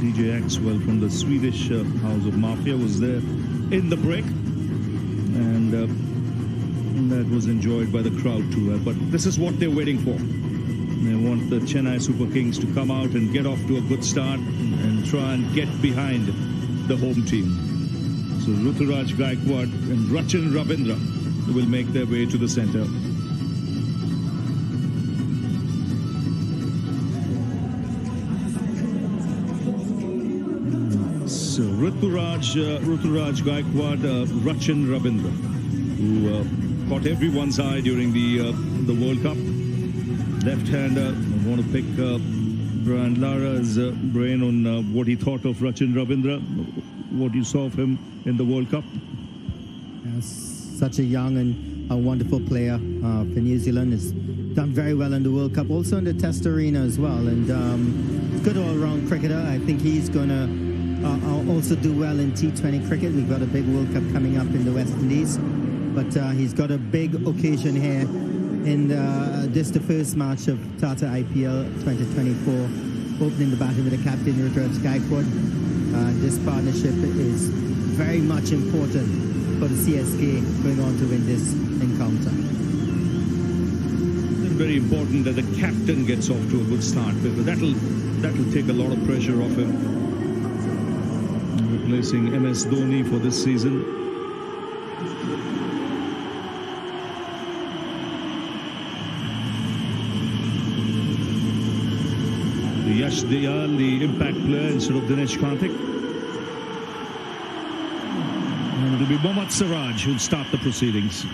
DJ Axwell from the Swedish House of Mafia was there in the break, and that was enjoyed by the crowd too. But this is what they're waiting for. They want the Chennai Super Kings to come out and get off to a good start and try and get behind the home team. So Ruturaj Gaikwad and Rachin Ravindra will make their way to the center. So Ruturaj Gaikwad, Rachin Ravindra, who caught everyone's eye during the World Cup. Left-hander. I want to pick Brian Lara's brain on what he thought of Rachin Ravindra, what you saw of him in the World Cup. Such a young and a wonderful player for New Zealand. Has done very well in the World Cup, also in the Test arena as well, and good all-round cricketer. I think he's going to also do well in T20 cricket. We've got a big World Cup coming up in the West Indies, but he's got a big occasion here in the first match of Tata IPL 2024, opening the batting with the captain Ruturaj Gaikwad. This partnership is very much important for the CSK going on to win this encounter. It's very important that the captain gets off to a good start, because that'll take a lot of pressure off him. Replacing MS Dhoni for this season. Yash Dayal, the impact player, instead of Dinesh Karthik. And it'll be Mohammad Siraj who'll start the proceedings.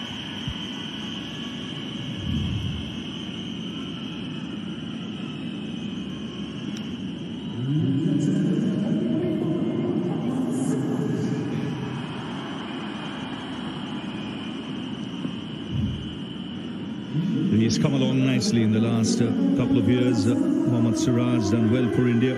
He's come along nicely in the last couple of years. Mohammad Siraj done well for India.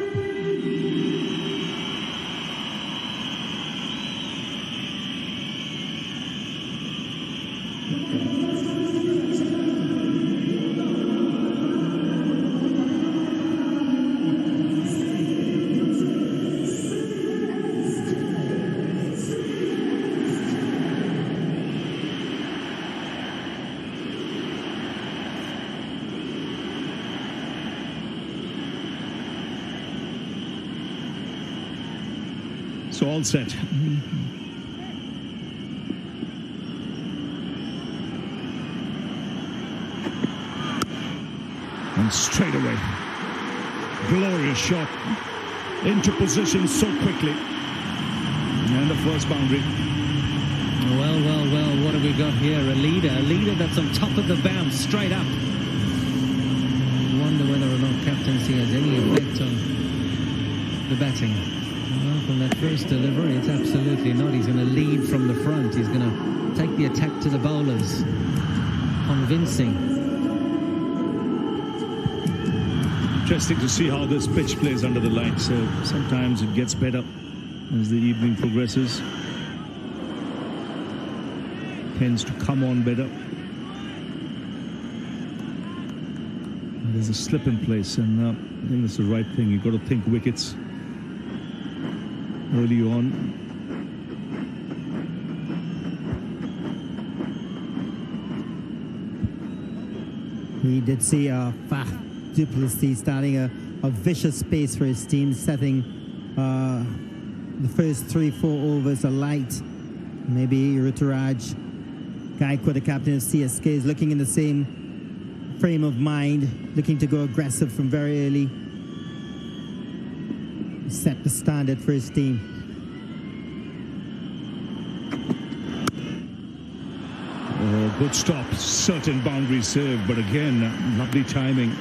So all set. And straight away, glorious shot into position so quickly. And the first boundary. Well, what have we got here? A leader that's on top of the bounce, straight up. I wonder whether or not captaincy has any effect on the batting. Well, from that first delivery, it's absolutely not. He's going to lead from the front. He's going to take the attack to the bowlers. Convincing. Interesting to see how this pitch plays under the lights. Sometimes it gets better as the evening progresses. Tends to come on better. There's a slip in place, and I think that's the right thing. You've got to think wickets early on. We did see Faf du Plessis starting a vicious pace for his team, setting the first 3-4 overs alight. Maybe Ruturaj Gaikwad, the captain of CSK, is looking in the same frame of mind, looking to go aggressive from very early. Set the standard for his team. Oh, good stop. Certain boundary served, but again, lovely timing.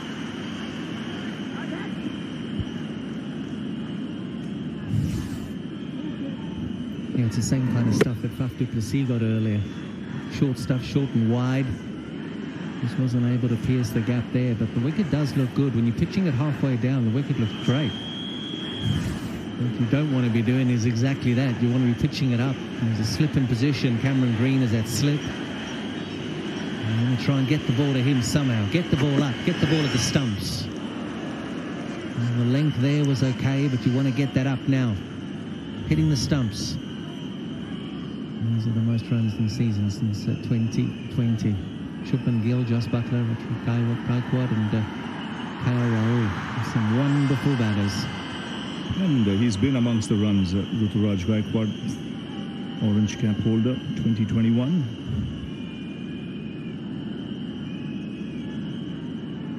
Yeah, it's the same kind of stuff that Faf du Plessis got earlier. Short stuff, short and wide. Just wasn't able to pierce the gap there, but the wicket does look good. When you're pitching it halfway down, the wicket looks great. What you don't want to be doing is exactly that. You want to be pitching it up. There's a slip in position. Cameron Green is that slip. You want to try and get the ball to him somehow. Get the ball up. Get the ball at the stumps. And the length there was okay, but you want to get that up now. Hitting the stumps. These are the most runs in the season since 2020. Shubman Gill, Joss Buttler, Gaikwad, and KL Rahul. Some wonderful batters. And he's been amongst the runs, Ruturaj Gaikwad, Orange Cap holder, 2021.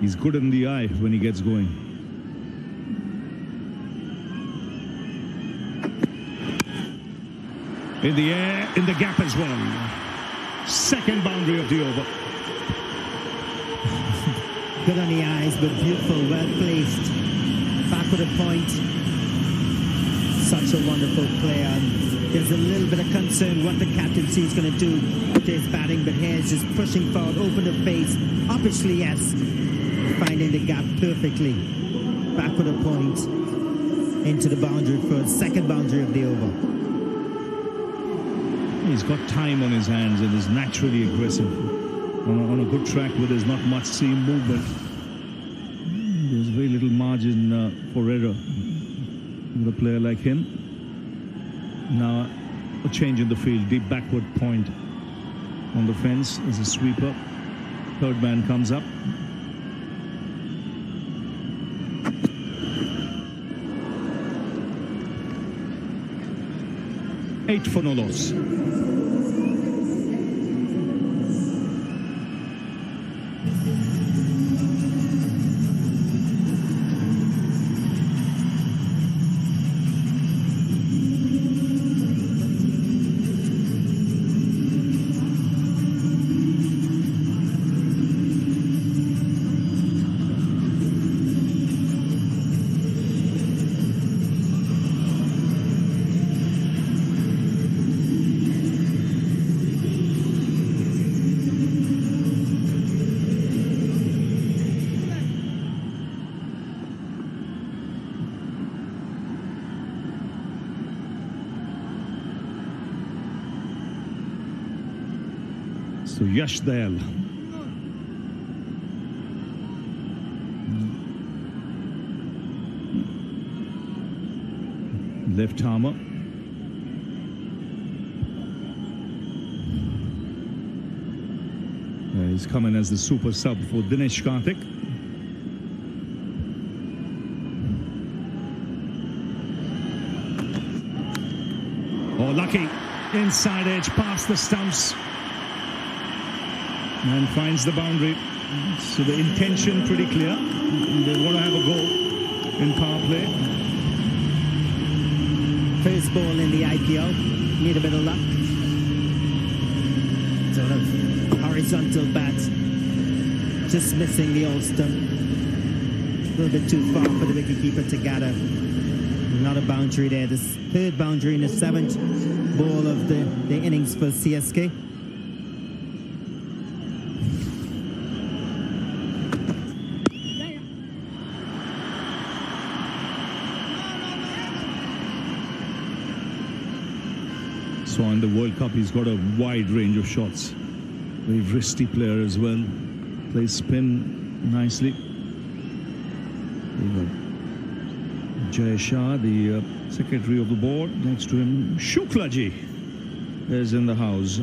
He's good in the eye when he gets going. In the air, in the gap as well. Second boundary of the over. Good on the eyes, but beautiful, well placed. Back with a point. Such a wonderful player. And there's a little bit of concern what the captaincy is going to do with his batting, but here is just pushing forward, open the face. Obviously, yes. Finding the gap perfectly. Back with a point. Into the boundary for the second boundary of the over. He's got time on his hands and is naturally aggressive. On a good track where there's not much seam movement, there's very little margin for error with a player like him. Now, a change in the field, deep backward point on the fence as a sweeper. Third man comes up. Eight for no loss. So Yash Dayal. Left armer. He's coming as the super sub for Dinesh Karthik. Oh, lucky. Inside edge, past the stumps. And finds the boundary. So the intention pretty clear. They want to have a go in power play. First ball in the IPL. Need a bit of luck. Sort of horizontal bat. Just missing the all stump. A little bit too far for the wicketkeeper to gather. Not a boundary there. This third boundary in the 7th ball of the innings for CSK. So in the World Cup, he's got a wide range of shots. Very wristy player as well. Plays spin nicely. Jay Shah, the secretary of the board, next to him, Shuklaji is in the house.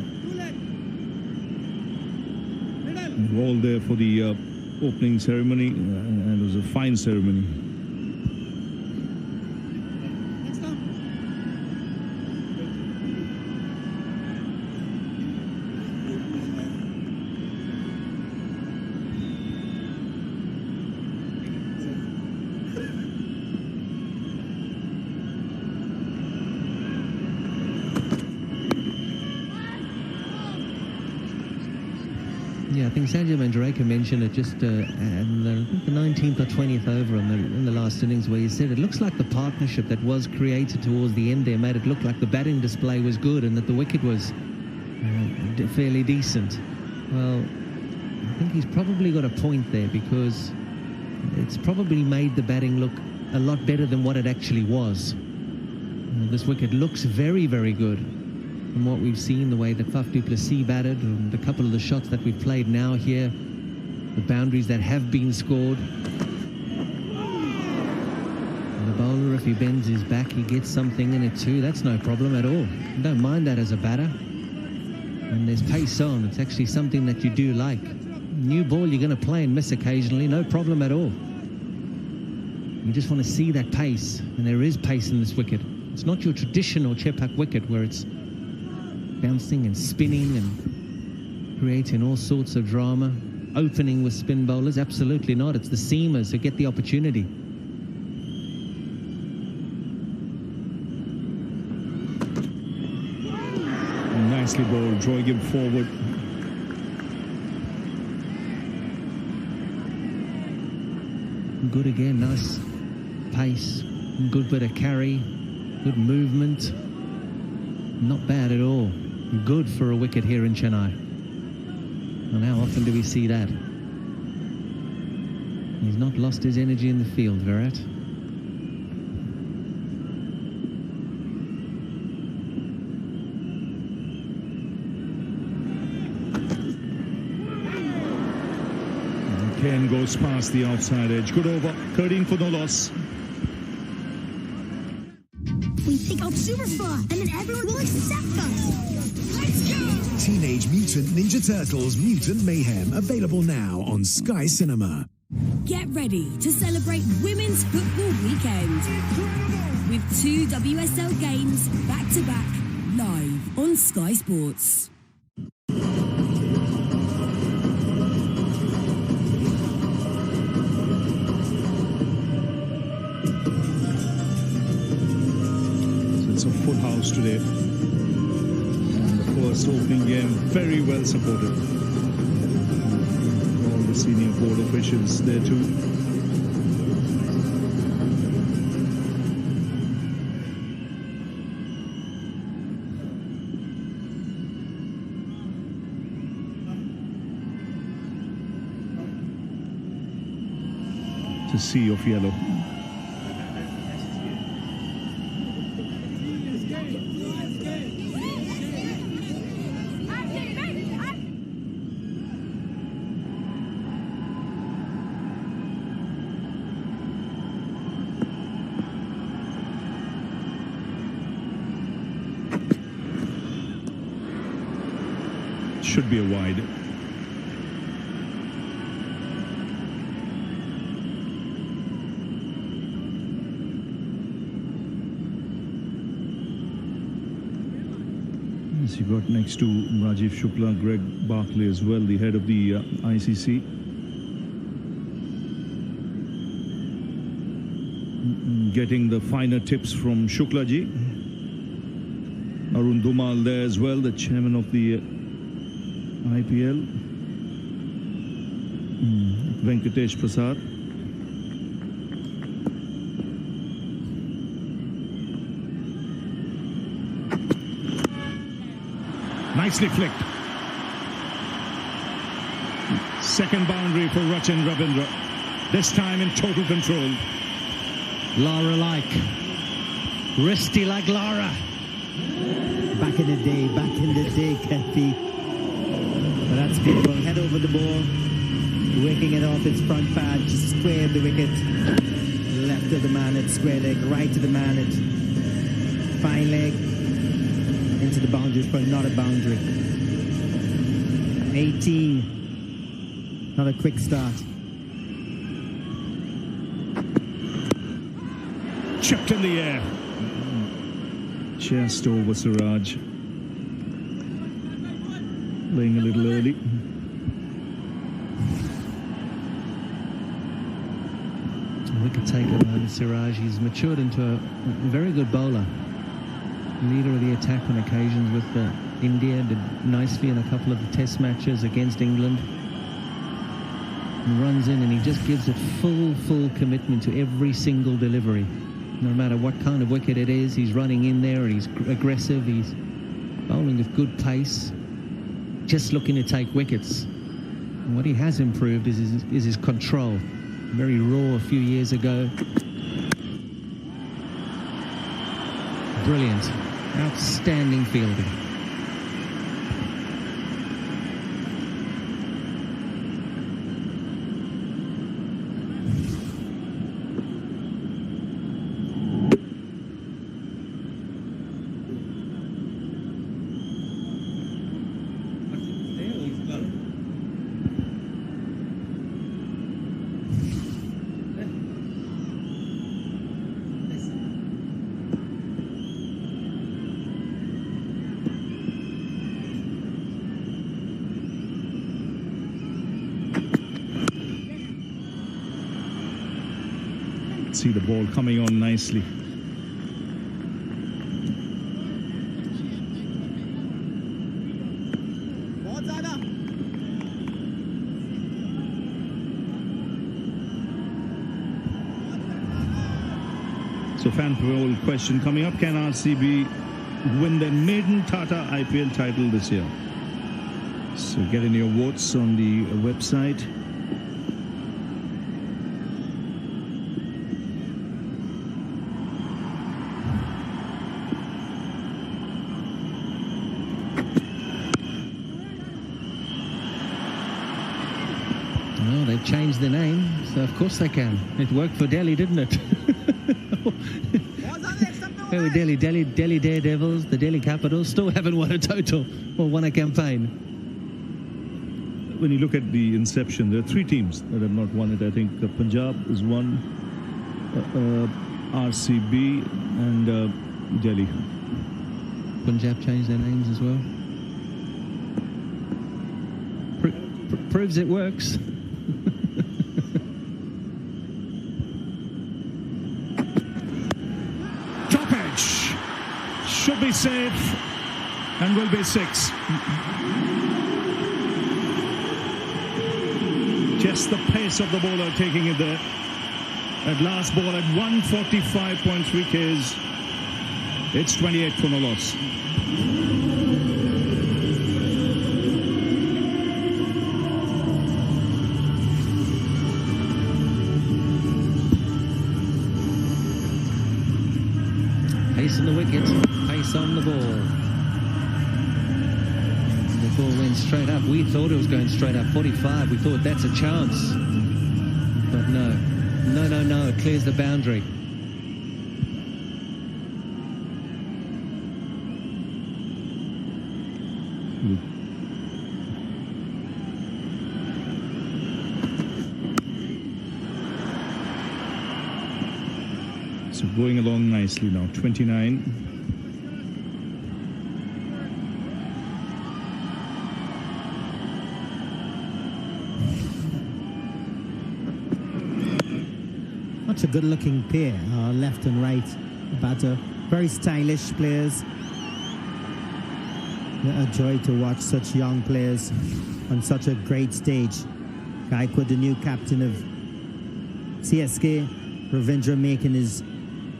All there for the opening ceremony, and it was a fine ceremony. Yeah, I think Sanjay Manjrekar mentioned it just in the 19th or 20th over in the last innings, where he said it looks like the partnership that was created towards the end there made it look like the batting display was good and that the wicket was fairly decent. Well, I think he's probably got a point there, because it's probably made the batting look a lot better than what it actually was. This wicket looks very, very good. From what we've seen, the way that Faf du Plessis batted, and a couple of the shots that we've played now here, the boundaries that have been scored. And the bowler, if he bends his back, he gets something in it too. That's no problem at all. I don't mind that as a batter. And there's pace on. It's actually something that you do like. New ball, you're going to play and miss occasionally. No problem at all. You just want to see that pace. And there is pace in this wicket. It's not your traditional Chepak wicket where it's bouncing and spinning and creating all sorts of drama. Opening with spin bowlers, absolutely not. It's the seamers who get the opportunity. Nicely bowled, drawing him forward. Good again, nice pace, good bit of carry, good movement. Not bad at all. Good for a wicket here in Chennai. And how often do we see that? He's not lost his energy in the field, Virat. Ken goes past the outside edge. Good over. 13 for no loss. We take out Superstar, and then everyone will accept us. Let's go! Teenage Mutant Ninja Turtles Mutant Mayhem, available now on Sky Cinema. Get ready to celebrate Women's Football Weekend with 2 WSL games back-to-back live on Sky Sports. It's a full house today. And the first opening game, very well supported. All the senior board officials there too. It's a sea of yellow. Should be a wide. As you got next to Rajiv Shukla, Greg Barclay as well, the head of the ICC. Getting the finer tips from Shukla ji. Arun Dhumal there as well, the chairman of the IPL. Venkatesh Prasad. Nicely flicked. Second boundary for Rachin Ravindra. This time in total control. Lara-like. Wristy like Lara. Back in the day, Kefi. But that's beautiful. Head over the ball. Waking it off its front pad. Just square of the wicket. Left of the man at square leg. Right to the man at fine leg. Into the boundary, but not a boundary. 18. Not a quick start. Chipped in the air. Just over Siraj. Playing a little early. Wicket taker by Siraj. He's matured into a very good bowler. Leader of the attack on occasions with India, did nicely in a couple of the test matches against England. He runs in and he just gives it full commitment to every single delivery. No matter what kind of wicket it is, he's running in there and he's aggressive, he's bowling with good pace, just looking to take wickets. And what he has improved is his control. Very raw a few years ago. Brilliant. Outstanding fielding. See the ball coming on nicely. So fan poll question coming up. Can RCB win their maiden Tata IPL title this year? So get in your votes on the website. Changed the name, so of course they can. It worked for Delhi, didn't it? Delhi Daredevils, the Delhi Capitals, still haven't won a total or won a campaign. When you look at the inception, there are three teams that have not won it. I think Punjab is one, RCB and Delhi. Punjab changed their names as well. Proves it works. Top edge should be safe and will be 6. Just the pace of the bowler taking it there. At last ball at 145.3 Ks. It's 28 for no loss. Pace on the wicket, pace on the ball. The ball went straight up. We thought it was going straight up, 45. We thought that's a chance. But no, it clears the boundary. So going along nicely now, 29. such a good-looking pair, left and right batter. Very stylish players. A joy to watch such young players on such a great stage. Gaikwad, the new captain of CSK, Ravindra making his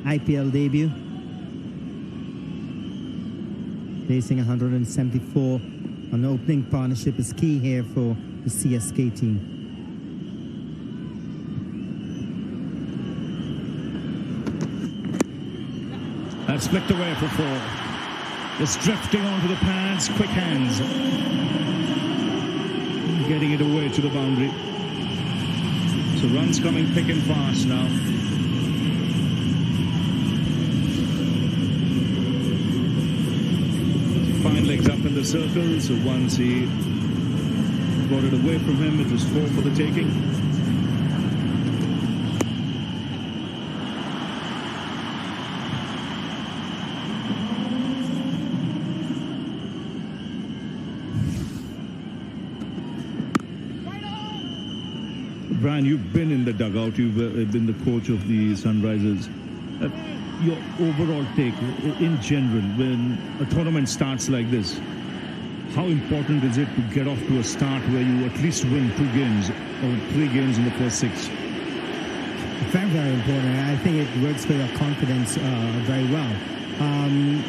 IPL debut. Facing 174. An opening partnership is key here for the CSK team. That's flicked away for 4. Just drifting onto the pads, quick hands. Getting it away to the boundary. So runs coming thick and fast now. Fine legs up in the circle, so once he got it away from him, it was 4 for the taking. Brian, you've been in the dugout, you've been the coach of the Sunrisers. Your overall take, in general, when a tournament starts like this, how important is it to get off to a start where you at least win 2 games or 3 games in the first 6? Very, very important. I think it works for your confidence very well.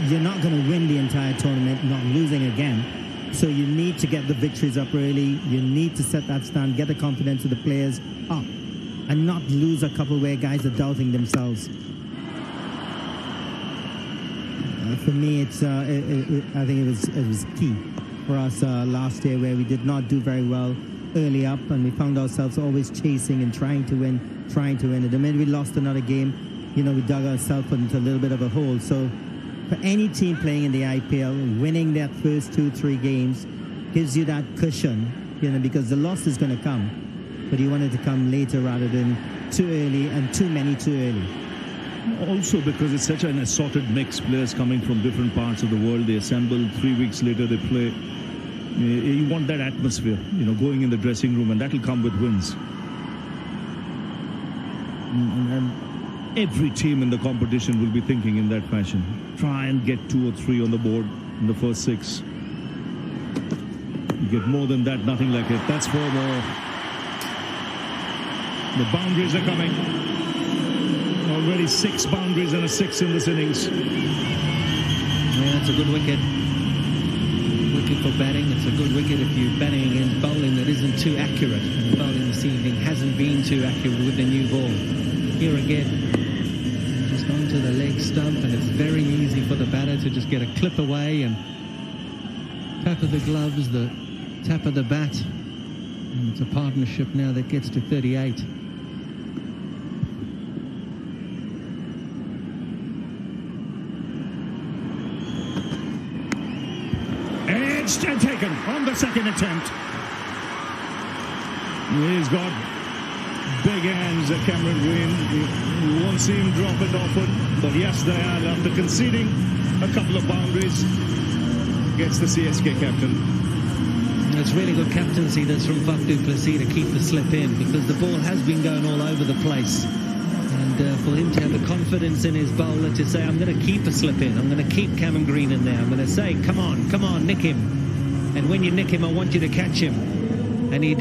You're not going to win the entire tournament, not losing again. So you need to get the victories up early. You need to set that stand, get the confidence of the players up, and not lose a couple where guys are doubting themselves. For me, it's I think it was key for us last year, where we did not do very well early up, and we found ourselves always chasing and trying to win. And the minute we lost another game, we dug ourselves into a little bit of a hole. So for any team playing in the IPL, winning that first 2-3 games gives you that cushion, because the loss is going to come, but you want it to come later rather than too early and too many too early. Also because it's such an assorted mix, players coming from different parts of the world, they assemble, 3 weeks later they play. You want that atmosphere, going in the dressing room, and that'll come with wins. And every team in the competition will be thinking in that fashion. Try and get 2 or 3 on the board in the first 6. You get more than that, nothing like it. That's 4 more. The boundaries are coming. Already 6 boundaries and a 6 in this innings. Yeah, that's a good wicket. Wicket for batting. It's a good wicket if you're batting against bowling that isn't too accurate. And the bowling this evening hasn't been too accurate with the new ball. Here again, just onto the leg stump, and it's very easy for the batter to just get a clip away and tap of the gloves, the tap of the bat. And it's a partnership now that gets to 38. Edged and taken on the second attempt. He's got big hands at Cameron Green. You won't see him drop it often, but yes, they are. After conceding a couple of boundaries, gets the CSK captain. It's really good captaincy that's from Faf du Plessis to keep the slip in, because the ball has been going all over the place. And for him to have the confidence in his bowler to say, I'm going to keep a slip in, I'm going to keep Cameron Green in there, I'm going to say, come on, nick him. And when you nick him, I want you to catch him. And he did.